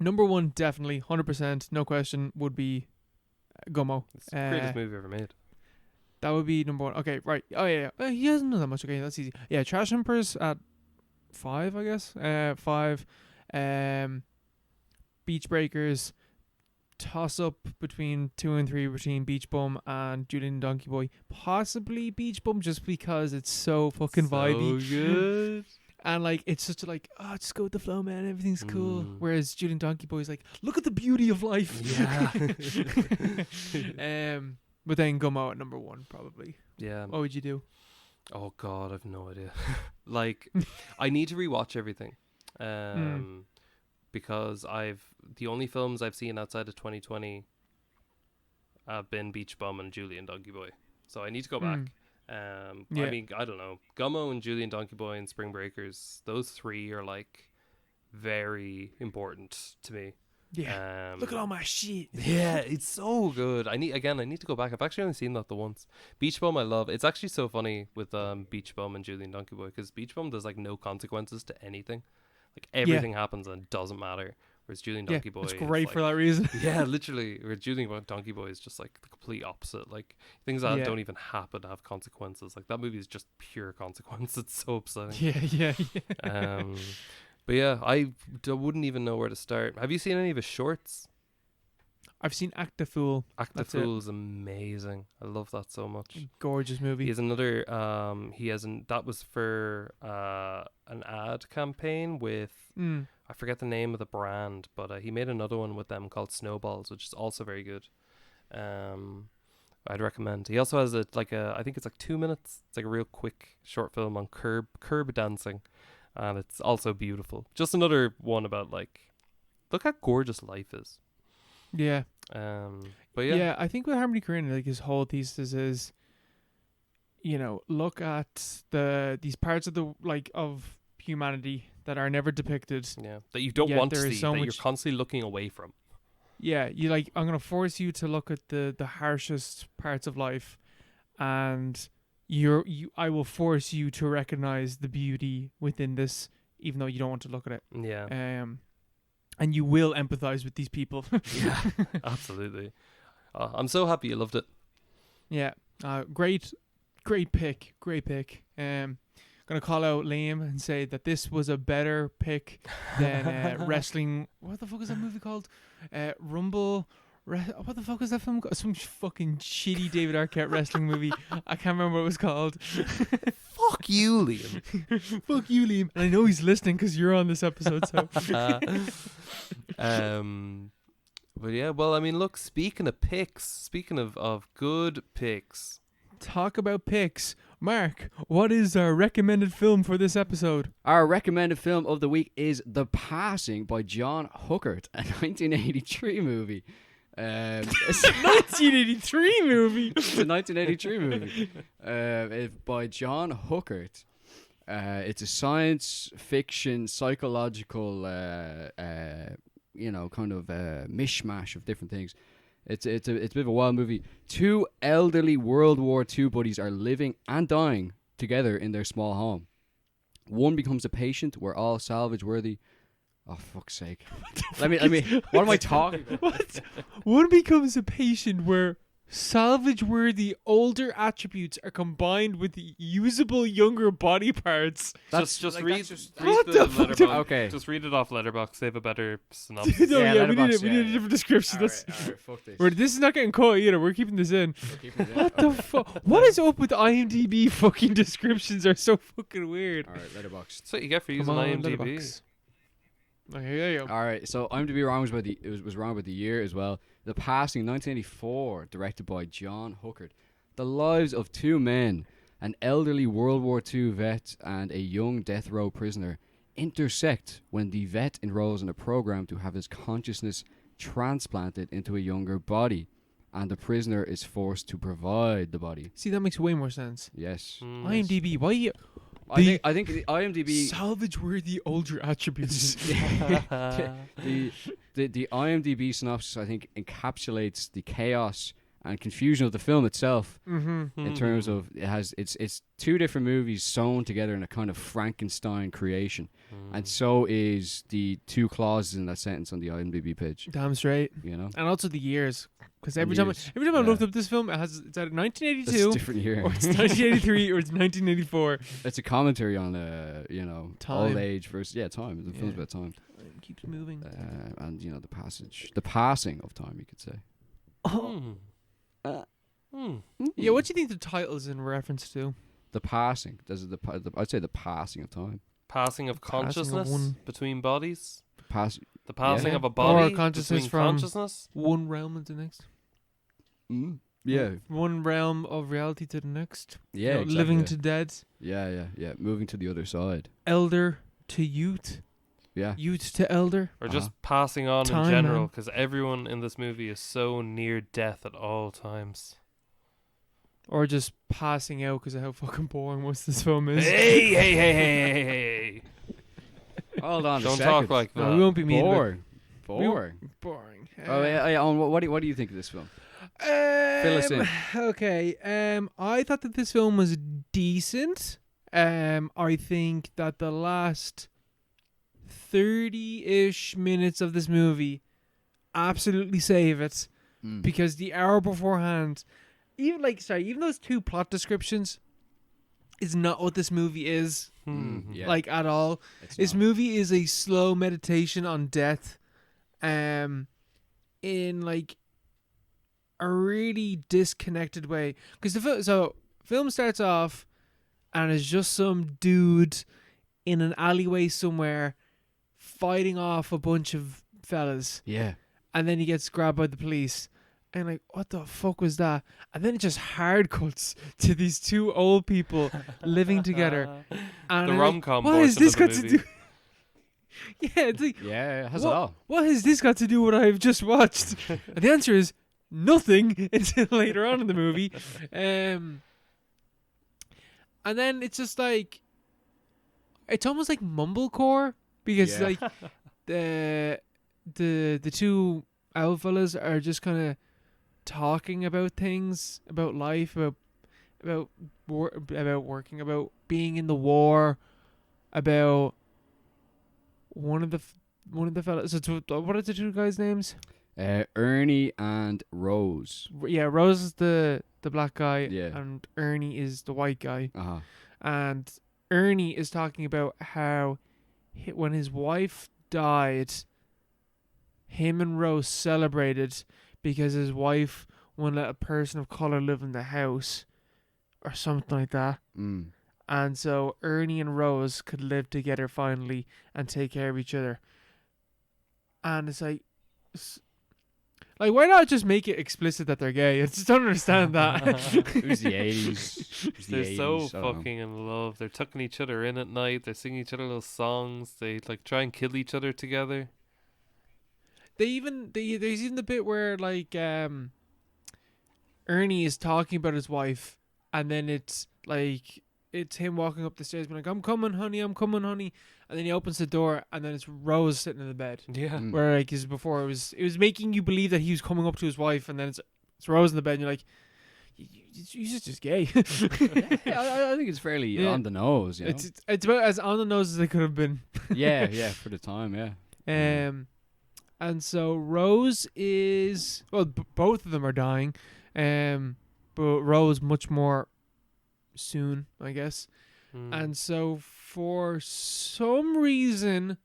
Number 1, definitely, 100%, no question, would be Gummo. It's the greatest movie ever made. That would be number 1. Okay, right. Oh yeah. He hasn't done that much. Okay, that's easy. Yeah, Trash Humpers at 5, I guess. 5. Beach Breakers. Toss up between 2 and 3 between Beach Bum and Julien Donkey-Boy. Possibly Beach Bum, just because it's so fucking vibey. So good. And like, it's such a like, oh, just go with the flow, man. Everything's cool. Mm. Whereas Julien Donkey-Boy is like, look at the beauty of life. Yeah. But then Gummo at number 1, probably. Yeah. What would you do? Oh God, I've no idea. Like, I need to rewatch everything, because the only films I've seen outside of 2020 have been Beach Bum and Julien Donkey-Boy. So I need to go back. I Yeah. mean, I don't know, Gummo and Julien Donkey-Boy and Spring Breakers. Those 3 are like very important to me. Yeah. Look at all my shit. Yeah, it's so good. I need to go back. I've actually only seen that the once. Beach Bum I love. It's actually so funny with Beach Bum and Julien Donkey-Boy, because Beach Bum does like no consequences to anything. Like everything happens and it doesn't matter. Whereas Julien Yeah, Donkey-Boy it's is, great like, for that reason. yeah, literally. Whereas Julien Donkey-Boy is just like the complete opposite. Like things that Yeah. don't even happen to have consequences. Like that movie is just pure consequence. It's so upsetting. Yeah. But yeah, I wouldn't even know where to start. Have you seen any of his shorts? I've seen Act the Fool. Act the That's it. Fool is amazing. I love that so much. Gorgeous movie. He has another. That was for an ad campaign with. I forget the name of the brand, but he made another one with them called Snowballs, which is also very good. I'd recommend. He also has I think it's like 2 minutes. It's like a real quick short film on curb dancing, and it's also beautiful. Just another one about like, look how gorgeous life is. Yeah. But yeah, I think with Harmony Korine, like his whole thesis is, look at these parts of of humanity that are never depicted. Yeah, that you don't want to see, that you're constantly looking away from. Yeah, I'm gonna force you to look at the harshest parts of life, and I will force you to recognize the beauty within this, even though you don't want to look at it. Yeah. And you will empathize with these people. Yeah, absolutely. I'm so happy you loved it. Yeah. Great pick. Gonna call out Liam and say that this was a better pick than wrestling. What the fuck is that movie called? Rumble. What the fuck is that film called? Some fucking shitty David Arquette wrestling movie. I can't remember what it was called. Fuck you, Liam. Fuck you, Liam. And I know he's listening because you're on this episode. So. But yeah, well, I mean, look. Speaking of picks, speaking of good picks. Talk about picks. Mark, what is our recommended film for this episode? Our recommended film of the week is The Passing by John Huckert, a 1983 movie. It's a 1983 movie. It's a 1983 movie by John Huckert. It's a science fiction, psychological, kind of mishmash of different things. It's a bit of a wild movie. Two elderly World War II buddies are living and dying together in their small home. One becomes a patient. We're all salvage worthy. Oh, fuck's sake. Let me. What am I talking about? What? One becomes a patient where salvage-worthy older attributes are combined with usable younger body parts. Just read what the the fuck? letterbox. Okay. Just read it off Letterboxd. They have a better synopsis. No, Yeah, we need Letterboxd, a different description. All right, fuck this. This is not getting caught either. We're keeping this in. What the fuck? Okay. What is up with IMDb fucking descriptions? Are so fucking weird. Oh, All right, Letterboxd. That's what you get for using IMDb. Letterboxd. Okay, there you go. All right, so IMDb was wrong about the year as well. The Passing, 1984, directed by John Huckert. The lives of two men, an elderly World War II vet and a young death row prisoner, intersect when the vet enrolls in a program to have his consciousness transplanted into a younger body, and the prisoner is forced to provide the body. See, that makes way more sense. Yes. IMDb, why you... I think the IMDb salvage-worthy older attributes. the IMDb synopsis, I think, encapsulates the chaos and confusion of the film itself. In terms of it's two different movies sewn together in a kind of Frankenstein creation, and so is the two clauses in that sentence on the IMDb page. Damn straight. And also the years, because every And time years. I looked up this film, it's either 1982, That's a different year. or it's 1983, or it's 1984. It's a commentary on Time. old age versus time. The film's about time. It keeps moving. And the passing of time, you could say. Yeah, what do you think the title is in reference to? The passing. I'd say the passing of time. Passing of consciousness between bodies. The passing Yeah. of a body Or consciousness between from- consciousness. One realm into the next. Yeah. One realm of reality to the next. Yeah. Exactly, Living yeah. to dead. Yeah. Moving to the other side. Elder to youth. Yeah. Youth to elder. Or just passing on Time, in general, man. because everyone in this movie is so near death at all times. Or just passing out because of how fucking boring most of this film is. Hey. Hold on. Don't talk like No, that. we won't be mean. boring. Boring. Oh yeah. What do you think of this film? Fill us in. Okay. I thought that this film was decent. I think that the last 30-ish minutes of this movie absolutely save it, because the hour beforehand, even those two plot descriptions is not what this movie is. Yeah. Like at all. This movie is a slow meditation on death, in like a really disconnected way. Because film starts off and it's just some dude in an alleyway somewhere fighting off a bunch of fellas. Yeah. And then he gets grabbed by the police. And like, what the fuck was that? And then it just hard cuts to these two old people living together. And The I'm rom-com what has portion this of the got to movie. do? Yeah, it's like, Yeah, it has what, it all. what has this got to do with what I've just watched? And the answer is nothing until later on in the movie. And then it's just like, it's almost like mumblecore because Yeah. like the two owl fellas are just kind of talking about things, about life, about working, about being in the war, about one of the fellas. So what are the two guys' names? Ernie and Rose. Yeah, Rose is the black guy, Yeah. and Ernie is the white guy. Uh-huh. And Ernie is talking about how when his wife died, him and Rose celebrated because his wife wouldn't let a person of color live in the house or something like that. Mm. And so Ernie and Rose could live together finally and take care of each other. And it's like, why not just make it explicit that they're gay? I just don't understand that. It was the 80s. It was the They're 80s, so I don't know. fucking in love. They're tucking each other in at night. They're singing each other little songs. They like try and kill each other together. There's even the bit where like Ernie is talking about his wife, and then it's him walking up the stairs being like, I'm coming honey, and then he opens the door and then it's Rose sitting in the bed. Yeah. Mm. Where like as before it was making you believe that he was coming up to his wife, and then it's Rose in the bed and you're like, he's just gay. Yeah, I think it's fairly Yeah. on the nose, you know? It's about as on the nose as they could have been. yeah, for the time, yeah. And so Rose is both of them are dying, but Rose much more soon, I guess. Mm. And so for some reason,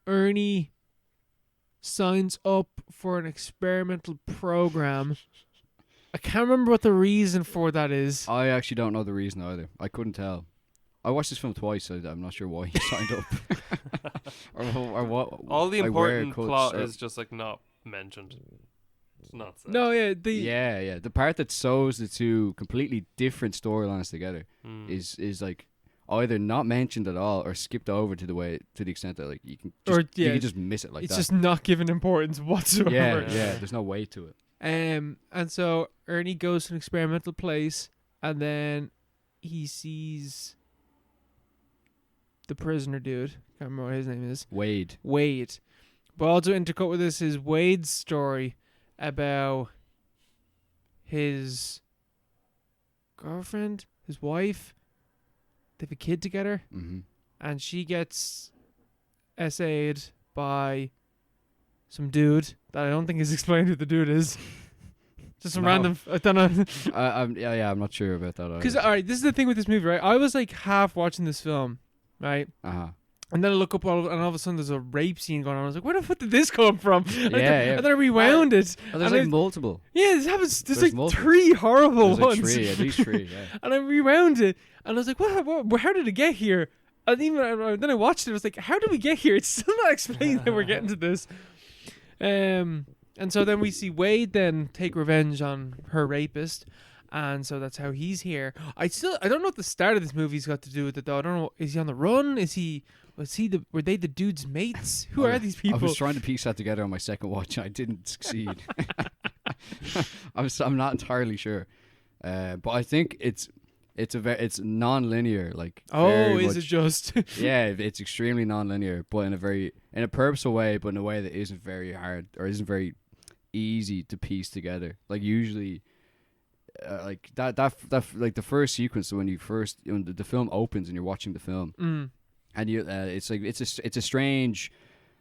Ernie signs up for an experimental program. I can't remember what the reason for that is. I actually don't know the reason either. I couldn't tell. I watched this film twice, so I'm not sure why he signed up. or what. All the like, where it important cuts, plot or- is just like not mentioned. It's not said. No, yeah, Yeah. The part that sews the two completely different storylines together Mm. is like either not mentioned at all or skipped over to the extent that like you can just miss it like it's that. just not given importance whatsoever. Yeah. There's no weight to it. And so Ernie goes to an experimental place, and then he sees the prisoner dude. Can't remember what his name is. Wade. But also intercut with this is Wade's story about his girlfriend, his wife. They have a kid together, Mm-hmm. and she gets essayed by some dude that I don't think is explained who the dude is. Just some No. random. I don't know. I'm not sure about that. Because alright, this is the thing with this movie, right? I was like half watching this film, right? Uh-huh. And then I look up and all of a sudden there's a rape scene going on. I was like, where the fuck did this come from? And Yeah. And then I rewound it. Oh, there's and like I- multiple. Yeah, this happens. There's There's like multiple. 3 horrible There's like ones. 3, at least 3, yeah. And I rewound it, and I was like, what? How did it get here? And then I watched it. I was like, how did we get here? It's still not explained that we're getting to this. And so then we see Wade then take revenge on her rapist, and so that's how he's here. I don't know what the start of this movie's got to do with it though. I don't know. Is he on the run? Were they the dude's mates? Who are these people? I was trying to piece that together on my second watch. I didn't succeed. I'm not entirely sure, but I think it's non-linear. Like very is much- it just? Yeah, it's extremely non-linear, but in a purposeful way, but in a way that isn't very hard or isn't very easy to piece together. Like usually, like that like the first sequence when the film opens and you're watching the film. And you, it's like it's a strange,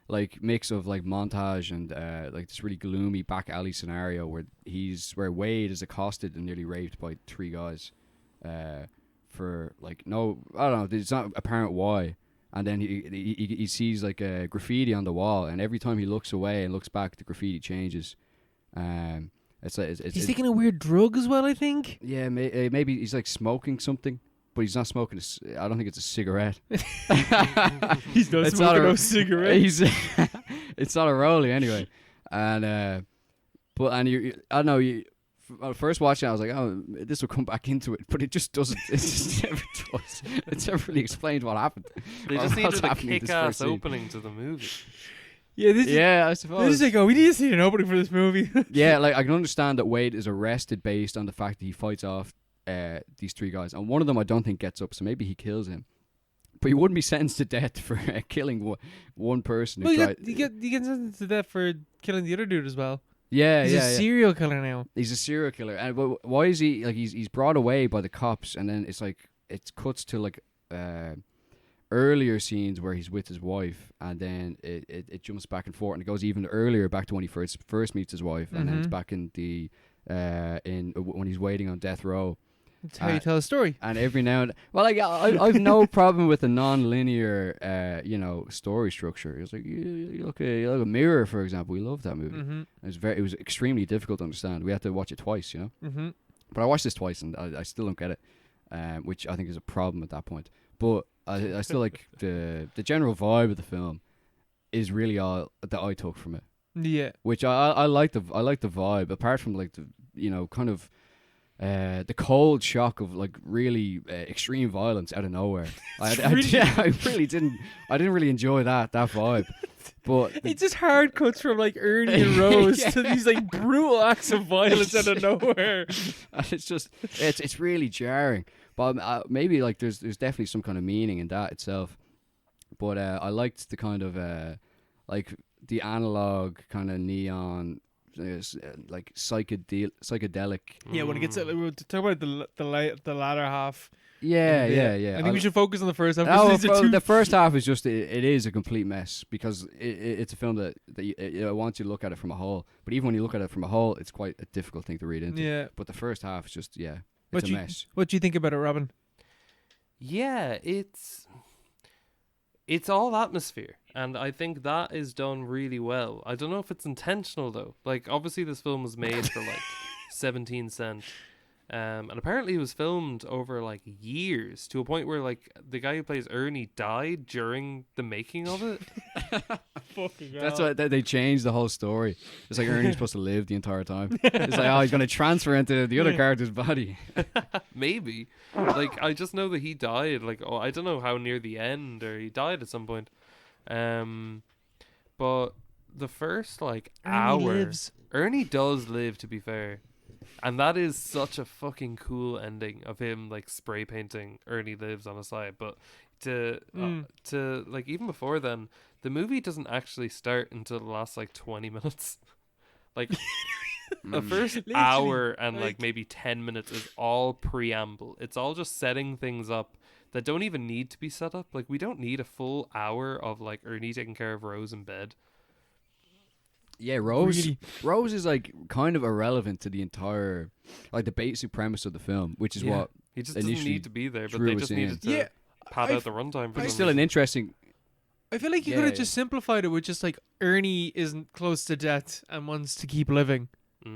like mix of like montage and like this really gloomy back alley scenario where Wade is accosted and nearly raped by 3 guys, for like no, I don't know, it's not apparent why. And then he sees like a graffiti on the wall, and every time he looks away and looks back, the graffiti changes It's like He's taking a weird drug as well, I think. yeah, maybe he's like smoking something, but he's not smoking. I don't think it's a cigarette. He's not It's smoking not a- no cigarette. It's not a rollie anyway, and I don't know. First watching, I was like, oh, this will come back into it, but it just doesn't. It just never does. It's never really explained what happened. They or just what's needed a happening in this kick-ass first scene. opening to the movie. Yeah, this Yeah, I is suppose. like, oh, we need to see an opening for this movie. Yeah, like I can understand that Wade is arrested based on the fact that he fights off these three guys, and one of them I don't think gets up, so maybe he kills him. But he wouldn't be sentenced to death for killing one person. Well, Who tried. you get sentenced to death for killing the other dude as well. Yeah, He's yeah, a yeah. serial killer now. He's a serial killer, and why is he like he's brought away by the cops, and then it's like it cuts to like earlier scenes where he's with his wife, and then it jumps back and forth, and it goes even earlier back to when he first meets his wife, and then it's back in the when he's waiting on death row. That's how you tell a story. And every now and well, like I've no problem with a non-linear, story structure. It's like you look at Mirror, for example. We love that movie. Mm-hmm. It was extremely difficult to understand. We had to watch it twice, Mm-hmm. But I watched this twice, and I still don't get it, which I think is a problem at that point. But I still like the general vibe of the film is really all that I took from it. Yeah. Which I like the vibe, apart from like the kind of the cold shock of like really extreme violence out of nowhere. I didn't really enjoy that vibe. But It's just hard cuts from like Ernie and Rose Yeah. to these like brutal acts of violence out of nowhere. it's just it's really jarring. But maybe like there's definitely some kind of meaning in that itself. But I liked the kind of like the analog kind of neon, like psychedelic. Yeah, when it gets we'll talk about the latter half. Yeah, in a bit. yeah. I think we should focus on the first half. 'cause these are two The first half is just it is a complete mess because it's a film that it wants you to look at it from a whole. But even when you look at it from a whole, it's quite a difficult thing to read into. Yeah. But the first half is just it's What a you- mess. What do you think about it, Robyn? Yeah, it's all atmosphere, and I think that is done really well. I don't know if it's intentional though. Like obviously this film was made for like 17 cents. And apparently it was filmed over like years to a point where like the guy who plays Ernie died during the making of it. Fucking That's why they changed the whole story. It's like Ernie's supposed to live the entire time. It's like, oh, he's going to transfer into the other character's body. Maybe. Like I just know that he died. Like I don't know how near the end or he died at some point. But the first like hour, lives. Ernie does live. To be fair. And that is such a fucking cool ending of him like spray painting Ernie lives on a side. But to like even before then, the movie doesn't actually start until the last like 20 minutes. Like the first hour and like maybe 10 minutes is all preamble. It's all just setting things up that don't even need to be set up. Like we don't need a full hour of like Ernie taking care of Rose in bed. Yeah, Rose. Really? Rose is like kind of irrelevant to the entire, like the basic premise of the film, which is what He just doesn't initially need to be there, but drew they us just in. needed to Yeah, pad I out the runtime for it's some still an reason. interesting. I feel like you could have just simplified it with just like Ernie isn't close to death and wants to keep living. Yeah,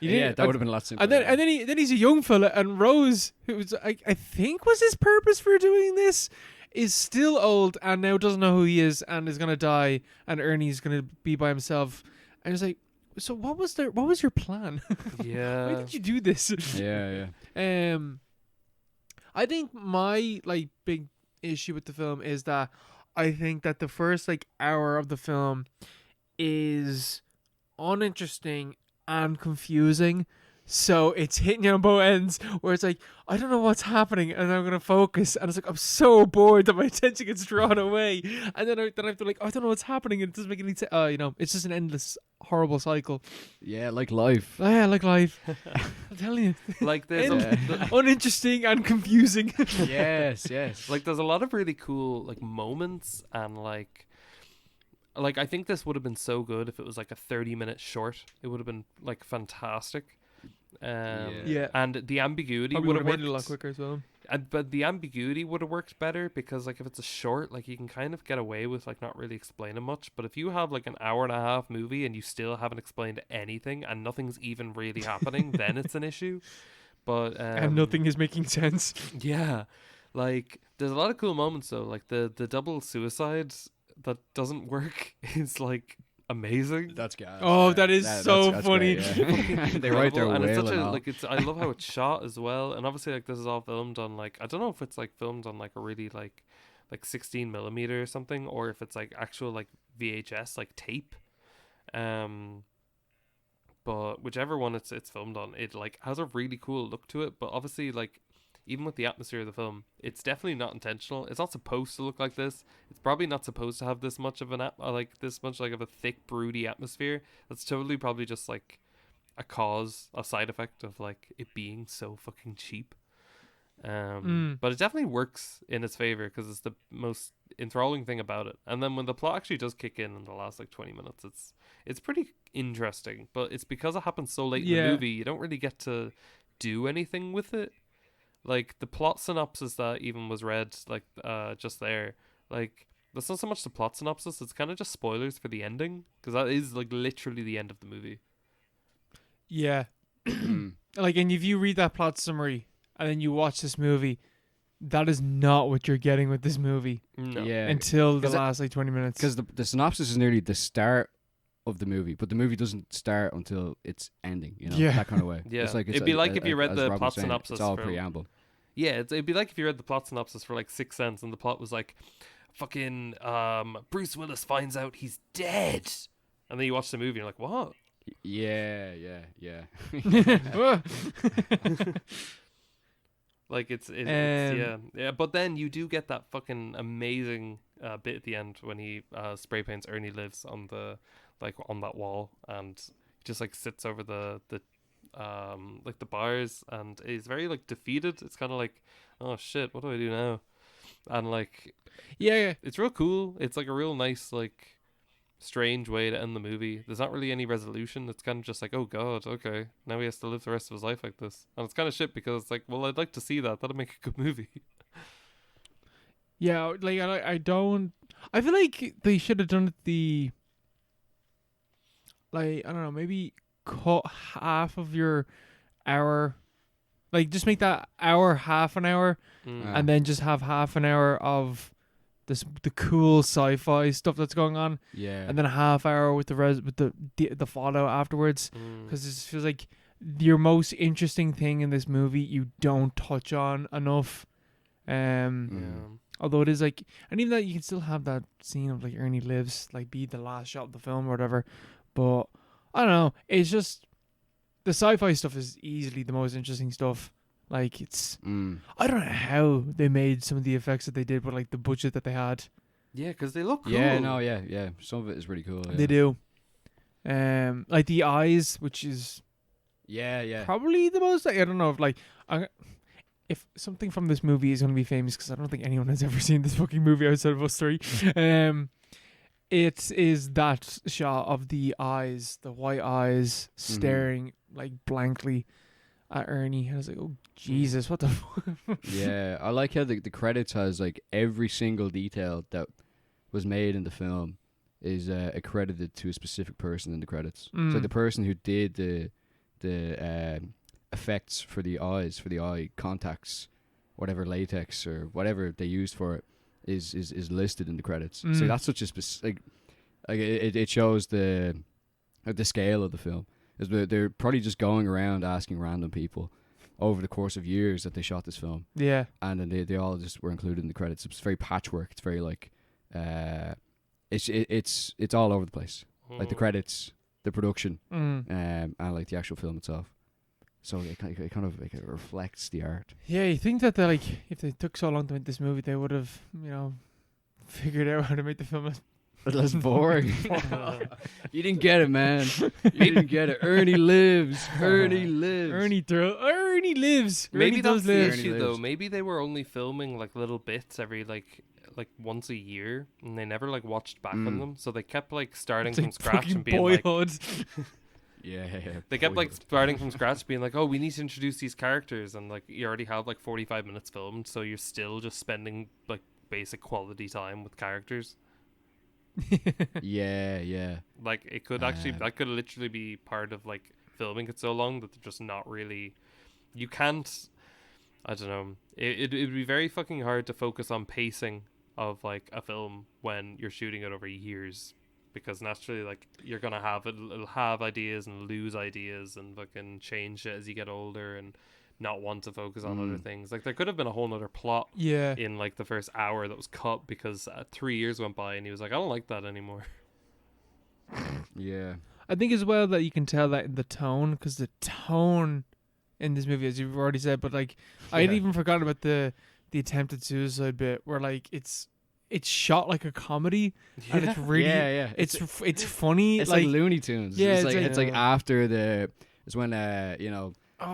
You yeah, didn't- that would have been a lot simpler. And then he's a young fella, and Rose, who was I think was his purpose for doing this, is still old and now doesn't know who he is and is gonna die, and Ernie's gonna be by himself. And it's like, so what was your plan? Why Yeah. did you do this? yeah. I think my like big issue with the film is that I think that the first like hour of the film is uninteresting and confusing. So it's hitting you on both ends where it's like, I don't know what's happening and I'm going to focus. And it's like, I'm so bored that my attention gets drawn away. And then I have to like, I don't know what's happening. And it doesn't make any sense. It's just an endless, horrible cycle. Yeah, like life. Oh, yeah, like life. I'm telling you. Like there's Uninteresting and confusing. yes. like there's a lot of really cool like moments and like I think this would have been so good if it was like a 30-minute short. It would have been like fantastic. Yeah. And the ambiguity Probably would would have have made it a lot worked. quicker as well. but the ambiguity would have worked better because like if it's a short, like you can kind of get away with like not really explaining much. But if you have like an hour and a half movie and you still haven't explained anything and nothing's even really happening, then it's an issue. But and nothing is making sense. yeah, like there's a lot of cool moments though. Like the double suicide that doesn't work is like amazing. That's gas. Oh, that is so that's funny. great, yeah. They write their and it's whale such and a all. like it's. I love how it's shot as well. And obviously, like this is all filmed on like I don't know if it's like filmed on like a really like 16mm or something, or if it's like actual like VHS like tape. But whichever one it's filmed on, it like has a really cool look to it. But obviously, like even with the atmosphere of the film, it's definitely not intentional. It's not supposed to look like this. It's probably not supposed to have this much of this much like of a thick, broody atmosphere. That's totally probably just like a side effect of like it being so fucking cheap. But it definitely works in its favor because it's the most enthralling thing about it. And then when the plot actually does kick in the last like 20 minutes, it's pretty interesting. But it's because it happens so late in the movie, you don't really get to do anything with it. Like the plot synopsis that even was read like just there, like that's not so much the plot synopsis, it's kind of just spoilers for the ending because that is like literally the end of the movie. Yeah. Like, and if you read that plot summary and then you watch this movie, that is not what you're getting with this movie. No. Yeah, until the last like 20 minutes. because the synopsis is nearly the start of the movie, but the movie doesn't start until it's ending. You know, Yeah. that kind of way. Yeah. It's like It'd be like if you read as the Robyn plot was saying, synopsis It's all for- preamble. Yeah, it'd be like if you read the plot synopsis for like 6 Sense and the plot was like, fucking Bruce Willis finds out he's dead, and then you watch the movie and you're like, what? Yeah. Like it's yeah. But then you do get that fucking amazing bit at the end when he spray paints Ernie Lives on the like on that wall and just like sits over the like the bars and is very like defeated. It's kind of like, oh shit, what do I do now? And like yeah. it's real cool. It's like a real nice like strange way to end the movie. There's not really any resolution. It's kind of just like, oh god, okay, now he has to live the rest of his life like this, and it's kind of shit because it's like, well, I'd like to see that. That'd make a good movie. Yeah, like I don't. I feel like they should have done it like I don't know, maybe cut half of your hour, like just make that hour half an hour, and then just have half an hour of the cool sci-fi stuff that's going on, Yeah. and then a half hour with the fallout afterwards, because it feels like your most interesting thing in this movie you don't touch on enough. Although it is like, and even that you can still have that scene of like Ernie Lives like be the last shot of the film or whatever, but I don't know, it's just the sci-fi stuff is easily the most interesting stuff. Like it's I don't know how they made some of the effects that they did with like the budget that they had. Yeah, because they look cool. Yeah. Some of it is really cool. Yeah. They do. Like the eyes, which is Yeah. probably the most, I don't know if something from this movie is going to be famous, because I don't think anyone has ever seen this fucking movie outside of us three. It is that shot of the eyes, the white eyes staring like blankly at Ernie. I was like, oh Jesus, what the fuck? Yeah, I like how the credits has like every single detail that was made in the film is accredited to a specific person in the credits. So the person who did the effects for the eyes, for the eye contacts, whatever latex or whatever they used for it, is listed in the credits. So that's such a specific. Like it shows the scale of the film. They're probably just going around asking random people over the course of years that they shot this film. Yeah. And then they all just were included in the credits. It's very patchwork. It's very like, it's all over the place. Like the credits, the production, and like the actual film itself. So it kind of like it reflects the art. Yeah, you think that they like, if they took so long to make this movie, they would have, figured out how to make the film Less boring. You didn't get it, man. You didn't get it. Ernie lives. Ernie lives. Ernie lives. Maybe Ernie that's does the live. issue, Ernie though. lives. Maybe they were only filming like little bits every like once a year, and they never like watched back on them. So they kept like starting It's from like scratch fucking and being like, Boyhood. Yeah. They kept like starting from scratch, being like, "Oh, we need to introduce these characters," and like you already have like 45 minutes filmed, so you're still just spending like basic quality time with characters. Yeah. Like it could actually that could literally be part of like filming it so long that they're just not really. You can't. I don't know. It'd be very fucking hard to focus on pacing of like a film when you're shooting it over years, because naturally like you're gonna have it'll have ideas and lose ideas and fucking change it as you get older and not want to focus on other things. Like there could have been a whole other plot in like the first hour that was cut because 3 years went by and he was like, I don't like that anymore. Yeah. I think as well that you can tell that in the tone, because the tone in this movie, as you've already said, but like I'd even forgotten about the attempted suicide bit where like it's shot like a comedy and it's really it's funny. It's like Looney Tunes. Yeah, it's like after it's when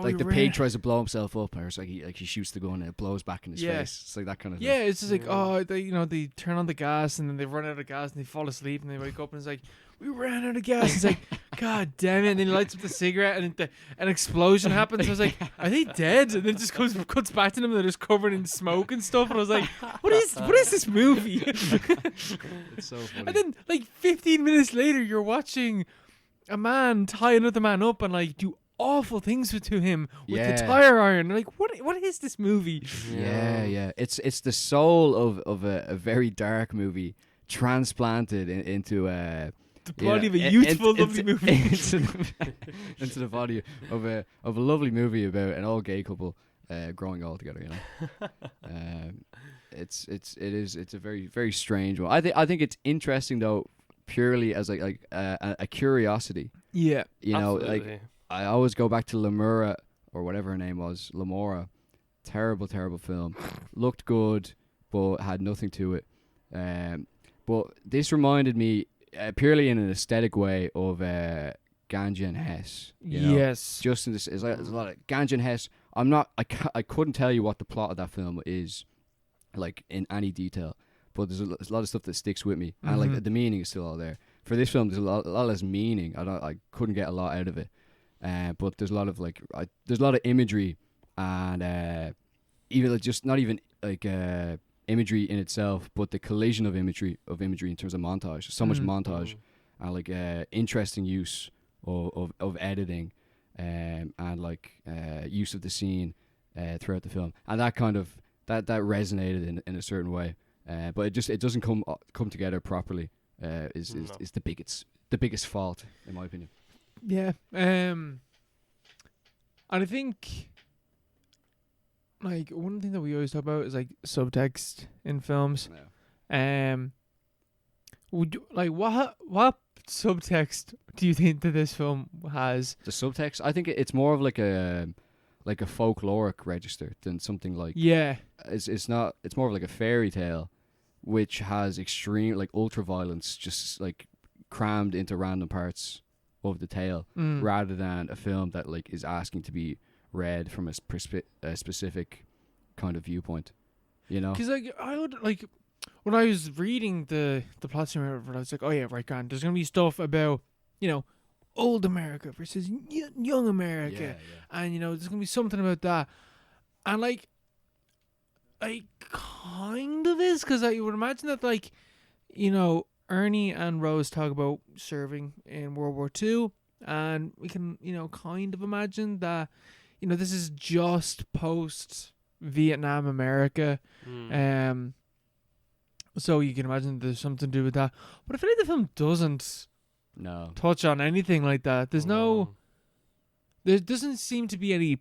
like the pig tries to blow himself up, or it's like he shoots the gun and it blows back in his face. It's like that kind of thing. Yeah, it's just like they turn on the gas and then they run out of gas and they fall asleep and they wake up and it's like, we ran out of gas. It's like, God damn it! And then he lights up the cigarette and an explosion happens. I was like, are they dead? And then it just cuts back to them and they're just covered in smoke and stuff. And I was like, what is this movie? It's so funny. And then like 15 minutes later, you're watching a man tie another man up and like do awful things to him with the tire iron. Like, what is this movie? Yeah. It's the soul of a very dark movie transplanted into the body of a youthful, lovely movie into the body of a lovely movie about an old gay couple growing old together. It's a very, very strange one. I think it's interesting though, purely as like a curiosity. Yeah, absolutely. Like I always go back to Lamora or whatever her name was, Lamora. Terrible film. Looked good, but had nothing to it. But this reminded me purely in an aesthetic way of Ganja and Hess. Yes. Just in this, there's a lot of Ganja and Hess. I couldn't tell you what the plot of that film is, like in any detail. But there's a lot of stuff that sticks with me, and like the meaning is still all there. For this film, there's a lot less meaning. I couldn't get a lot out of it. But there's a lot of there's a lot of imagery, and even like, just not even like imagery in itself, but the collision of imagery in terms of montage. So much montage, and like interesting use of editing, and like use of the scene throughout the film, and that kind of that resonated in a certain way. But it doesn't come together properly. Is the biggest fault in my opinion. Yeah. And I think like one thing that we always talk about is like subtext in films. Yeah. What subtext do you think that this film has? The subtext, I think it's more of like a folkloric register than something like it's more of like a fairy tale, which has extreme like ultra violence just like crammed into random parts of the tale, rather than a film that like is asking to be read from a specific kind of viewpoint, Because like I would like when I was reading the plot summary, I was like, oh yeah, right, Grant. There's gonna be stuff about old America versus young America, and there's gonna be something about that, and like I kind of is, because I would imagine that like Ernie and Rose talk about serving in World War II, and we can, kind of imagine that, this is just post-Vietnam America. So you can imagine there's something to do with that. But I feel like the film doesn't touch on anything like that. There doesn't seem to be any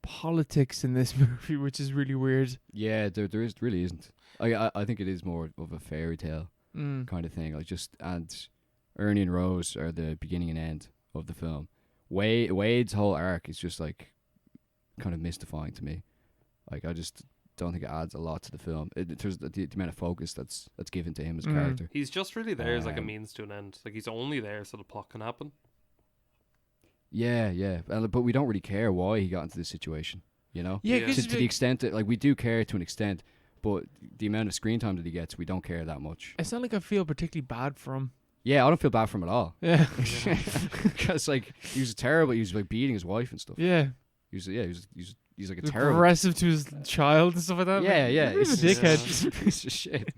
politics in this movie, which is really weird. Yeah, there really isn't. I think it is more of a fairy tale kind of thing. Like and Ernie and Rose are the beginning and end of the film. Wade's whole arc is just like kind of mystifying to me. Like I just don't think it adds a lot to the film. There's the amount of focus that's given to him as a character. He's just really there as like a means to an end. Like he's only there so the plot can happen. Yeah. But we don't really care why he got into this situation. Yeah, to the extent that like we do care to an extent, but the amount of screen time that he gets, we don't care that much. It's not like I feel particularly bad for him. Yeah, I don't feel bad for him at all. Yeah. Because like he was terrible. He was like beating his wife and stuff. Yeah. He's like a He's terrible. aggressive to his child and stuff like that. Yeah, Like, yeah. you're a dickhead. He's a piece of shit.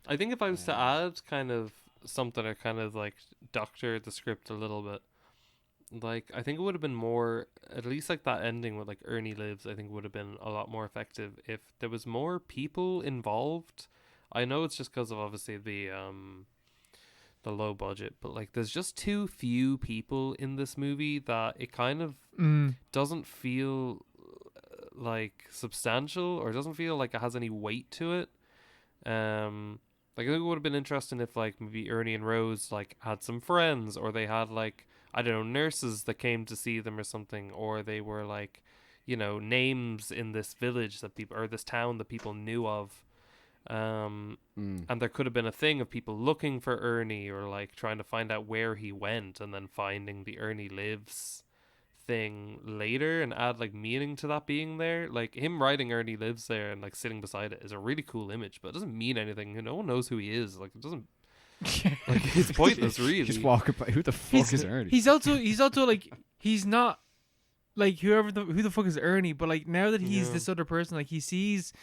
I think if I was to add kind of something or kind of like doctor the script a little bit, like I think it would have been more, at least like that ending with like Ernie lives, I think would have been a lot more effective if there was more people involved. I know it's just because of obviously the low budget, but like there's just too few people in this movie that it kind of doesn't feel like substantial, or doesn't feel like it has any weight to it. Like I think it would have been interesting if like maybe Ernie and Rose like had some friends, or they had like, I don't know, nurses that came to see them or something, or they were like, you know, names in this village that people, or this town that people knew of. And there could have been a thing of people looking for Ernie, or like trying to find out where he went, and then finding the Ernie lives thing later, and add like meaning to that being there. Like him writing Ernie lives there and like sitting beside it is a really cool image, but it doesn't mean anything. No one knows who he is. Like it doesn't. Like it's pointless, really. Just walking by. Who the fuck is Ernie? He's also like, he's not like who the fuck is Ernie, but like now that he's this other person, like he sees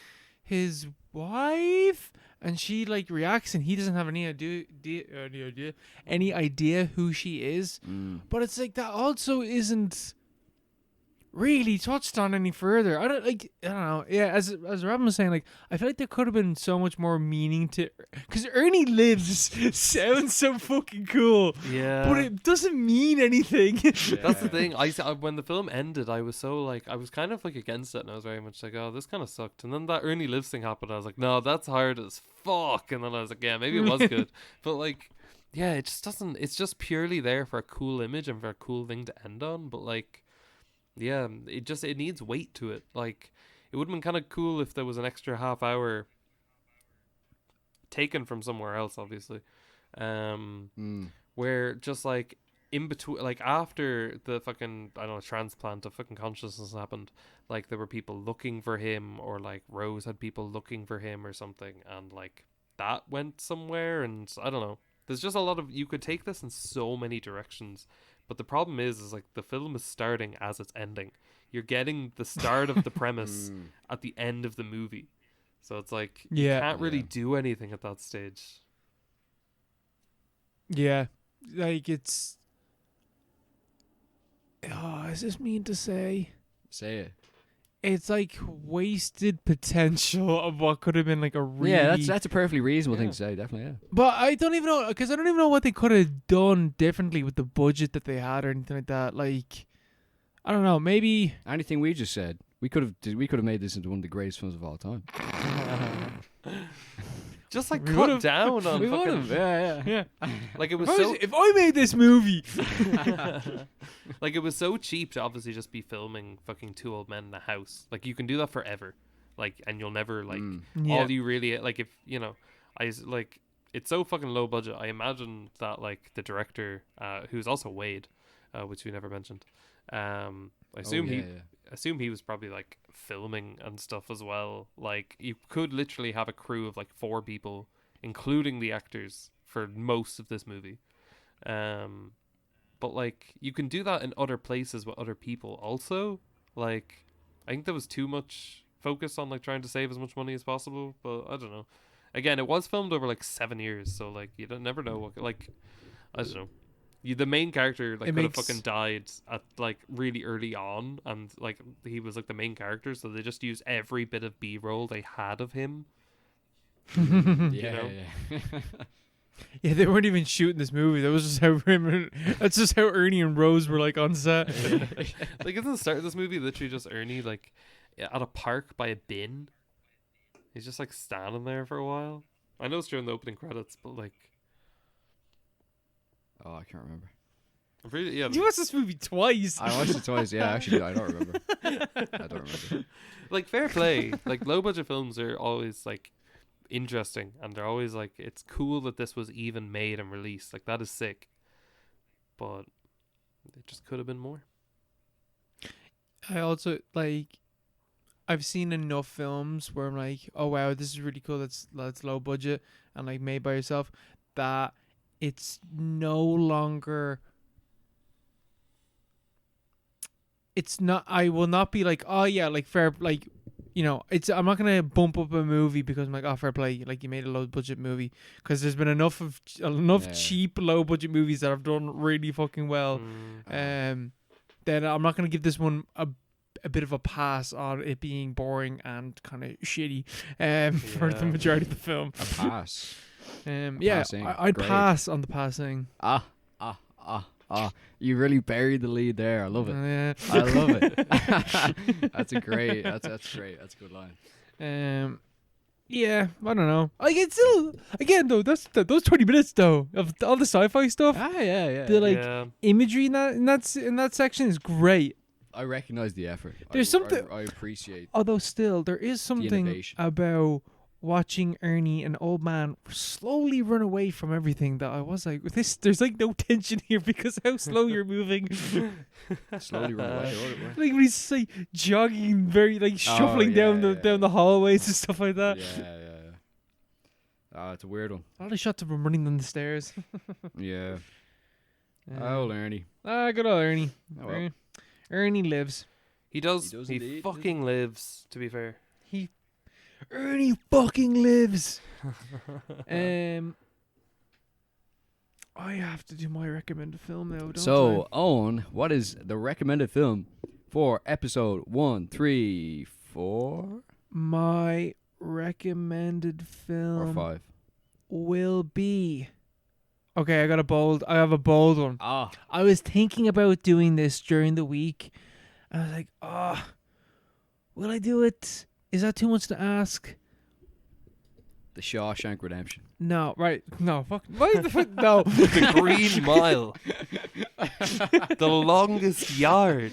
his wife and she like reacts, and he doesn't have any idea who she is. But it's like that also isn't really touched on any further. I don't know. Yeah, as Robyn was saying, like I feel like there could have been so much more meaning to, because Ernie lives sounds so fucking cool. Yeah, but it doesn't mean anything. That's the thing. I when the film ended, I was so like, I was kind of like against it, and I was very much like, oh, this kind of sucked. And then that Ernie lives thing happened. I was like, no, that's hard as fuck. And then I was like, yeah, maybe it was good, but like, yeah, it just doesn't. It's just purely there for a cool image and for a cool thing to end on. But like, yeah, it needs weight to it. Like it would have been kind of cool if there was an extra half hour taken from somewhere else, obviously, where just like in between, like after the fucking, I don't know, transplant of fucking consciousness happened, like there were people looking for him, or like Rose had people looking for him or something, and like that went somewhere, and I don't know. There's just a lot of, you could take this in so many directions. But the problem is like the film is starting as it's ending. You're getting the start of the premise at the end of the movie. So it's like, you can't really do anything at that stage. Yeah. Like it's... Oh, is this mean to say? Say it. It's like wasted potential of what could have been like a really... Yeah, that's a perfectly reasonable thing to say, definitely, yeah. But I don't even know, because I don't even know what they could have done differently with the budget that they had or anything like that. Like, I don't know, maybe... Anything we just said, we could have made this into one of the greatest films of all time. Just like We cut would've. down on We fucking... would've, yeah. Like it was If I made this movie... Like it was so cheap to obviously just be filming fucking two old men in a house. Like you can do that forever. Like, and you'll never like, all you really, like if, you know, like, it's so fucking low budget. I imagine that like the director, who's also Wade, which we never mentioned, I assume assume he was probably like filming and stuff as well. Like you could literally have a crew of like 4 people, including the actors, for most of this movie. But like you can do that in other places with other people also. Like I think there was too much focus on like trying to save as much money as possible, but I don't know. Again, it was filmed over like 7 years, so like you don't never know what, like, I don't know. The main character like could have fucking died at like really early on, and like he was like the main character, so they just used every bit of B-roll they had of him. Yeah. Yeah, they weren't even shooting this movie. That was just how that's just how Ernie and Rose were like on set. Like isn't the start of this movie literally just Ernie like at a park by a bin? He's just like standing there for a while. I know it's during the opening credits, but like, Oh, I can't remember. I'm pretty, yeah. You watched this movie twice. I watched it twice. Yeah, actually, I don't remember. I don't remember. Like fair play. Like low budget films are always like interesting, and they're always like, it's cool that this was even made and released. Like that is sick. But it just could have been more. I also like, I've seen enough films where I'm like, oh wow, this is really cool. That's low budget and like made by yourself. That it's no longer. It's not. I will not be like, oh yeah, like fair, like, it's. I'm not gonna bump up a movie because I'm like, oh, fair play, like you made a low budget movie, because there's been enough cheap low budget movies that have done really fucking well. Then I'm not gonna give this one a bit of a pass on it being boring and kind of shitty for the majority of the film. A pass. I'd pass on the passing. You really buried the lead there. I love it. Yeah. I love it. That's great. That's great. That's a good line. Yeah, I don't know. Like, it's still, again though, those 20 minutes though of all the sci-fi stuff. Yeah. The imagery in that section is great. I recognize the effort. There's something I appreciate. Although still, there is something about watching Ernie, an old man, slowly run away from everything that I was like, there's like no tension here because how slow you're moving. Slowly run away. Like when he's like jogging, very like shuffling down the hallways and stuff like that. Yeah. It's a weird one. All the shots of him running down the stairs. Yeah. Old Ernie. Good old Ernie. Oh, well. Ernie lives. He does. He does He indeed. fucking lives. To be fair. Ernie fucking lives. I have to do my recommended film now, don't I? Owen, what is the recommended film for episode 134? My recommended film Or 5? will be. Okay, I have a bold one. Ah. I was thinking about doing this during the week. I was like, will I do it? Is that too much to ask? The Shawshank Redemption. No, right. No, fuck. Why the fuck? No. The Green Mile. The longest yard.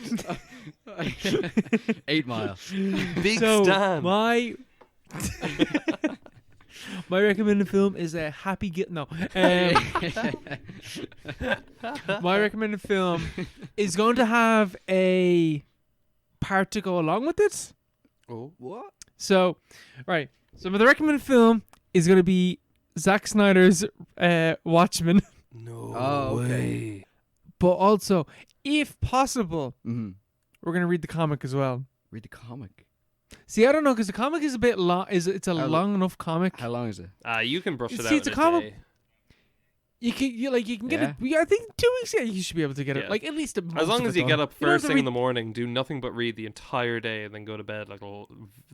8 Mile. Big So, Stan. My recommended film is a Happy No. My recommended film is going to have a part to go along with it. Oh, what? So, right. So, the recommended film is going to be Zack Snyder's Watchmen. No okay. way. But also, if possible, Mm-hmm. we're going to read the comic as well. Read the comic. See, I don't know, because the comic is a bit long. It's a long enough comic. How long is it? You can brush it See, out it's in a a comic- day. You can get it. I think 2 weeks. Yeah, you should be able to get it. Yeah. Like at least a month. As long as you get up You don't have first to thing in read- the morning, do nothing but read the entire day, and then go to bed like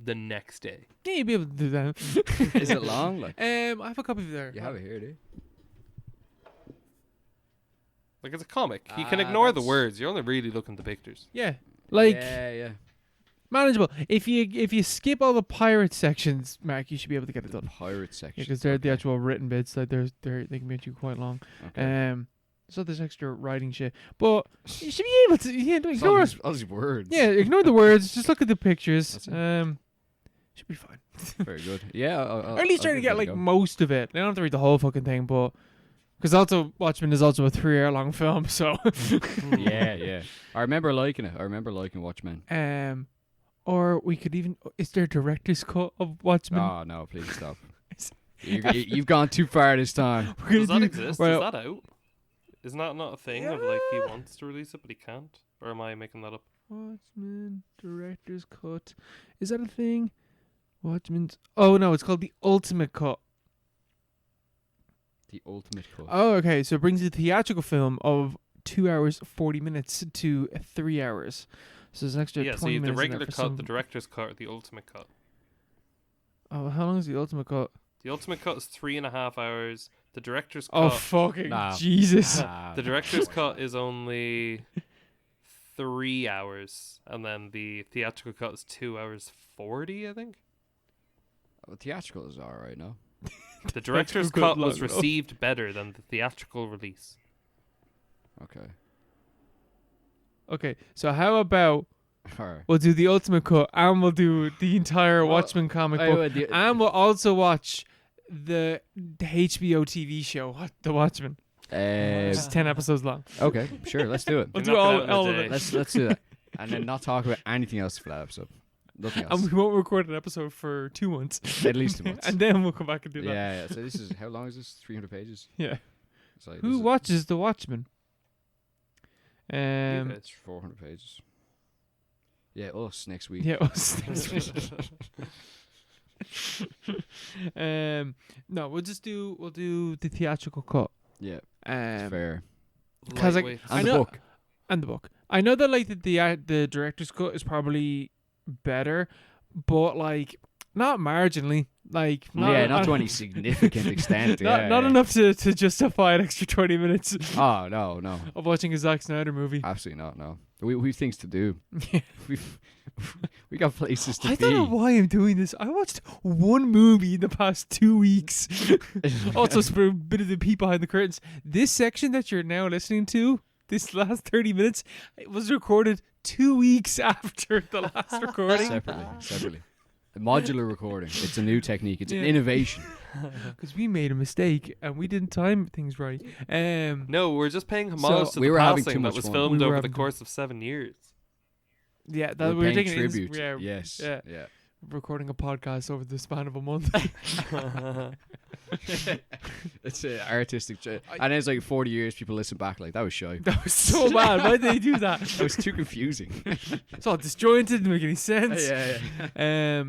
the next day. Yeah, you'll be able to do that. Is it long? Like, I have a copy of it there. you have it here, do you? Like it's a comic. You can ignore the words. You're only really looking at the pictures. Yeah, like Yeah. manageable. If you skip all the pirate sections, Mark, you should be able to get it done. Pirate section. Yeah, because they're the actual written bits. Like they can make you quite long. Okay. So there's extra writing shit, but you should be able to. Yeah, don't ignore it. all these words. Yeah, ignore the words. Just look at the pictures. That's it. Should be fine. Very good. Yeah. Or at least try to get like most of it. They don't have to read the whole fucking thing, but because also Watchmen is also a 3-hour long film, so. Yeah. I remember liking it. I remember liking Watchmen. Or we could even. Is there a director's cut of Watchmen? Oh no! Please stop. You've gone too far this time. Does that exist? well- Is that out? Isn't that not a thing of like he wants to release it but he can't? Or am I making that up? Watchmen director's cut. Is that a thing? Watchmen's. Oh no, it's called the Ultimate Cut. The ultimate cut. Oh, okay. So it brings the theatrical film of 2 hours 40 minutes to 3 hours. So there's an extra 20 so you have the minutes. in regular there for cut, some- the director's cut, or the ultimate cut. Oh, how long is the Ultimate Cut? The ultimate cut is 3.5 hours. The director's Oh, cut. fucking Nah. Jesus. The director's cut is only 3 hours, and then the theatrical cut is 2 hours 40, I think. Theatrical is alright, no? The director's Theatrical cut was long, though. received better than the theatrical release. Okay. Okay, so how about Alright. we'll do the Ultimate Cut and we'll do the entire Well, Watchmen comic book. And we'll also watch the HBO TV show, The Watchmen. Which is 10 episodes long. Okay, sure. Let's do it. We'll Can do knock it out in a all of day. it. Let's do that, and then not talk about anything else for that episode. Nothing else. And we won't record an episode for 2 months. At least 2 months. And then we'll come back and do that. Yeah. So this is how long is this? 300 pages. Yeah. It's like, Who watches The Watchmen? It's 400 pages. Yeah, us next week. Yeah, us next week. No, we'll do the theatrical cut. Yeah, it's fair. Because like, Lightweight. I And the know, book. and the book. I know that like the director's cut is probably better, but like not marginally. Like Not to any significant extent. not enough to justify an extra 20 minutes Oh no, of watching a Zack Snyder movie. absolutely not. No, we've things to do. We got places to I be. don't know why I'm doing this. I watched one movie in the past 2 weeks. Also, for a bit of the peek behind the curtains, this section that you're now listening to, this last 30 minutes, it was recorded 2 weeks after the last recording. Separately. A modular recording. It's a new technique. It's an Yeah. innovation. Because we made a mistake and we didn't time things right. No, we're just paying homage to we the were having passing too that much was fun. filmed We were over the having course of 7 years. Yeah, that We're we're paying taking tribute. Yeah, Yes. yeah. Yeah. Recording a podcast over the span of a month. It's an artistic. And it's like 40 years. People listen back like that was shy. That was so bad. Why did they do that? That was too confusing. It's all disjointed. Didn't make any sense. yeah.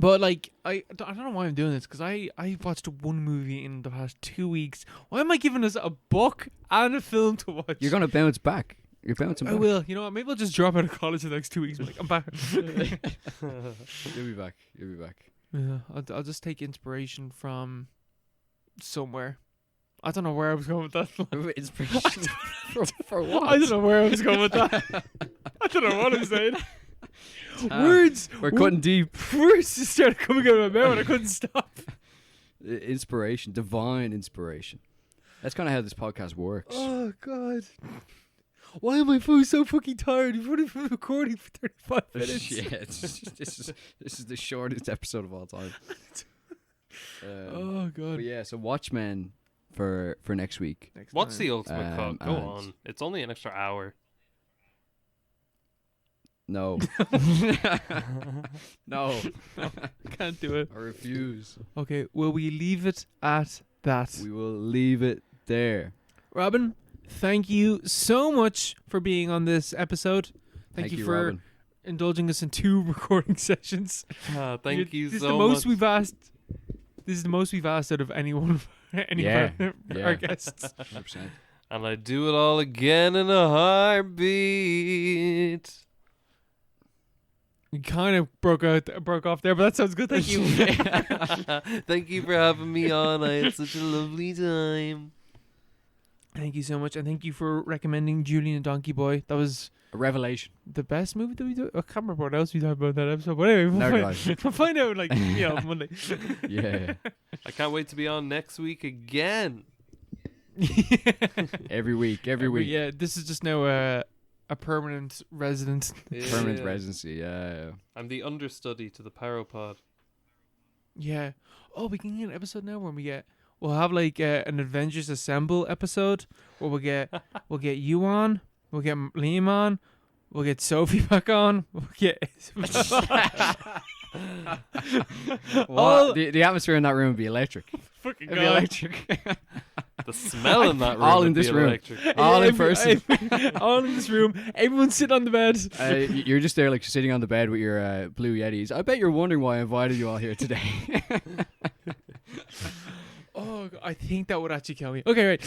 But like I don't know why I'm doing this because I watched one movie in the past 2 weeks. Why am I giving us a book and a film to watch? You're gonna bounce back. You're bouncing back. I will. You know what? Maybe I'll just drop out of college in the next 2 weeks. Like, I'm back. You'll be back. You'll be back. Yeah, I'll just take inspiration from somewhere. I don't know where I was going with that. Inspiration for what? I don't know where I was going with that. I don't know what I'm saying. Ah, Words. We're cutting deep. Words just started coming out of my mouth and I couldn't stop. Inspiration, divine inspiration. That's kind of how this podcast works. Oh God. Why am I feeling so fucking tired? You've already been recording for 35 minutes. Yeah, this is the shortest episode of all time. Oh God. But yeah, so Watchmen for next week. Next What's time. the ultimate cut? Go and- on. It's only an extra hour. No. No. Can't do it. I refuse. Okay, will we leave it at that? We will leave it there. Robyn, thank you so much for being on this episode. Thank you for Robyn. indulging us in 2 recording sessions. Thank you This so is the most much. we've asked. This is the most we've asked out of any one of Yeah, our guests. 100%. And I'd do it all again in a heartbeat. You kind of broke off there, but that sounds good. Thank you. Thank you for having me on. I had such a lovely time. Thank you so much, and thank you for recommending Julien Donkey-Boy. That was A revelation. the best movie that we do. I can't remember what else we talked about in that episode. But anyway, Neither we'll find out like Monday. Yeah. I can't wait to be on next week again. Every week. Yeah, this is just now a permanent resident. Permanent Yeah. residency. Yeah. I'm the understudy to the Paropod. Yeah. Oh, we can get an episode now where we'll have like an Avengers Assemble episode where we'll get you on, we'll get Liam on, we'll get Sophie back on, we'll get Well, the atmosphere in that room would be electric. fucking It'd be electric. The smell in that room. All in would be this room. electric. All in person. all in this room. Everyone's sitting on the bed. You're just there, like sitting on the bed with your blue Yetis. I bet you're wondering why I invited you all here today. Oh, I think that would actually kill me. Okay, right.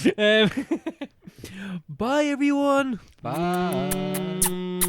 Bye, everyone. Bye. Mm.